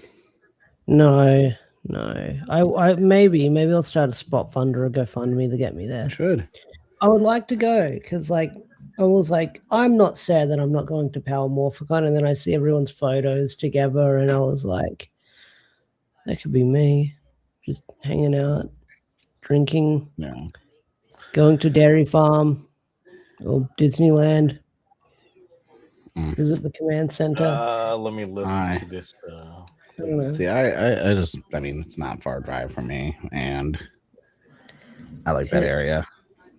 No. I maybe I'll start a spot fund or a GoFundMe to get me there. You should. I would like to go because like I was like, I'm not sad that I'm not going to Power Morphicon, and then I see everyone's photos together, and I was like, that could be me, just hanging out, drinking, going to Dairy Farm or Disneyland, visit the command center. Let me listen to this. See, I just, I mean, it's not far drive from me, and I like that area.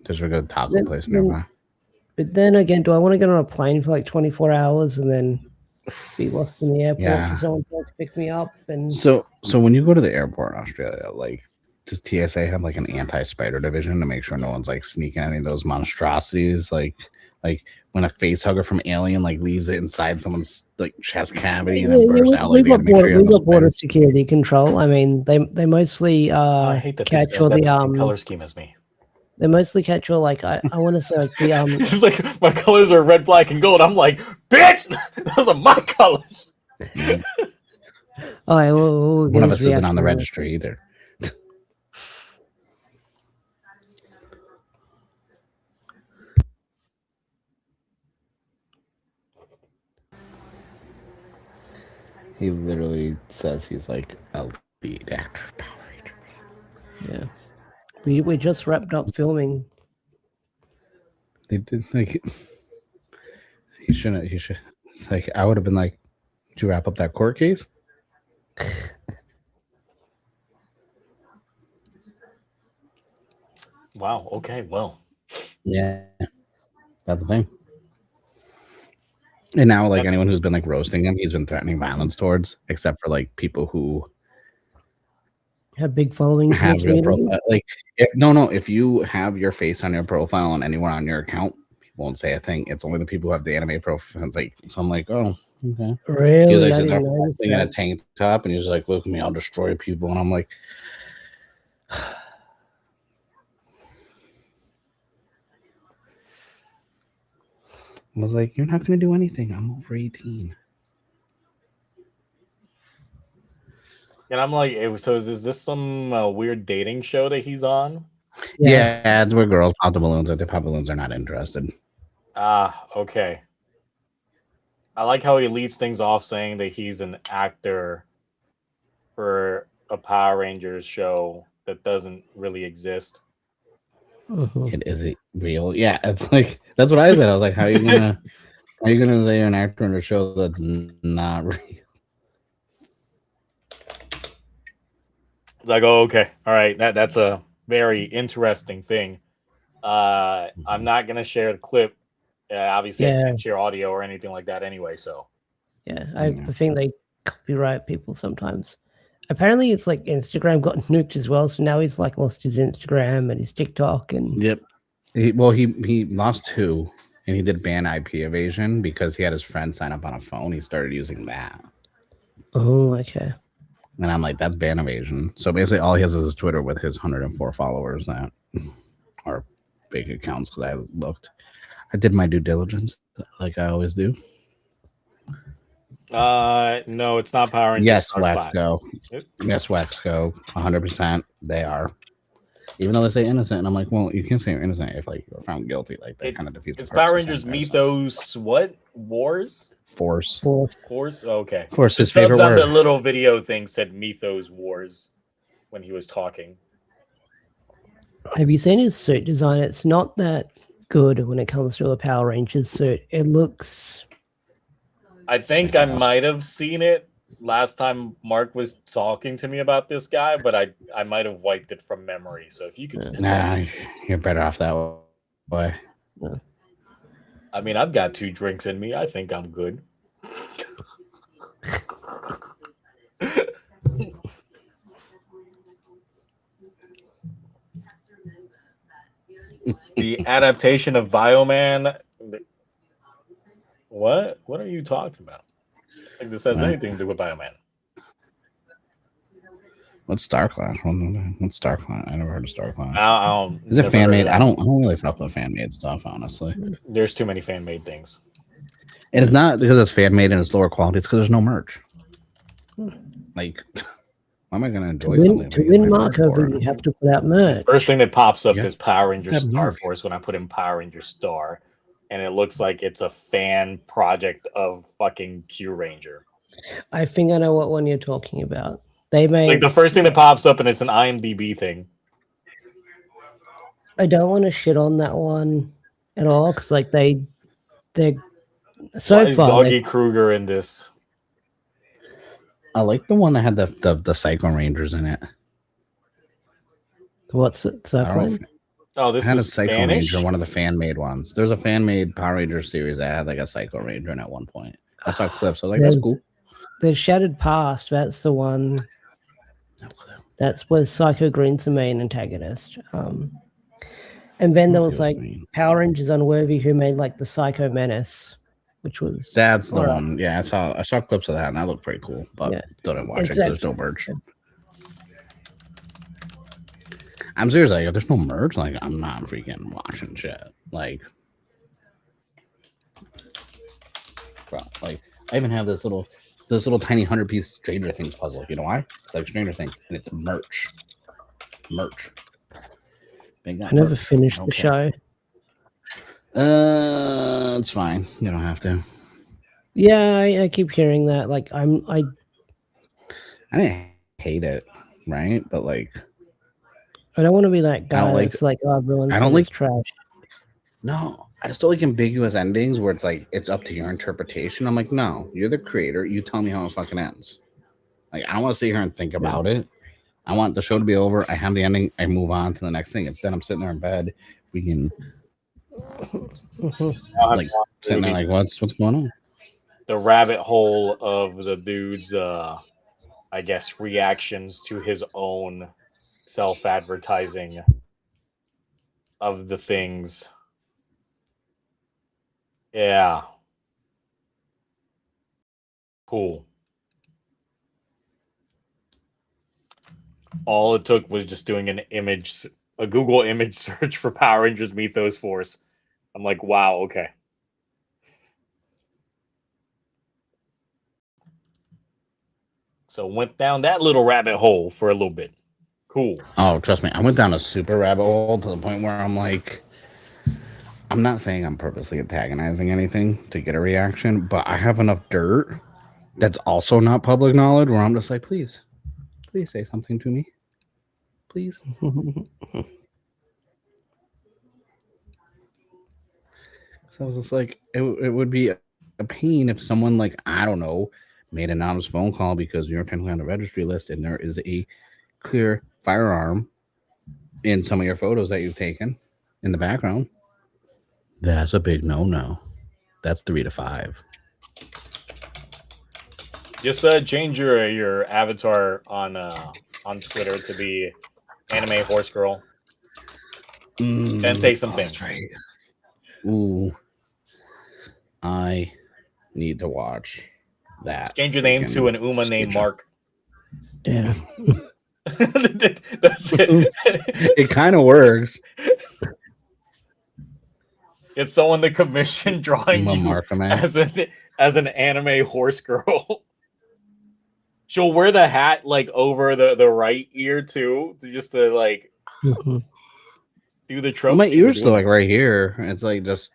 There's a good taco place nearby. But then again, do I want to get on a plane for like 24 hours and then be lost in the airport for someone to pick me up? And so when you go to the airport in Australia, like, does TSA have like an anti-spider division to make sure no one's like sneaking any of those monstrosities? Like when a face hugger from Alien like leaves it inside someone's like chest cavity and then bursts out. Like, we got border security control. I mean, they mostly I hate that catch all the the color scheme as me. They mostly catch all like I want to say like the It's like my colors are red, black, and gold. I'm like, bitch, those are my colors. All right, we'll one of us isn't on the registry either. He literally says he's like a lead actor of Power Rangers. Yeah, we just wrapped up filming. They did like he should. It's like I would have been like, did you wrap up that court case? Wow. Okay. Well. Yeah, that's the thing. And now, like anyone who's been like roasting him, he's been threatening violence towards, except for like people who have big followings. Have real profile. Like, if you have your face on your profile and anyone on your account, people won't say a thing. It's only the people who have the anime profiles. Like, so I'm like, oh, okay. Really? He's like sitting there flexing in a tank top, and he's like, look at me, I'll destroy people. And I'm like, I was like, you're not going to do anything. I'm over 18. And I'm like, so is this some weird dating show that he's on? Yeah, it's where girls pop the balloons. If the pop balloons are not interested. Okay. I like how he leads things off saying that he's an actor for a Power Rangers show that doesn't really exist. Is it real? Yeah, it's like that's what I said. I was like, how are you gonna say you're an actor in a show that's not real? Like, oh, okay, all right, that's a very interesting thing. I'm not gonna share the clip. Obviously, I can't share audio or anything like that anyway. So I think they copyright people sometimes. Apparently, it's like Instagram got nuked as well, so now he's like lost his Instagram and his TikTok and. Yep. He lost 2, and he did ban IP evasion because he had his friend sign up on a phone. He started using that. Oh, okay. And I'm like, that's ban evasion. So basically, all he has is his Twitter with his 104 followers that are fake accounts. Because I looked, I did my due diligence, like I always do. No, it's not Power Rangers. Yes, Waxco. Yes, Waxco. 100%. They are. Even though they say innocent, and I'm like, well, you can't say you're innocent if like you're found guilty. Like that kind of defeats. It's Power Rangers Mythos. What Wars? Force. Okay. Force. His favorite favorite on word. the little video thing said Mythos Wars when he was talking. Have you seen his suit design? It's not that good when it comes to a Power Rangers suit. It looks. I think I might have seen it last time Mark was talking to me about this guy, but I might have wiped it from memory. So if you could, you're better off that way. Yeah. I mean, I've got 2 drinks in me. I think I'm good. The adaptation of Bioman. What? What are you talking about? I think this has anything to do with Bioman. What's Star Clash? What's Star Clash? I never heard of Star Clash. Is it it fan made? I don't really fuck with fan made stuff, honestly. There's too many fan made things. And it's not because it's fan made and it's lower quality. It's because there's no merch. Like, why am I gonna enjoy something? To win Marco, you have to put out merch. First thing that pops up is Power Ranger Star Force when I put in Power Ranger Star, and it looks like it's a fan project of fucking Q Ranger. I think I know what one you're talking about. They made. It's like the first thing that pops up, and it's an IMDb thing. I don't want to shit on that one at all because, like, they're so Why is far. Doggy Kruger in this? I like the one that had the Cyclone Rangers in it. What's it? Cyclone? Oh, this had is a Cyclone Spanish? Ranger, one of the fan made ones. There's a fan made Power Ranger series that had like a Cyclone Ranger in at one point. I saw clips. I was like, that's cool. The Shattered Past. That's the one. That's where Psycho Green's the main antagonist. And then there was like Power Rangers Unworthy, who made like the Psycho Menace, which was that's the one. Yeah, I saw clips of that, and that looked pretty cool. But still didn't watch it because there's no merch. I'm serious. Like, if there's no merch, like, I'm not freaking watching shit. Like, bro, like, I even have this little tiny 100-piece Stranger Things puzzle. You know why? It's like Stranger Things, and it's merch. I never finished the show. It's fine. You don't have to. Yeah, I keep hearing that. Like, I didn't hate it, right? But like, I don't want to be that guy that's like, oh, everyone's trash. No, I just don't like ambiguous endings where it's like it's up to your interpretation. I'm like, no, you're the creator. You tell me how it fucking ends. Like, I don't want to sit here and think about it. I want the show to be over. I have the ending. I move on to the next thing. Instead, I'm sitting there in bed. We can like sitting there like, what's going on? The rabbit hole of the dude's, I guess, reactions to his own self-advertising of the things. Yeah. Cool. All it took was just doing a Google image search for Power Rangers Mythos Force. I'm like, wow, okay. So went down that little rabbit hole for a little bit. Cool. Oh, trust me. I went down a super rabbit hole to the point where I'm like, I'm not saying I'm purposely antagonizing anything to get a reaction, but I have enough dirt that's also not public knowledge where I'm just like, please say something to me. Please. So I was just like, it would be a pain if someone, like, I don't know, made an anonymous phone call because you're technically on the registry list and there is a clear firearm in some of your photos that you've taken in the background. That's a big no. That's 3 to 5. Just change your avatar on Twitter to be anime horse girl. Then say some things. Right. Ooh, I need to watch that. Change your name to an Uma named Mark. Yeah. That's it. It kind of works. It's someone that commissioned drawing you as an anime horse girl. She'll wear the hat like over the right ear too, to like do the tropes. My ears still like right here. It's like just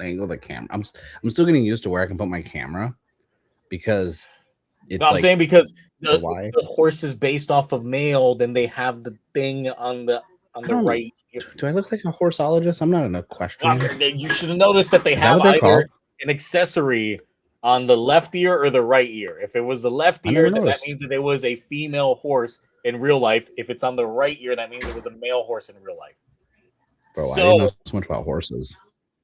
angle the camera. I'm still getting used to where I can put my camera because it's. No, I'm saying because the horse is based off of male, then they have the thing on the right. Do I look like a horseologist? I'm not an equestrian. You should have noticed that they have either an accessory on the left ear or the right ear. If it was the left ear, then that means that there was a female horse in real life. If it's on the right ear, that means it was a male horse in real life. Bro, I didn't know so much about horses.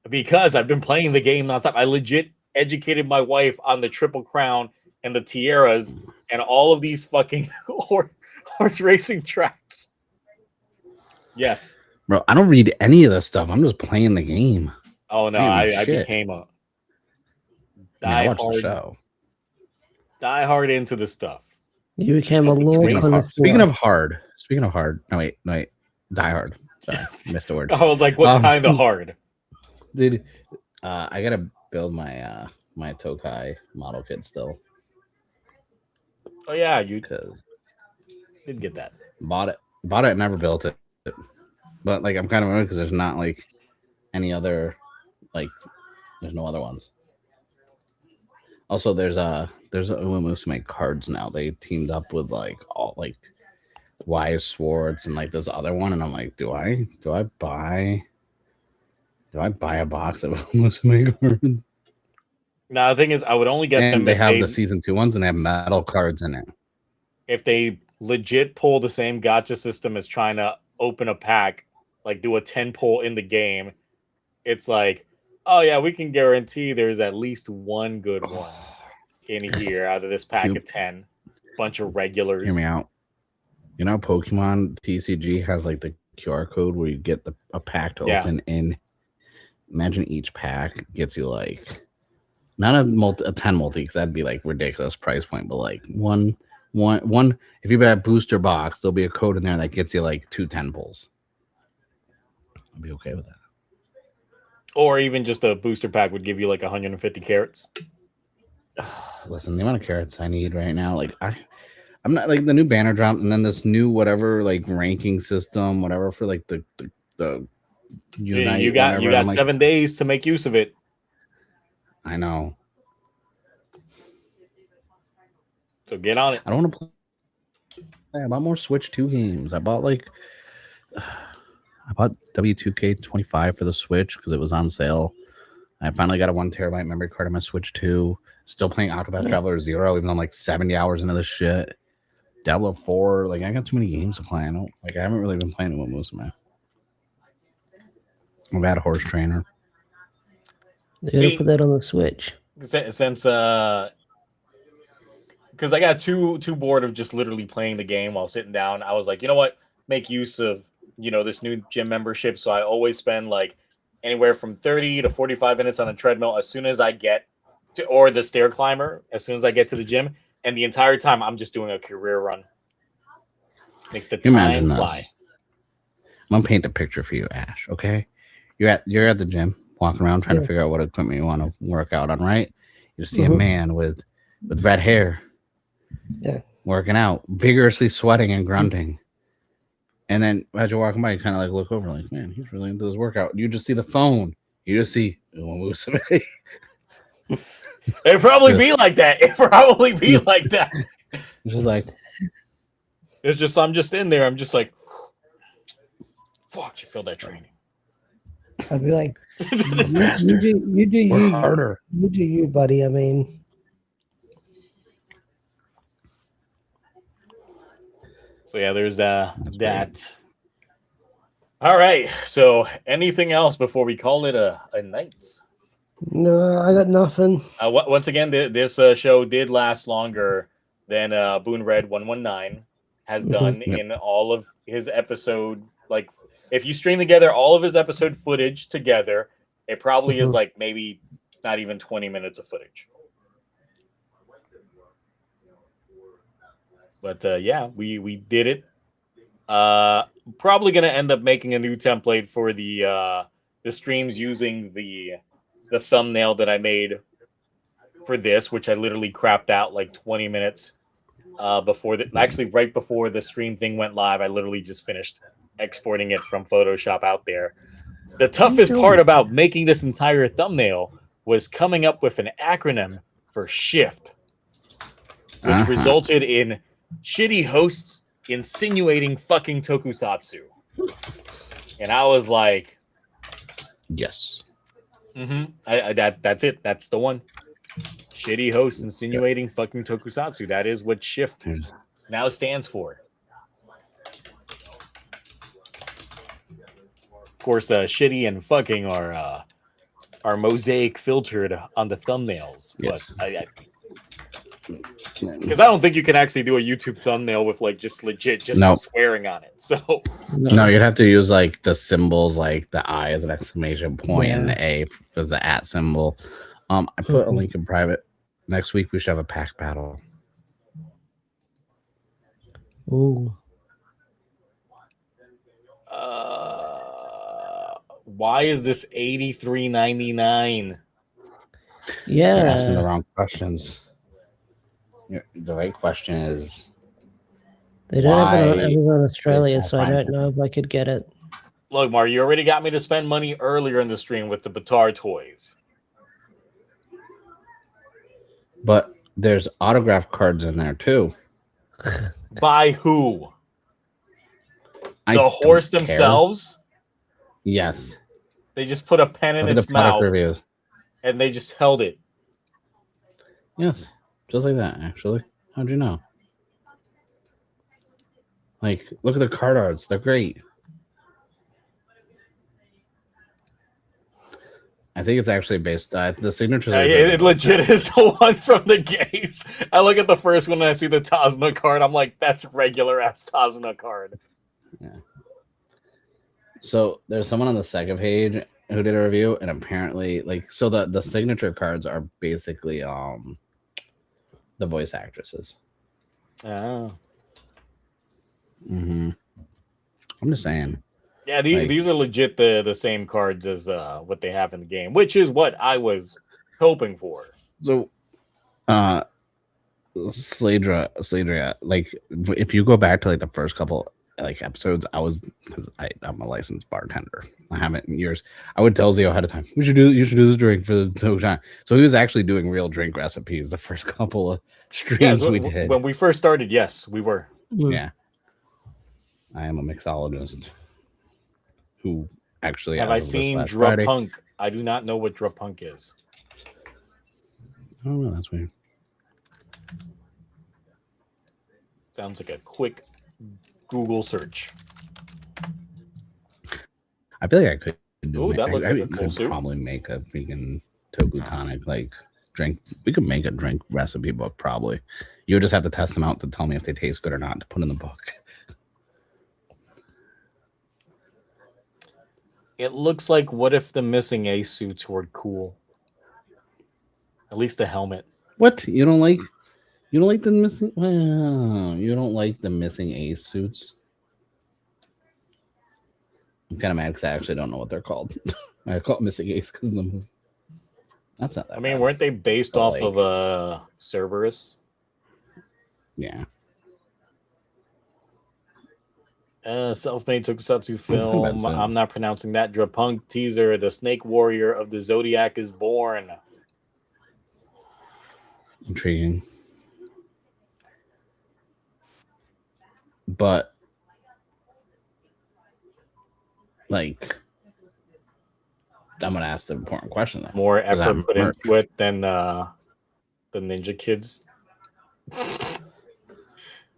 Because I've been playing the game nonstop. I legit educated my wife on the Triple Crown and the Tiaras and all of these fucking horse racing tracks. Yes. Bro, I don't read any of this stuff. I'm just playing the game. Oh no, I became a I watched the show. Die hard into the stuff. You became a lord. Speaking of hard. No, wait. Die hard. Sorry, missed a word. I was like, what kind of hard? Dude, I gotta build my my Tokai model kit still. Oh yeah, you did get that. Bought it, never built it. But like I'm kind of annoyed because there's not like any other there's no other ones. Also, there's Uemus who make cards now. They teamed up with all Wise Swords and this other one, and I'm like, do I buy a box of Uemus who make cards? Now the thing is, I would only get them. They have the season 2 ones, and they have metal cards in it. If they legit pull the same gacha system as trying to open a pack, do a 10 pull in the game, it's like, oh yeah, we can guarantee there's at least one good one in here out of this pack of 10. Bunch of regulars. Hear me out. You know, Pokemon TCG has the QR code where you get a pack to open in. Imagine each pack gets you not a 10 multi, because that'd be ridiculous price point, but one. If you buy a booster box, there'll be a code in there that gets you 2 10 pulls. I'd be okay with that. Or even just a booster pack would give you 150 carats. Listen, the amount of carats I need right now, I'm not the new banner drop, and then this new whatever ranking system, whatever for the Unite. You got 7 days to make use of it. I know. So get on it. I don't want to play. I bought more Switch 2 games. I bought W2K25 for the Switch because it was on sale. I finally got a 1 terabyte memory card on my Switch 2. Still playing Octopath Traveler 0, even though I'm 70 hours into this shit. Diablo 4, I got too many games to play. I haven't really been playing it with most of my. I'm a bad horse trainer. They're gonna put that on the Switch. Since because I got too bored of just literally playing the game while sitting down, I was like, you know what? Make use of this new gym membership. So I always spend anywhere from 30 to 45 minutes on a treadmill as soon as I get to, or the stair climber as soon as I get to the gym, and the entire time I'm just doing a career run. Makes the time fly. I'm gonna paint a picture for you, Ash. Okay, you're at the gym, walking around trying to figure out what equipment you want to work out on. Right? You see a man with red hair, working out, vigorously sweating and grunting. And then as you're walking by, you kind of look over, man, he's really into this workout. You just see the phone. You just see It'd probably be like that. It'd probably be like that. It's just I'm just in there. I'm just fuck, you feel that training. I'd be like, you do you harder. You do you, buddy. I mean. So yeah, there's that. All right. So anything else before we call it a night? No, I got nothing. Once again, this show did last longer than Boone Red 119 has done in all of his episode. If you string together all of his episode footage together, it probably is maybe not even 20 minutes of footage. But yeah, we did it. Probably gonna end up making a new template for the streams using the thumbnail that I made for this, which I literally crapped out 20 minutes before actually right before the stream thing went live. I literally just finished exporting it from Photoshop out there. The toughest part about making this entire thumbnail was coming up with an acronym for SHIFT, which resulted in shitty hosts insinuating fucking tokusatsu. And I was like, yes. That's it. That's the one. Shitty hosts insinuating fucking tokusatsu. That is what SHIFT now stands for. Of course, shitty and fucking are mosaic filtered on the thumbnails. Yes. But Because I don't think you can actually do a YouTube thumbnail with like just legit swearing on it. So no, you'd have to use like the symbols, like the I as an exclamation point and the A as the @ symbol. I put a link in private. Next week we should have a pack battle. Ooh. Why is this $83.99? Yeah, You're asking the wrong questions. The right question is they don't have it on Amazon Australia, so I don't know if I could get it. Look, Mar, you already got me to spend money earlier in the stream with the Batar toys. But there's autograph cards in there too. By who? The horse themselves? Yes. They just put a pen in its mouth reviews. And they just held it. Yes. Just like that, actually. How'd you know? Like, look at the card arts. They're great. I think it's actually based the signatures. It legit is the one from the games. I look at the first one and I see the Tazna card. I'm like, that's regular ass Tazna card. Yeah. So there's someone on the second page who did a review, and apparently, like, so the signature cards are basically the voice actresses. Oh. I'm just saying. Yeah, these are legit the same cards as what they have in the game, which is what I was hoping for. So, Sladra, like, if you go back to like the first couple like episodes, because I'm a licensed bartender. I haven't in years. I would tell Zio ahead of time, you should do this drink for the TokuTonic. So he was actually doing real drink recipes the first couple of streams we did. When we first started, yes, we were. Yeah. I am a mixologist who actually have I seen Drapunk? I do not know what Drapunk is. Oh no, that's weird. Sounds like a quick Google search. I feel like I could do. Oh, that looks like a cool suit. Probably make a freaking TokuTonic like drink. We could make a drink recipe book. Probably. You would just have to test them out to tell me if they taste good or not to put in the book. It looks like what if the missing ace suits were cool? At least the helmet. What? You don't like the missing? Well, you don't like the missing ace suits? I'm kind of mad because I actually don't know what they're called. I call it missing ace because of the movie. That's not that I mean, bad. weren't they based off of Cerberus? Yeah. Self-made tokusatsu film. I'm not pronouncing that. Drapunk teaser. The Snake Warrior of the Zodiac is born. Intriguing. But like, I'm gonna ask the important question then. More effort put into it than the Ninja Kids.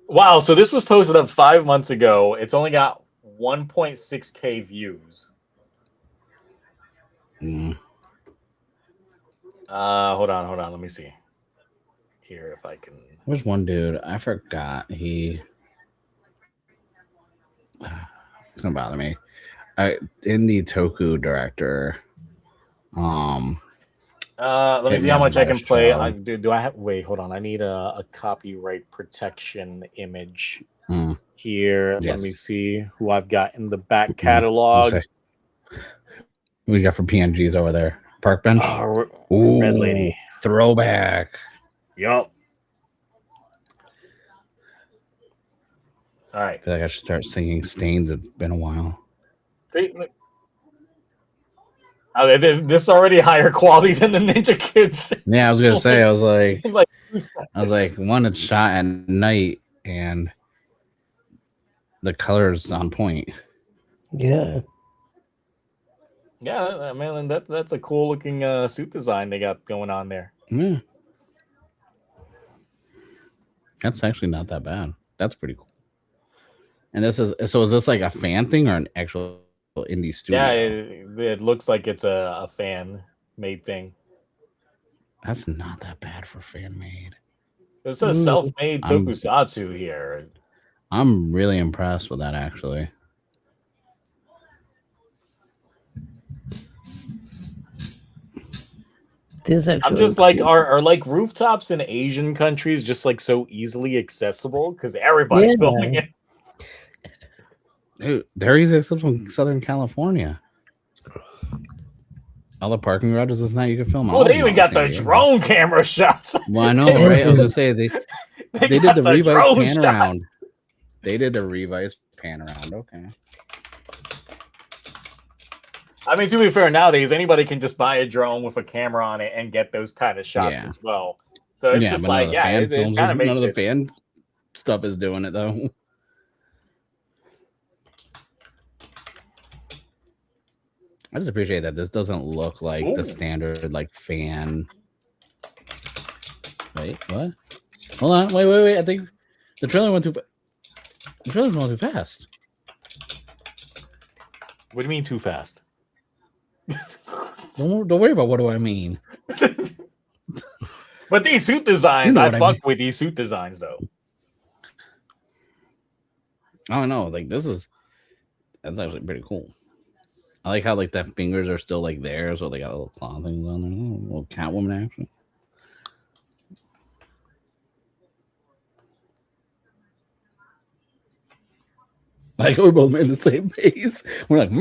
Wow, so this was posted up 5 months ago. It's only got 1.6K views. Hold on. Let me see here if I can. There's one dude. I forgot. It's gonna bother me. Indie Toku director. Let me see how much I can play. Do I have? Wait, hold on. I need a copyright protection image here. Yes. Let me see who I've got in the back catalog. We got for PNGs over there. Park bench. Ooh, Red Lady. Throwback. Yup. All right. I feel like I should start singing Stains. It's been a while. This already higher quality than the Ninja Kids. Yeah, I was gonna say. I was like, one, it's shot at night, and the color's on point. Yeah. Yeah, man, that's a cool looking suit design they got going on there. Yeah, that's actually not that bad. That's pretty cool. And is this like a fan thing or an actual indie studio? Yeah, it looks like it's a fan made thing. That's not that bad for fan made. It says self-made tokusatsu here. I'm really impressed with that, actually. This actually I'm just like, are like rooftops in Asian countries just like so easily accessible? Because everybody's filming it. Dude, they're easy accessible in Southern California. All the parking garages this night you can film. Oh, they even got the drone camera shots. Well, I know, right? I was gonna say they did the Revice pan around. They did the Revice pan around. Okay. I mean, to be fair, nowadays anybody can just buy a drone with a camera on it and get those kind of shots as well. So it's just like, it kind of makes none of the fan stuff is doing it though. I just appreciate that this doesn't look like the standard like fan. Wait, what? Hold on, wait. I think the trailer went too. The trailer went too fast. What do you mean too fast? Don't worry about what do I mean. But these suit designs, I fuck with these suit designs though. I don't know, like that's actually pretty cool. I like how like the fingers are still like there, so they got little claw things on there. A little Catwoman action. Like we're both made the same face. We're like,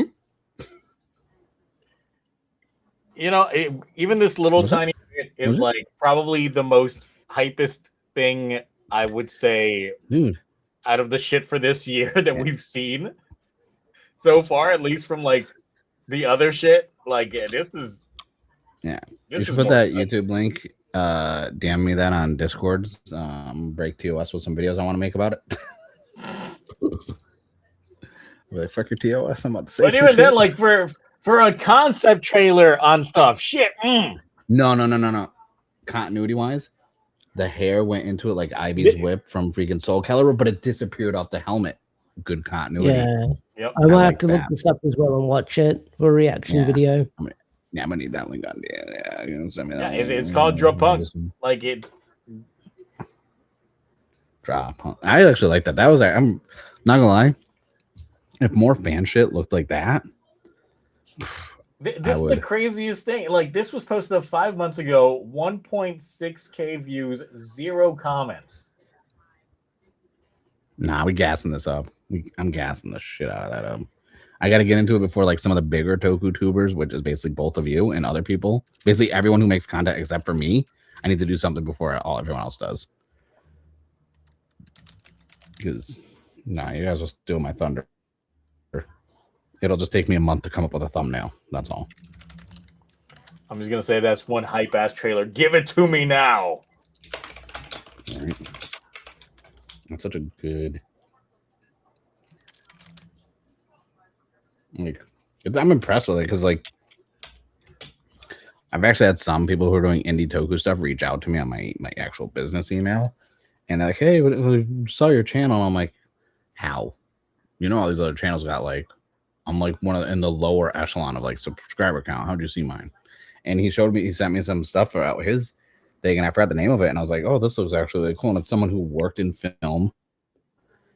You know, even this little tiny bit is like probably the most hypest thing I would say, dude, out of the shit for this year that we've seen so far, at least from like the other shit. Like, this is you should put that YouTube link. DM me that on Discord. Break TOS with some videos I want to make about it. Like, fuck your TOS. I'm about to say. But even then, like for a concept trailer on stuff, shit. No. Continuity wise, the hair went into it like Ivy's whip from freaking Soul Calibur, but it disappeared off the helmet. Good continuity. Yeah. Yep. I might have to look this up as well and watch it for a reaction video. I'm gonna need that link on. Yeah, you know, send me that. It's called Drop Punk. Like it. Drop Punk. I actually like that. That was. I'm not gonna lie. If more fan shit looked like that. This is the craziest thing. Like, this was posted up 5 months ago, 1.6K views, 0 comments. Nah, we gassing this up. I'm gassing the shit out of that up. I got to get into it before like some of the bigger Toku tubers, which is basically both of you and other people. Basically everyone who makes content except for me. I need to do something before everyone else does. Because, nah, you guys are stealing my thunder. It'll just take me a month to come up with a thumbnail. That's all. I'm just going to say that's one hype-ass trailer. Give it to me now. All right. That's such a good... Like, I'm impressed with it because, like, I've actually had some people who are doing indie Toku stuff reach out to me on my actual business email. And they're like, hey, we saw your channel. I'm like, how? You know, all these other channels got, like, I'm like in the lower echelon of like subscriber count. How'd you see mine? And he sent me some stuff about his thing, and I forgot the name of it. And I was like, oh, this looks actually really cool. And it's someone who worked in film,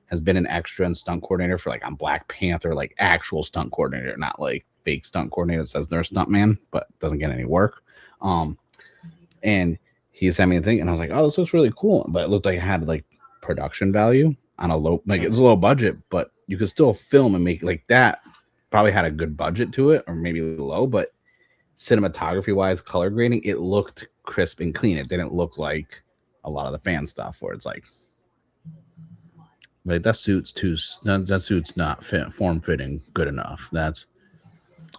has been an extra and stunt coordinator for like on Black Panther, like actual stunt coordinator, not like fake stunt coordinator that says they're a stunt man, but doesn't get any work. And he sent me a thing, and I was like, oh, this looks really cool. But it looked like it had like production value on a low, like it was a low budget, but you could still film and make like that. Probably had a good budget to it, or maybe low, but cinematography wise, color grading, it looked crisp and clean. It didn't look like a lot of the fan stuff where it's like that suit's not form fitting good enough.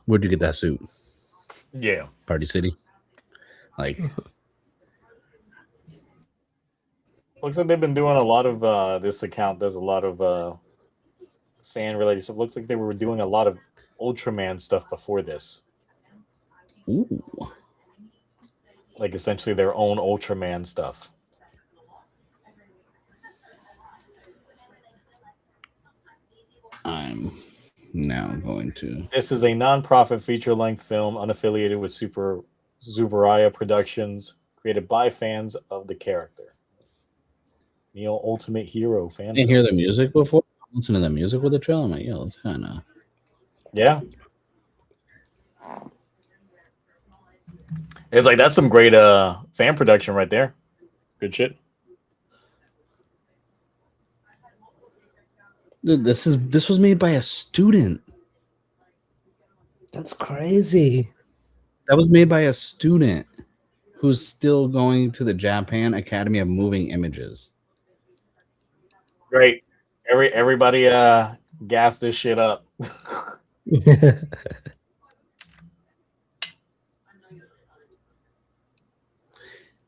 Where'd you get that suit? Yeah, Party City. Like, looks like they've been doing a lot of this account does a lot of fan related stuff. Looks like they were doing a lot of Ultraman stuff before this. Ooh. Like essentially their own Ultraman stuff. I'm now going to. This is a non-profit feature-length film unaffiliated with Super Zubaraya Productions, created by fans of the character. Neo Ultimate Hero fan. I didn't hear the music before. I'm listening to the music with the trailer. I'm like, yo, it's kind of. Yeah. It's like that's some great fan production right there. Good shit. Dude, this was made by a student. That's crazy. That was made by a student who's still going to the Japan Academy of Moving Images. Great. Everybody gas this shit up.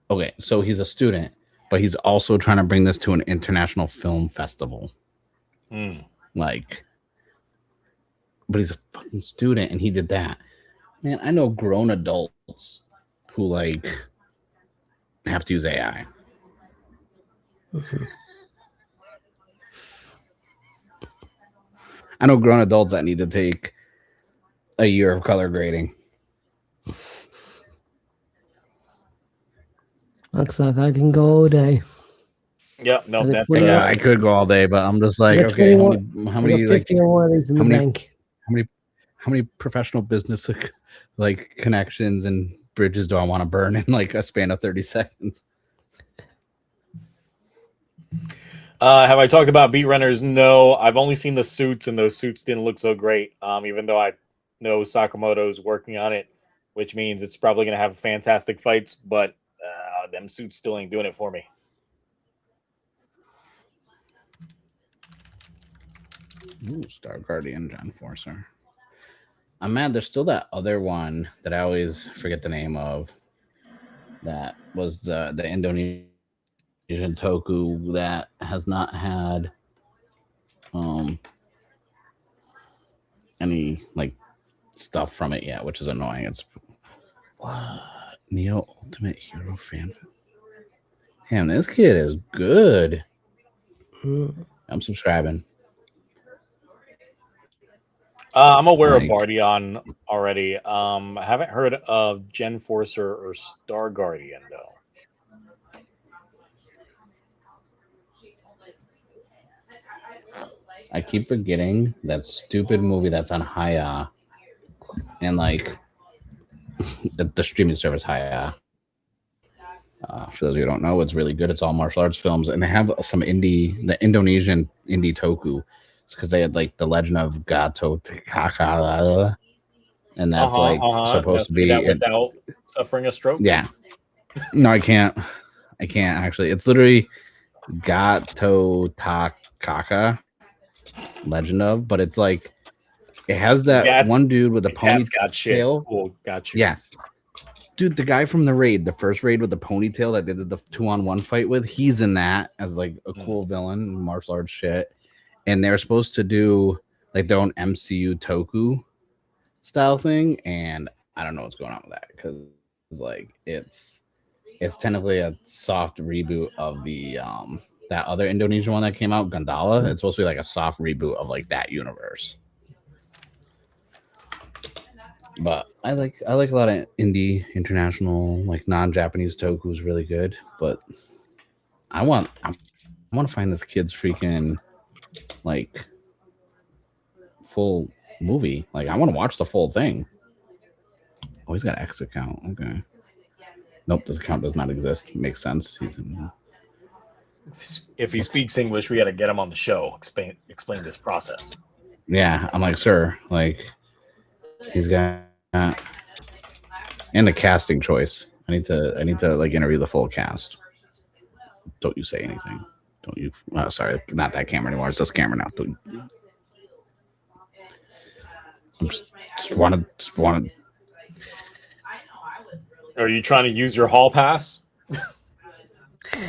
Okay, so he's a student, but he's also trying to bring this to an international film festival. Like, but he's a fucking student, and he did that. Man, I know grown adults who like have to use AI. I know grown adults that need to take a year of color grading. Looks like I can go all day. Yep, no, that's Yeah, I could go all day, but I'm just like, okay, how many professional business like connections and bridges do I want to burn in like a span of 30 seconds? Have I talked about Beat Runners? No, I've only seen the suits, and those suits didn't look so great. Even though I know Sakamoto's working on it, which means it's probably going to have fantastic fights, but them suits still ain't doing it for me. Ooh, Star Guardian, John Forcer. I'm mad. There's still that other one that I always forget the name of. That was the Indonesian Toku that has not had any like stuff from it yet, which is annoying. It's what Neo Ultimate Hero fan. Damn, this kid is good. I'm subscribing. I'm aware of Bardion already. I haven't heard of Gen Forcer or Star Guardian though. I keep forgetting that stupid movie that's on Haya and like the streaming service Haya. For those of you who don't know, it's really good. It's all martial arts films, and they have some the Indonesian indie toku. It's because they had like the Legend of Gato Takaka, and that's supposed to be that without suffering a stroke. Yeah, no, I can't actually. It's literally Gato Takaka, Legend of, but it's like it has that one dude with a ponytail. Oh, got you. Yes. Dude, the guy from the raid, the first raid with the ponytail that they did the 2-on-1 fight with, he's in that as like a cool villain, martial arts shit. And they're supposed to do like their own MCU Toku style thing, and I don't know what's going on with that because like it's technically a soft reboot of the that other Indonesian one that came out, Gundala. It's supposed to be like a soft reboot of like that universe. But I like a lot of indie, international, like non-Japanese toku is really good. But I want to find this kid's freaking like full movie. Like I want to watch the full thing. Oh, he's got an X account. Okay. Nope, this account does not exist. Makes sense. He's in. If he speaks English, we got to get him on the show. Explain this process. Yeah, I'm like, sir, like he's got. And the casting choice. I need to like interview the full cast. Don't you say anything. Don't you? Sorry, not that camera anymore. It's this camera now. Just want to. Are you trying to use your hall pass?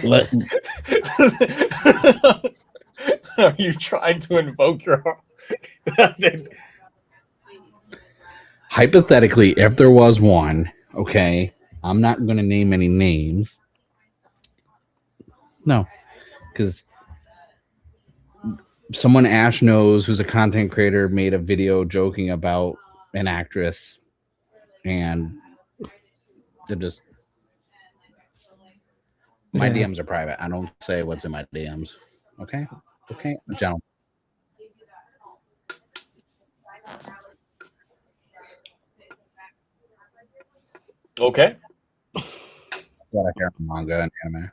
What? Are you trying to invoke your hall? Hypothetically, if there was one, okay, I'm not going to name any names. No, because someone Ash knows who's a content creator made a video joking about an actress, and they're just My DMs are private. I don't say what's in my DMs. Okay, gentlemen. Okay. What I hear from manga and anime.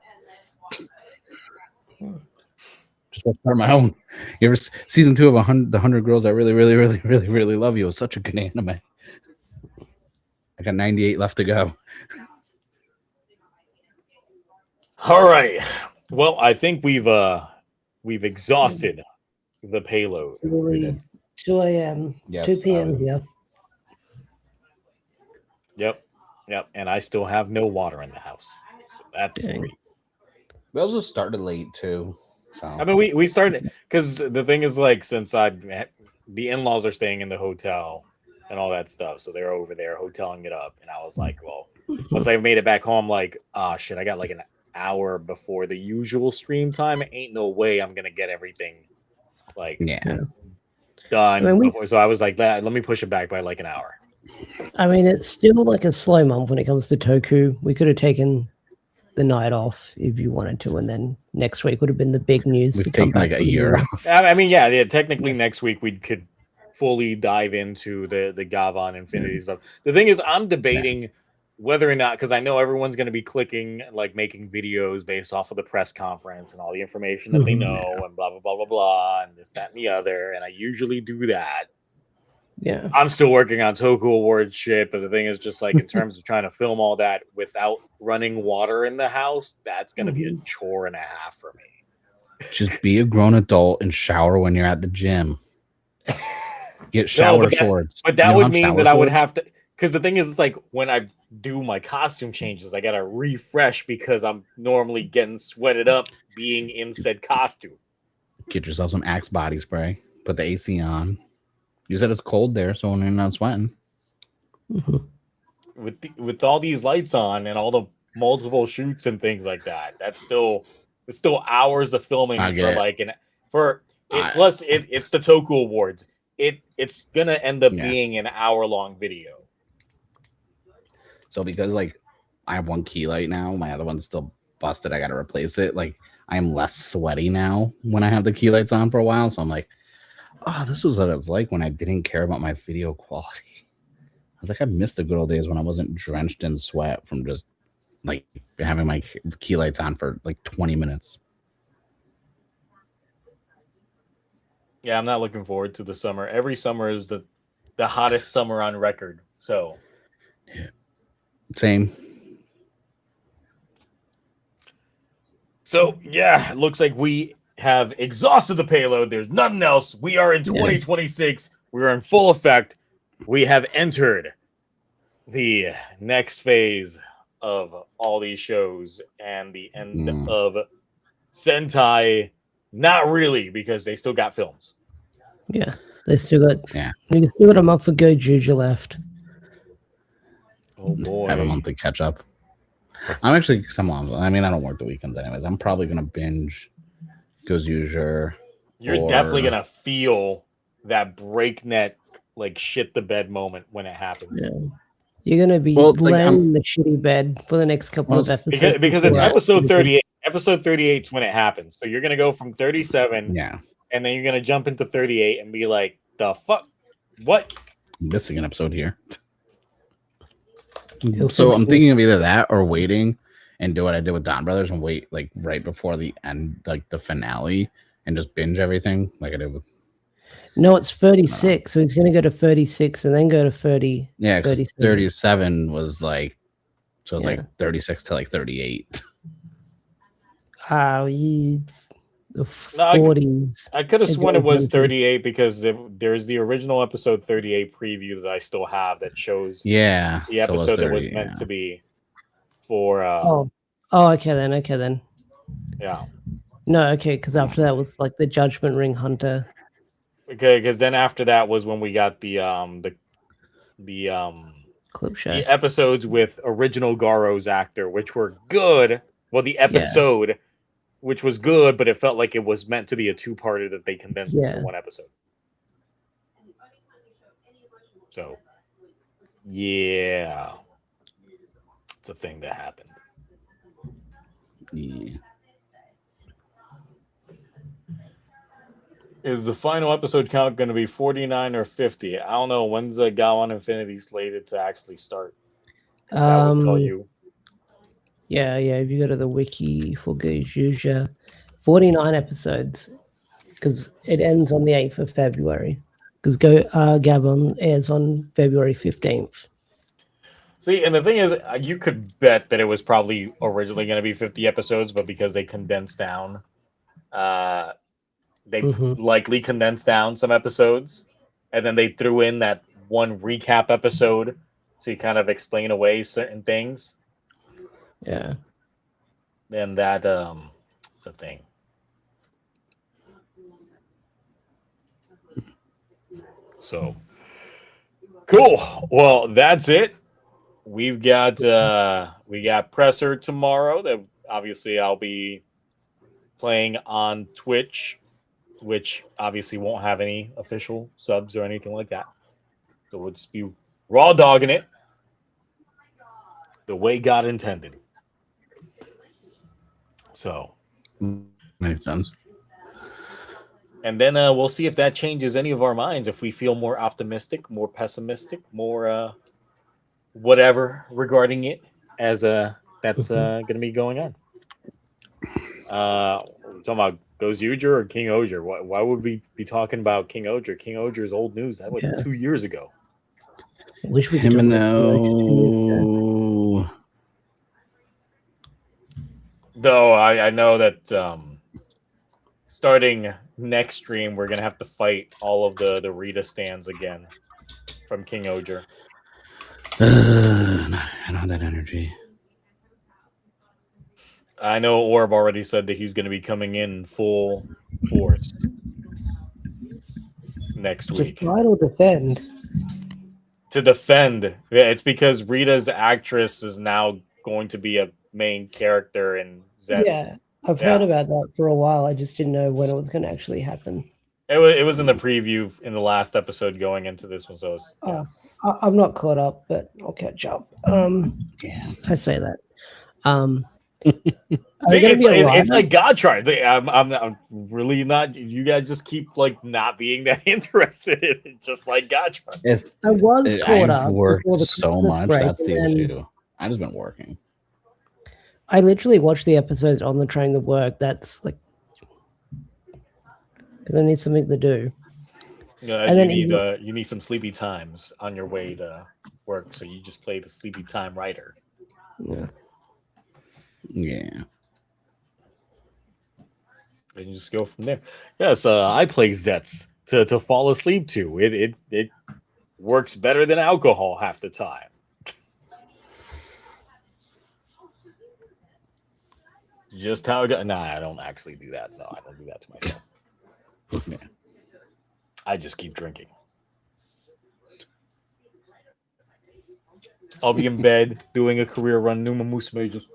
Just want to start my own. You ever season 2 of the 100 Girls I really love you? It was such a good anime. I got 98 left to go. All right. Well, I think we've exhausted the payload. 2 a.m. Yes, 2 p.m. here. Yep. And I still have no water in the house. So that's great. We also started late too. So. I mean, we started because the thing is, like, since the in-laws are staying in the hotel and all that stuff, so they're over there hoteling it up, and I was like, well, once I made it back home, like, oh shit, I got like an hour before the usual stream time. Ain't no way I'm gonna get everything like done before. So I was like, let me push it back by like an hour. I mean, it's still like a slow month when it comes to Toku. We could have taken the night off if you wanted to, and then next week would have been the big news. We've taken like a year off. I mean, yeah. Technically, next week we could fully dive into the Gavan Infinity stuff. The thing is, I'm debating whether or not, because I know everyone's going to be clicking, like making videos based off of the press conference and all the information that they know and blah, blah, blah, blah, blah, and this, that, and the other. And I usually do that. Yeah. I'm still working on Toku Awards shit, but the thing is just like in terms of trying to film all that without running water in the house, that's going to be a chore and a half for me. Just be a grown adult and shower when you're at the gym. Get shower swords. But that would mean that I would have to, because the thing is, it's like when I do my costume changes, I gotta refresh because I'm normally getting sweated up being in said costume. Get yourself some Axe body spray. Put the AC on. You said it's cold there, so when you're not sweating. With all these lights on and all the multiple shoots and things like that, it's still hours of filming plus it's the Toku Awards. It's gonna end up being an hour-long video. So because like I have one key light now, my other one's still busted. I gotta replace it. Like I am less sweaty now when I have the key lights on for a while. So I'm like, oh, this was what it was like when I didn't care about my video quality. I was like, I missed the good old days when I wasn't drenched in sweat from just like having my key lights on for like 20 minutes. Yeah, I'm not looking forward to the summer. Every summer is the hottest summer on record. So, yeah. Same. So, yeah, it looks like we have exhausted the payload. There's nothing else. We are in 2026. We are in full effect. We have entered the next phase of all these shows and the end of Sentai. Not really, because they still got films. Yeah, they still got. Yeah, we still got a month of Gojuju left. Oh boy, I have a month to catch up. I'm actually I mean, I don't work the weekends anyways. I'm probably gonna binge Gojuju. You're definitely gonna feel that breakneck, like shit the bed moment when it happens. Yeah. You're gonna be laying in the shitty bed for the next couple of episodes because it's episode 38. Episode 38 is when it happens. So you're gonna go from 37, and then you're gonna jump into 38 and be like, "The fuck, what?" I'm missing an episode here. So I'm thinking of either that or waiting and do what I did with Don Brothers and wait like right before the end, like the finale, and just binge everything like I did with. No, it's 36. So he's going to go to 36 and then go to 30. Yeah, because 37 was like, so it's like 36 to like 38. The 40s. I could have sworn it was 38 because there's the original episode 38 preview that I still have that shows the episode that was meant to be for. Okay then. Yeah. No, okay, because after that was like the Judgment Ring Hunter. Okay, because then after that was when we got the clip show, the episodes with original Garo's actor, which were good. Well, the episode, which was good, but it felt like it was meant to be a two-parter that they condensed into one episode. So, yeah, it's a thing that happened. Yeah. Is the final episode count going to be 49 or 50? I don't know. When's the Gavan Infinity slated to actually start? That would tell you. Yeah. If you go to the wiki for youre, 49 episodes, because it ends on the 8th of February. Because Gavan airs on February 15th. See, and the thing is, you could bet that it was probably originally going to be 50 episodes, but because they condensed down, they likely condensed down some episodes, and then they threw in that one recap episode to kind of explain away certain things. Yeah. Then that's a thing. So cool. Well, that's it. We got Presser tomorrow. That obviously I'll be playing on Twitch, which obviously won't have any official subs or anything like that. So we'll just be raw dogging it the way God intended. So makes sense. And then we'll see if that changes any of our minds. If we feel more optimistic, more pessimistic, more whatever regarding it as that's going to be going on. We're talking about Goes Uger or King Oger? Why would we be talking about King Oger? King Oger is old news. That was 2 years ago. I wish we Him could and do Though I know that starting next stream, we're going to have to fight all of the Rita stands again from King Oger. I don't have that energy. I know Orb already said that he's going to be coming in full force next week. To fight or defend? To defend. Yeah, it's because Rita's actress is now going to be a main character in Zed's. Yeah, I've heard about that for a while. I just didn't know when it was going to actually happen. It was in the preview in the last episode going into this one. So yeah. I'm not caught up, but I'll catch up. Yeah, I say that. See, it's like God tried. I'm really not. You guys just keep like not being that interested in it, just like God tried. I was caught up. I've worked so much. That's the issue. I've just been working. I literally watched the episodes on the train to work. That's like because I need something to do. And then you need some sleepy times on your way to work, so you just play the sleepy time writer. Yeah. And you just go from there. Yes, I play Zets to fall asleep to. It works better than alcohol half the time. Just how it goes. Nah, I don't actually do that. No, I don't do that to myself. Yeah. I just keep drinking. I'll be in bed doing a career run, Numa Moose Majors.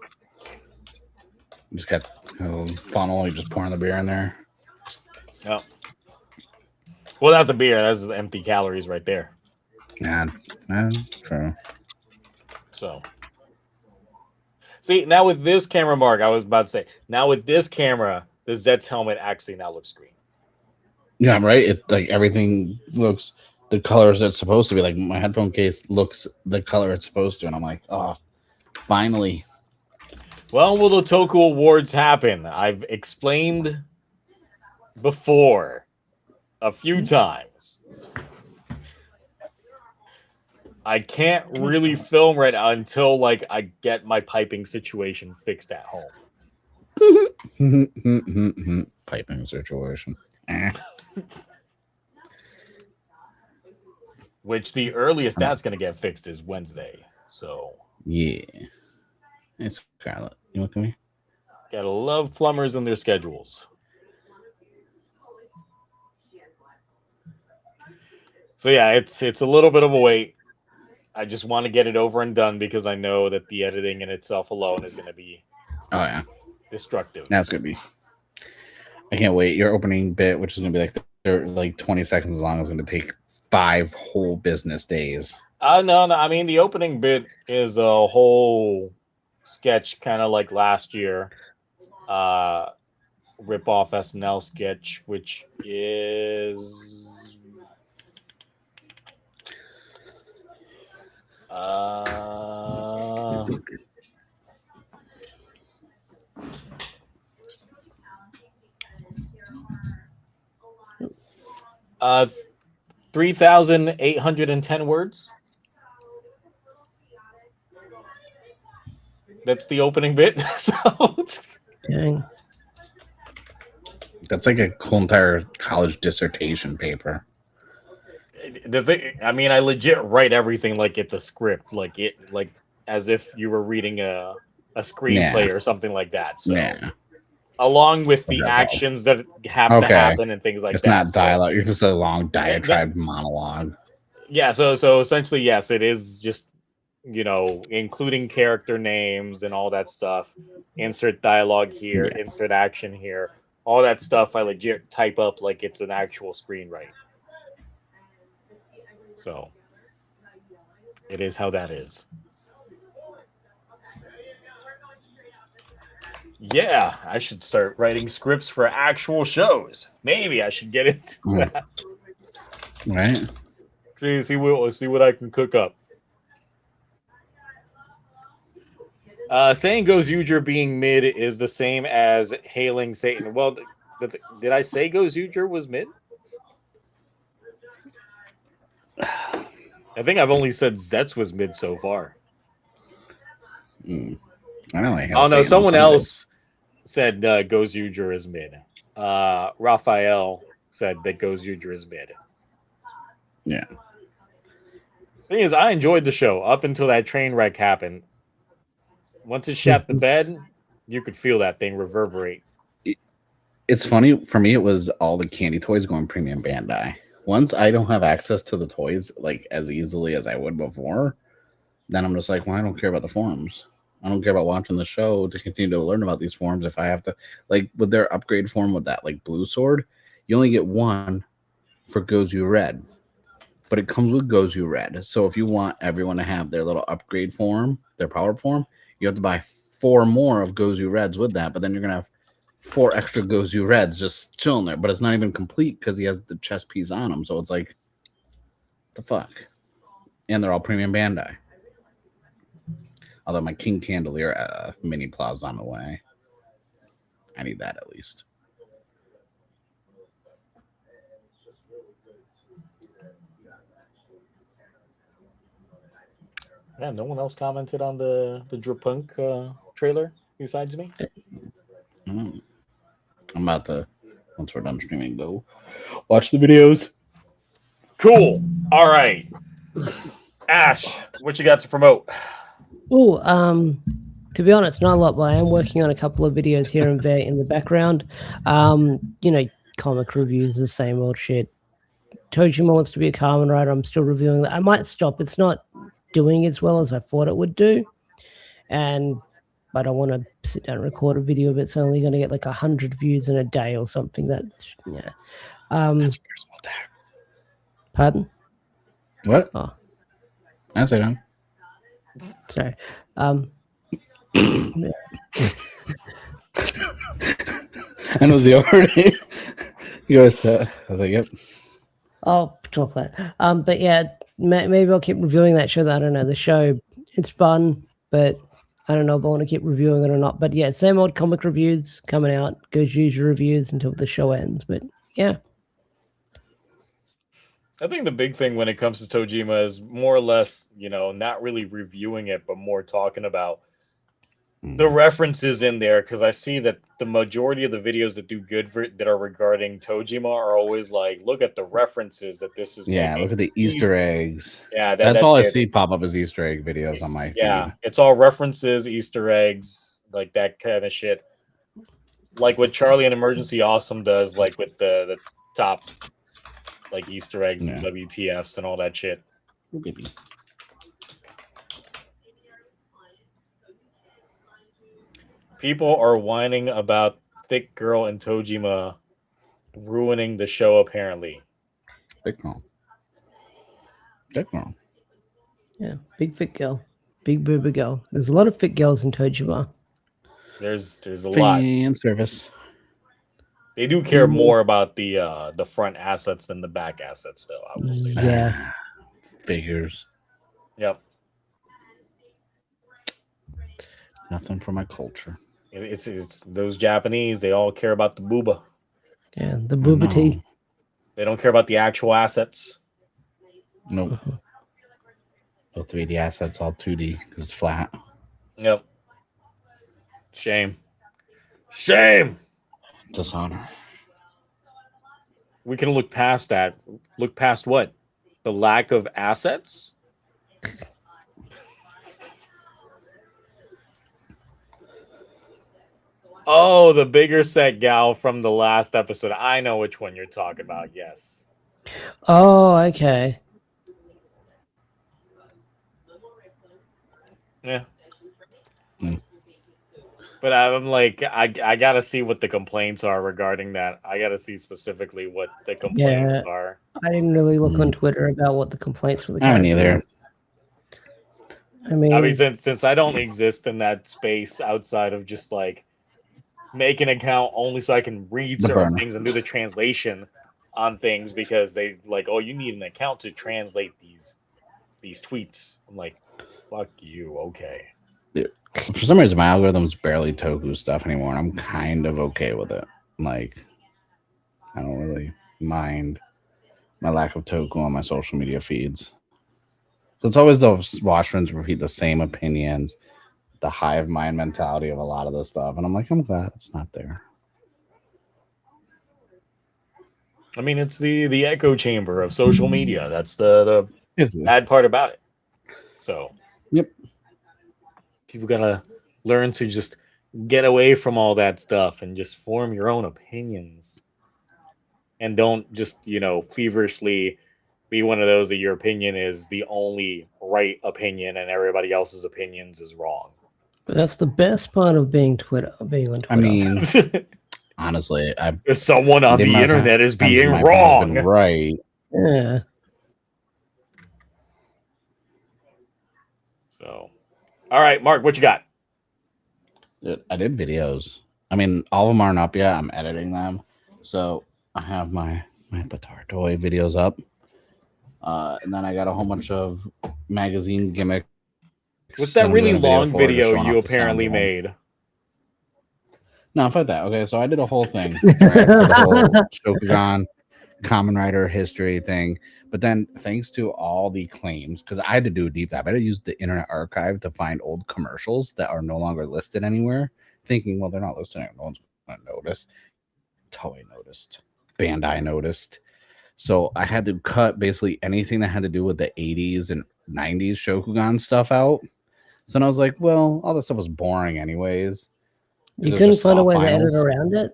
Just got a funnel, you just pouring the beer in there. Oh. Well, not the beer, that's the empty calories right there. Yeah, true. So. See, now with this camera, Mark, I was about to say, now with this camera, the Zets helmet actually now looks green. Yeah, right. It like everything looks the colors it's supposed to be. Like my headphone case looks the color it's supposed to, and I'm like, oh, finally. Well, will the Toku Awards happen? I've explained before a few times. I can't really film right now until like I get my piping situation fixed at home. Piping situation. Which the earliest that's going to get fixed is Wednesday. So yeah, it's Scarlett. You look at me. Gotta love plumbers and their schedules. So yeah, it's a little bit of a wait. I just want to get it over and done because I know that the editing in itself alone is going to be destructive. That's going to be. I can't wait. Your opening bit, which is going to be like 20 seconds long, is going to take 5 whole business days. No. I mean, the opening bit is a whole sketch, kind of like last year. rip-off SNL sketch, which is 3,810 words. That's the opening bit. So Dang. That's like a whole entire college dissertation paper. the thing, I mean, I legit write everything like it's a script, like as if you were reading a screenplay or something like that. So, along with the actions that have to happen and things like it's that. It's not dialogue. You're just a long diatribe monologue. Yeah. So essentially, yes, it is just, including character names and all that stuff. Insert dialogue here, insert action here. All that stuff I legit type up like it's an actual screenwrite. So it is how that is. Yeah, I should start writing scripts for actual shows. Maybe I should get into that. Right. See what I can cook up. Saying Goes Ujer being mid is the same as hailing Satan. Well, did I say Goes Ujer was mid? I think I've only said Zetz was mid so far. I know. Oh no, someone else said Goes Ujer is mid. Raphael said that Goes Ujer is mid. Yeah. Thing is, I enjoyed the show up until that train wreck happened. Once it shat the bed, you could feel that thing reverberate. It's funny for me. It was all the candy toys going premium Bandai. Once I don't have access to the toys like as easily as I would before, then I'm just like, well, I don't care about the forums. I don't care about watching the show to continue to learn about these forms. If I have to, like with their upgrade form with that like blue sword, you only get one for Gozu Red, but it comes with Gozu Red. So if you want everyone to have their little upgrade form, their power form, you have to buy 4 more of Gozu Reds with that. But then you're gonna have 4 extra Gozu Reds just chilling there. But it's not even complete because he has the chest piece on him. So it's like, what the fuck? And they're all premium Bandai. Although my King Candelier mini plow's on the way. I need that at least. Yeah, no one else commented on the Drapunk trailer besides me. I'm about to, once we're done streaming, go watch the videos. Cool. All right. Ash, what you got to promote? Oh, to be honest, not a lot, but I am working on a couple of videos here and there in the background. Comic reviews, the same old shit. Tojima wants to be a Kamen Rider. I'm still reviewing that. I might stop. It's not doing as well as I thought it would do. And I don't want to sit down and record a video if it's only going to get like 100 views in a day or something. That's, yeah. That's a personal attack. Pardon? What? Oh. That's it, Sorry. I know the already. He goes to, I was like, yep. I'll talk that. But yeah, maybe I'll keep reviewing that show. I don't know. The show, it's fun, but I don't know if I want to keep reviewing it or not. But yeah, same old comic reviews coming out. Go use your reviews until the show ends. But yeah. I think the big thing when it comes to Tojima is more or less, not really reviewing it, but more talking about the references in there. Because I see that the majority of the videos that do good that are regarding Tojima are always like, look at the references that this is. Yeah, look at the Easter eggs. Yeah, that's all I see pop up as Easter egg videos on my feed. It's all references, Easter eggs, like that kind of shit. Like what Charlie and Emergency Awesome does, like with the top, like Easter eggs and WTFs and all that shit. People are whining about Thick Girl and Tojima ruining the show, apparently. Big girl. Big girl. Yeah, big fit girl. Big booby girl. There's a lot of fit girls in Tojima. There's a lot. Fan service. They do care more about the front assets than the back assets, though. I will say that. Yeah. Figures. Yep. Nothing for my culture. It's those Japanese. They all care about the booba. Yeah, the booba tea. They don't care about the actual assets. Nope. No 3D assets, all 2D because it's flat. Yep. Shame. Dishonor. We can look past that. Look past what? The lack of assets? Oh, the bigger set gal from the last episode. I know which one you're talking about. Yes. Oh, okay. Yeah. But I'm like, I gotta see what the complaints are regarding that. I gotta see specifically what the complaints are. I didn't really look on Twitter about what the complaints were. I haven't either. I mean, since I don't exist in that space outside of just like make an account only so I can read certain things and do the translation on things because they like, oh, you need an account to translate these tweets. I'm like, fuck you, okay. For some reason, my algorithm's barely Toku stuff anymore, and I'm kind of okay with it. Like, I don't really mind my lack of Toku on my social media feeds. So it's always those watchrooms repeat the same opinions, the hive mind mentality of a lot of this stuff, and I'm like, I'm glad it's not there. I mean, it's the echo chamber of social media. That's the bad part about it. So, yep. People gotta learn to just get away from all that stuff and just form your own opinions. And don't just, feverishly be one of those that your opinion is the only right opinion and everybody else's opinions is wrong. But that's the best part of being on Twitter. I mean, honestly, someone on the internet is being wrong. Right. Yeah. So, all right, Mark, what you got? I did videos. I mean, all of them aren't up yet. I'm editing them. So I have my Batar toy videos up. And then I got a whole bunch of magazine gimmicks. What's that really long video you apparently made? No, fuck that. Okay, so I did a whole thing for the whole Shokugan Kamen Rider history thing. But then thanks to all the claims, because I had to do a deep dive, I had to use the Internet Archive to find old commercials that are no longer listed anywhere, thinking, well, they're not listed anywhere. No one's going to notice. Toei noticed. Bandai noticed. So I had to cut basically anything that had to do with the 80s and 90s Shokugan stuff out. So then I was like, well, all this stuff was boring anyways. You couldn't find a way to edit around it?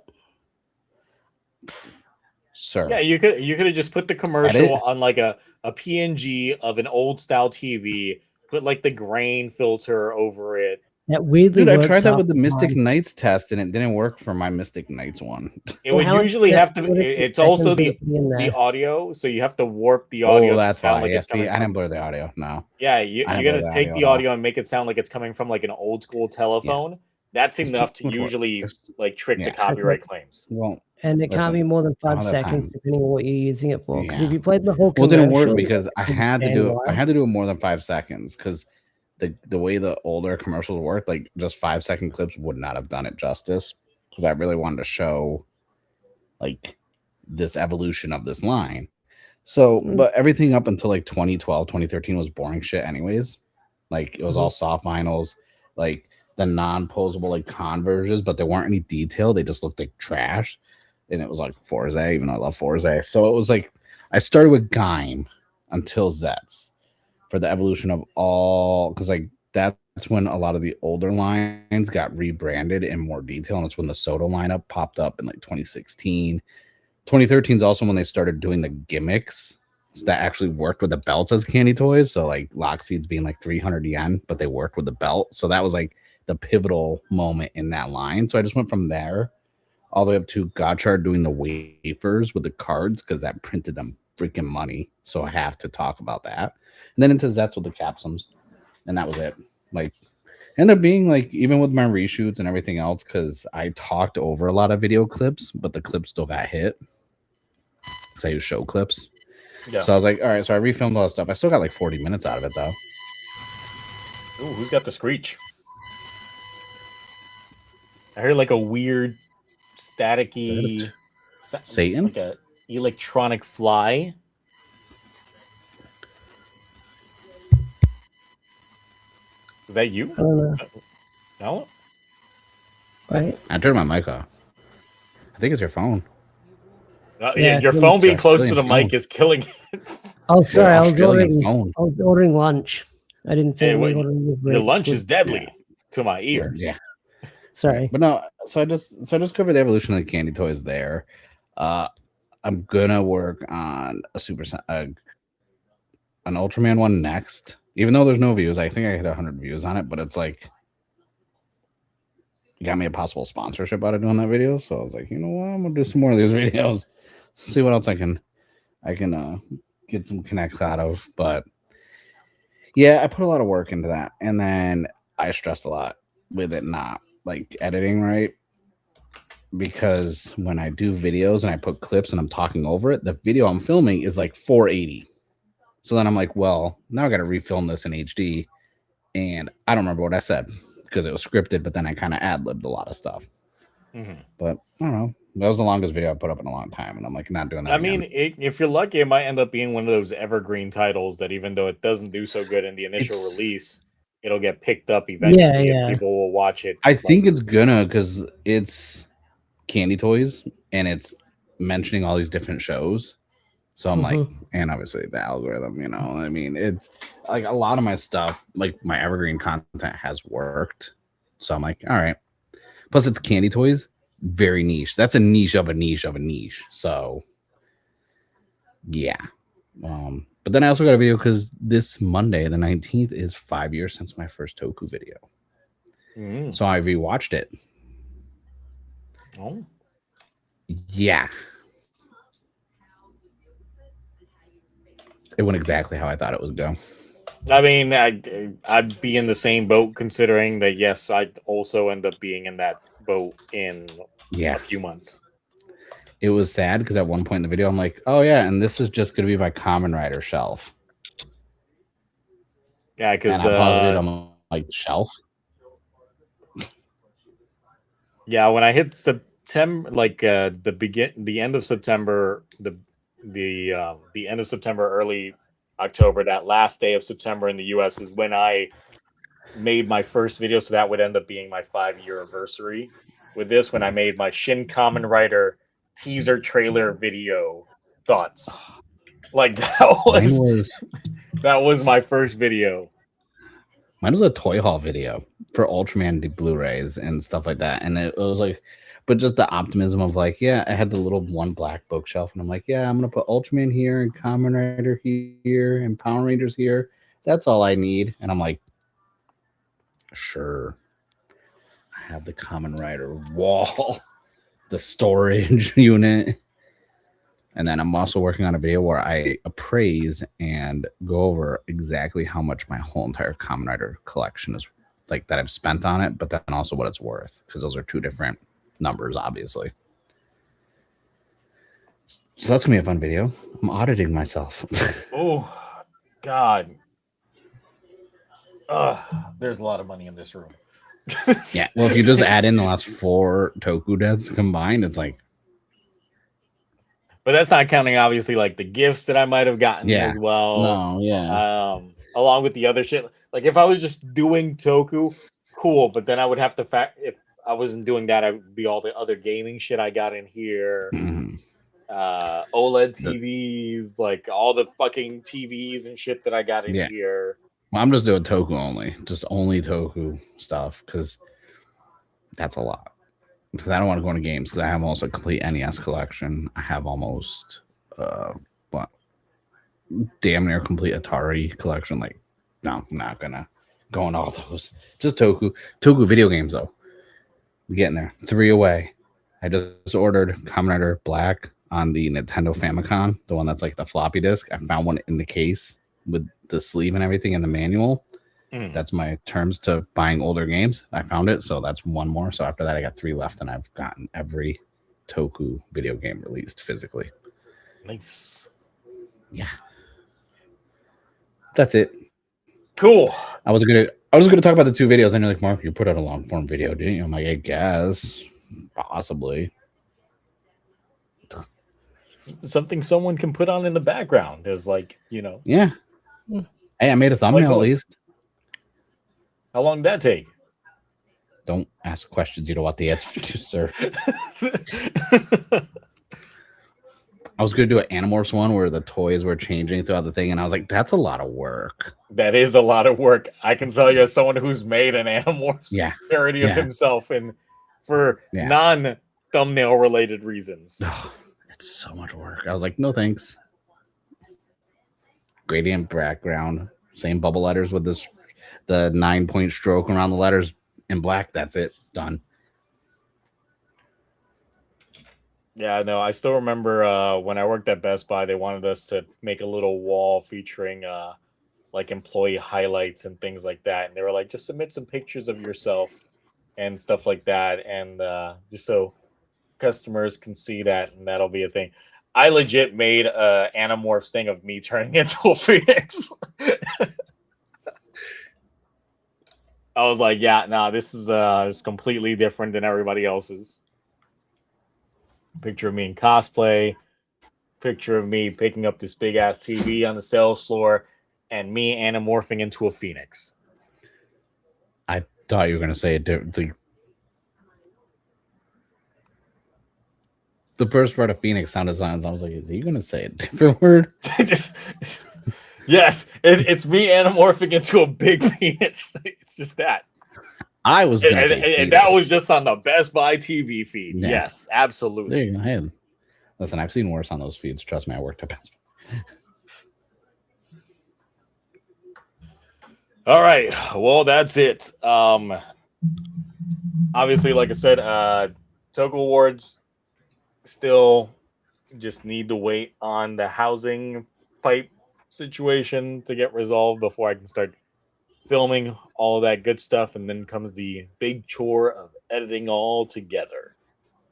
Sir. Yeah, you could have just put the commercial on like a PNG of an old style TV, put like the grain filter over it. That weirdly Dude, I tried that with the Mystic Knights test and it didn't work for my Mystic Knights one. It would usually have to it's also the audio, so you have to warp the audio. Oh, that's why. Yes, I didn't blur the audio. No. Yeah, you gotta take the audio and make it sound like it's coming from like an old school telephone. Yeah. That's enough to usually like trick the copyright claims. Well, and it can't be more than 5 seconds, depending on what you're using it for. Because if you played the whole it didn't work because I had to do it more than 5 seconds because the way the older commercials worked, like just 5-second clips would not have done it justice. Because I really wanted to show like this evolution of this line. So, but everything up until like 2012, 2013 was boring shit anyways. Like it was all soft vinyls, like the non-posable like converges, but there weren't any detail. They just looked like trash. And it was like Forza, even though I love Forza. So it was like I started with Gaim until Zets for the evolution of all, because like that's when a lot of the older lines got rebranded in more detail, and it's when the Soto lineup popped up in like 2016. 2013 is also when they started doing the gimmicks that actually worked with the belts as candy toys. So like Lock Seeds being like 300 yen, but they worked with the belt. So that was like the pivotal moment in that line. So I just went from there all the way up to Godchard doing the wafers with the cards because that printed them freaking money. So I have to talk about that. And then into Zets with the capsums. And that was it. Like Ended up being like, even with my reshoots and everything else, because I talked over a lot of video clips, but the clips still got hit because I use show clips. Yeah. So I was like, all right, so I refilmed all that stuff. I still got like 40 minutes out of it though. Ooh, who's got the screech? I heard like a weird staticky Satan, like a electronic fly. Is that you? No. Right. I turned my mic off. I think it's your phone. Yeah, your phone being close to the mic is killing it. Oh, sorry, I was ordering lunch. I didn't feel like ordering your lunch is deadly to my ears. Yeah. Sorry. But no, so I just covered the evolution of the candy toys there. I'm gonna work on an Ultraman one next. Even though there's no views, I think I hit 100 views on it, but it's like got me a possible sponsorship out of doing that video. So I was like, you know what, I'm gonna do some more of these videos, see what else I can get some connects out of. But yeah, I put a lot of work into that, and then I stressed a lot with it not like editing right, because when I do videos and I put clips and I'm talking over it, the video I'm filming is like 480. So then I'm like, well, now I got to refilm this in HD, and I don't remember what I said because it was scripted, but then I kind of ad-libbed a lot of stuff. But I don't know. That was the longest video I put up in a long time, and I'm like, not doing that. I mean, if you're lucky, it might end up being one of those evergreen titles that even though it doesn't do so good in the initial release, it'll get picked up eventually, and people will watch it. I think it's gonna, because it's candy toys and it's mentioning all these different shows. So I'm like, and obviously the algorithm, you know, I mean, it's like a lot of my stuff, like my evergreen content has worked. So I'm like, all right. Plus it's candy toys, very niche. That's a niche of a niche of a niche. So yeah. But then I also got a video because this Monday, the 19th, is 5 years since my first Toku video. So I rewatched it. Oh. Yeah. It went exactly how I thought it would go. I mean, I'd be in the same boat, considering that, yes, I'd also end up being in that boat in a few months. It was sad because at one point in the video, I'm like, oh, yeah, and this is just going to be my Kamen Rider shelf. Yeah, because I'm like, shelf? Yeah, when I hit September, like the end of September, the end of September, early October, that last day of September in the US is when I made my first video. So that would end up being my 5-year anniversary with this, when I made my Shin Kamen Rider teaser trailer video thoughts. Like that was my first video. Mine was a toy haul video for Ultraman Blu-rays and stuff like that. And it was like, but just the optimism of like, yeah, I had the little one black bookshelf, and I'm like, yeah, I'm gonna put Ultraman here and Kamen Rider here and Power Rangers here. That's all I need. And I'm like, sure. I have the Kamen Rider wall, the storage unit. And then I'm also working on a video where I appraise and go over exactly how much my whole entire Kamen Rider collection is, like, that I've spent on it, but then also what it's worth, because those are two different numbers, obviously. So that's gonna be a fun video. I'm auditing myself. Oh God. There's a lot of money in this room. Yeah, well, if you just add in the last 4 Toku deaths combined, it's like, but that's not counting, obviously, like the gifts that I might have gotten as well. No, yeah. Along with the other shit. Like if I was just doing Toku, cool. But then I would have to if I wasn't doing that, I would be all the other gaming shit I got in here. OLED TVs, like all the fucking TVs and shit that I got in here. Well, I'm just doing Toku only. Just only Toku stuff, because that's a lot. Because I don't want to go into games, because I have almost a complete NES collection. I have almost damn near complete Atari collection. Like, no, I'm not gonna go into all those. Just Toku video games though. We're getting there. 3 away. I just ordered Kamen Rider Black on the Nintendo Famicom, the one that's like the floppy disk. I found one in the case with the sleeve and everything in the manual. That's my terms to buying older games. I found it, so that's one more. So after that, I got 3 left, and I've gotten every Toku video game released physically. Nice. Yeah. That's it. Cool. I was gonna talk about the 2 videos, and you're like, Mark, you put out a long form video, didn't you? I'm like, I guess, possibly. Something someone can put on in the background is like, Yeah. Hey, I made a thumbnail at least. How long did that take? Don't ask questions you don't want the answer to, sir. I was going to do an Animorphs one where the toys were changing throughout the thing, and I was like, that's a lot of work. That is a lot of work. I can tell you as someone who's made an Animorphs parody of himself and for non-thumbnail related reasons. It's so much work. I was like, no thanks. Gradient background, same bubble letters with the 9-point stroke around the letters in black. That's it. Done. Yeah, no, I still remember when I worked at Best Buy, they wanted us to make a little wall featuring like employee highlights and things like that. And they were like, just submit some pictures of yourself and stuff like that. And just so customers can see that, and that'll be a thing. I legit made a Animorphs thing of me turning into a phoenix. I was like, yeah, no, this is it's completely different than everybody else's. Picture of me in cosplay, picture of me picking up this big ass TV on the sales floor, and me anamorphing into a phoenix. I thought you were going to say it differently. The first part of Phoenix sounded sounds. I was like, is he going to say a different word? Yes, it's me anamorphing into a big penis. It's just that. I was going to say and that was just on the Best Buy TV feed. Yeah. Yes, absolutely. There you go. Hey, listen, I've seen worse on those feeds. Trust me, I worked at Best Buy. All right. Well, that's it. Obviously, like I said, Toku Awards still just need to wait on the housing pipe situation to get resolved before I can start filming all that good stuff, and then comes the big chore of editing all together.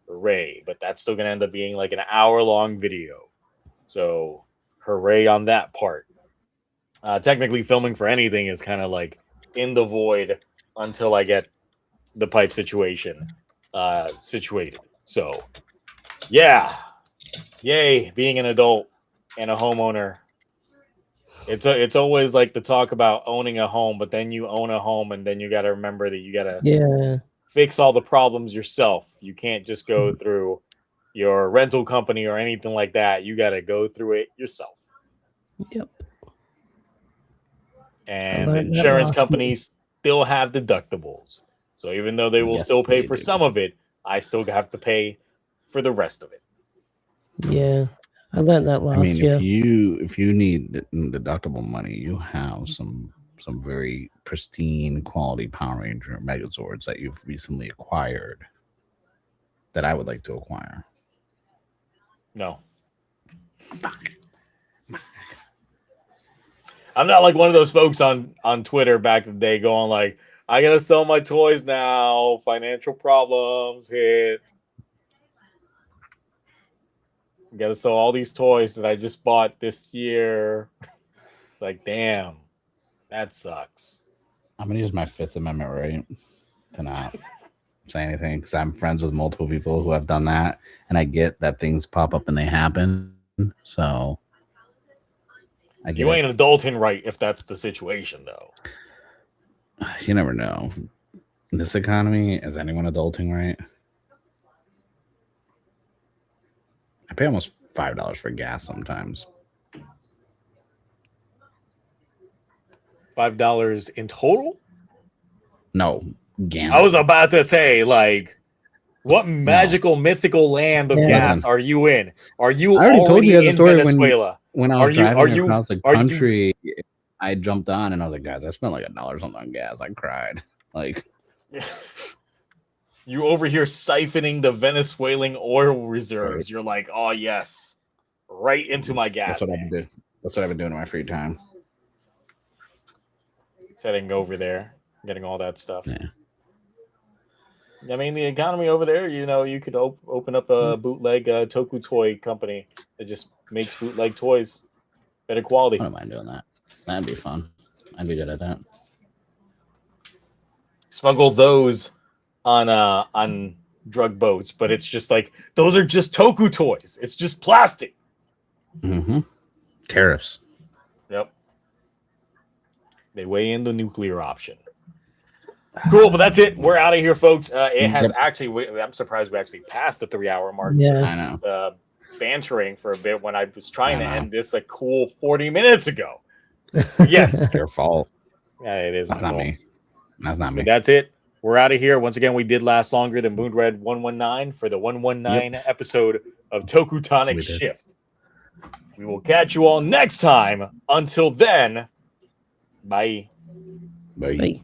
Hooray. But that's still going to end up being like an hour-long video. So, hooray on that part. Technically, filming for anything is kind of like in the void until I get the pipe situation situated. So, yeah. Yay, being an adult and a homeowner. It's always like the talk about owning a home, but then you own a home, and then you got to remember that you got to fix all the problems yourself. You can't just go through your rental company or anything like that. You got to go through it yourself. Yep. And insurance companies still have deductibles. So even though they will still pay for some of it, I still have to pay for the rest of it. Yeah. I learned that last year. If you need deductible money, you have some very pristine quality Power Ranger Megazords that you've recently acquired that I would like to acquire. No. I'm not like one of those folks on Twitter back in the day going like, I gotta sell my toys now, financial problems hit. Gotta sell all these toys that I just bought this year. It's like, damn, that sucks. I'm gonna use my Fifth Amendment right to not say anything because I'm friends with multiple people who have done that, and I get that things pop up and they happen. So you ain't adulting right if that's the situation, though. You never know. In this economy, is anyone adulting right? I pay almost $5 for gas sometimes. $5 in total? No, gas. I was about to say, like, what magical, mythical land of gas are you in? Are you I already told you guys a story Venezuela? When I was driving across the country, I jumped on and I was like, guys, I spent like $1 something on gas. I cried. Like, you over here siphoning the Venezuelan oil reserves. Right. You're like, oh yes, right into my gas. That's what I've been doing. That's what I've been doing in my free time. Setting over there, getting all that stuff. Yeah. I mean, the economy over there, you could open up a bootleg Toku toy company that just makes bootleg toys, better quality. I don't mind doing that. That'd be fun. I'd be good at that. Smuggle those on drug boats, but it's just like those are just Toku toys. It's just plastic. Mm-hmm. Tariffs. Yep. They weigh in the nuclear option. Cool, but that's it. We're out of here, folks. It has actually. I'm surprised we actually passed the 3-hour mark. Yeah, I know. Bantering for a bit when I was trying to end this a cool 40 minutes ago. Yes, It's your fault. yeah, it is. That's not me. That's not me. But that's it. We're out of here. Once again, we did last longer than Moon Red 119 for the 119 episode of TokuTonic Shift. We will catch you all next time. Until then, bye. Bye. Bye.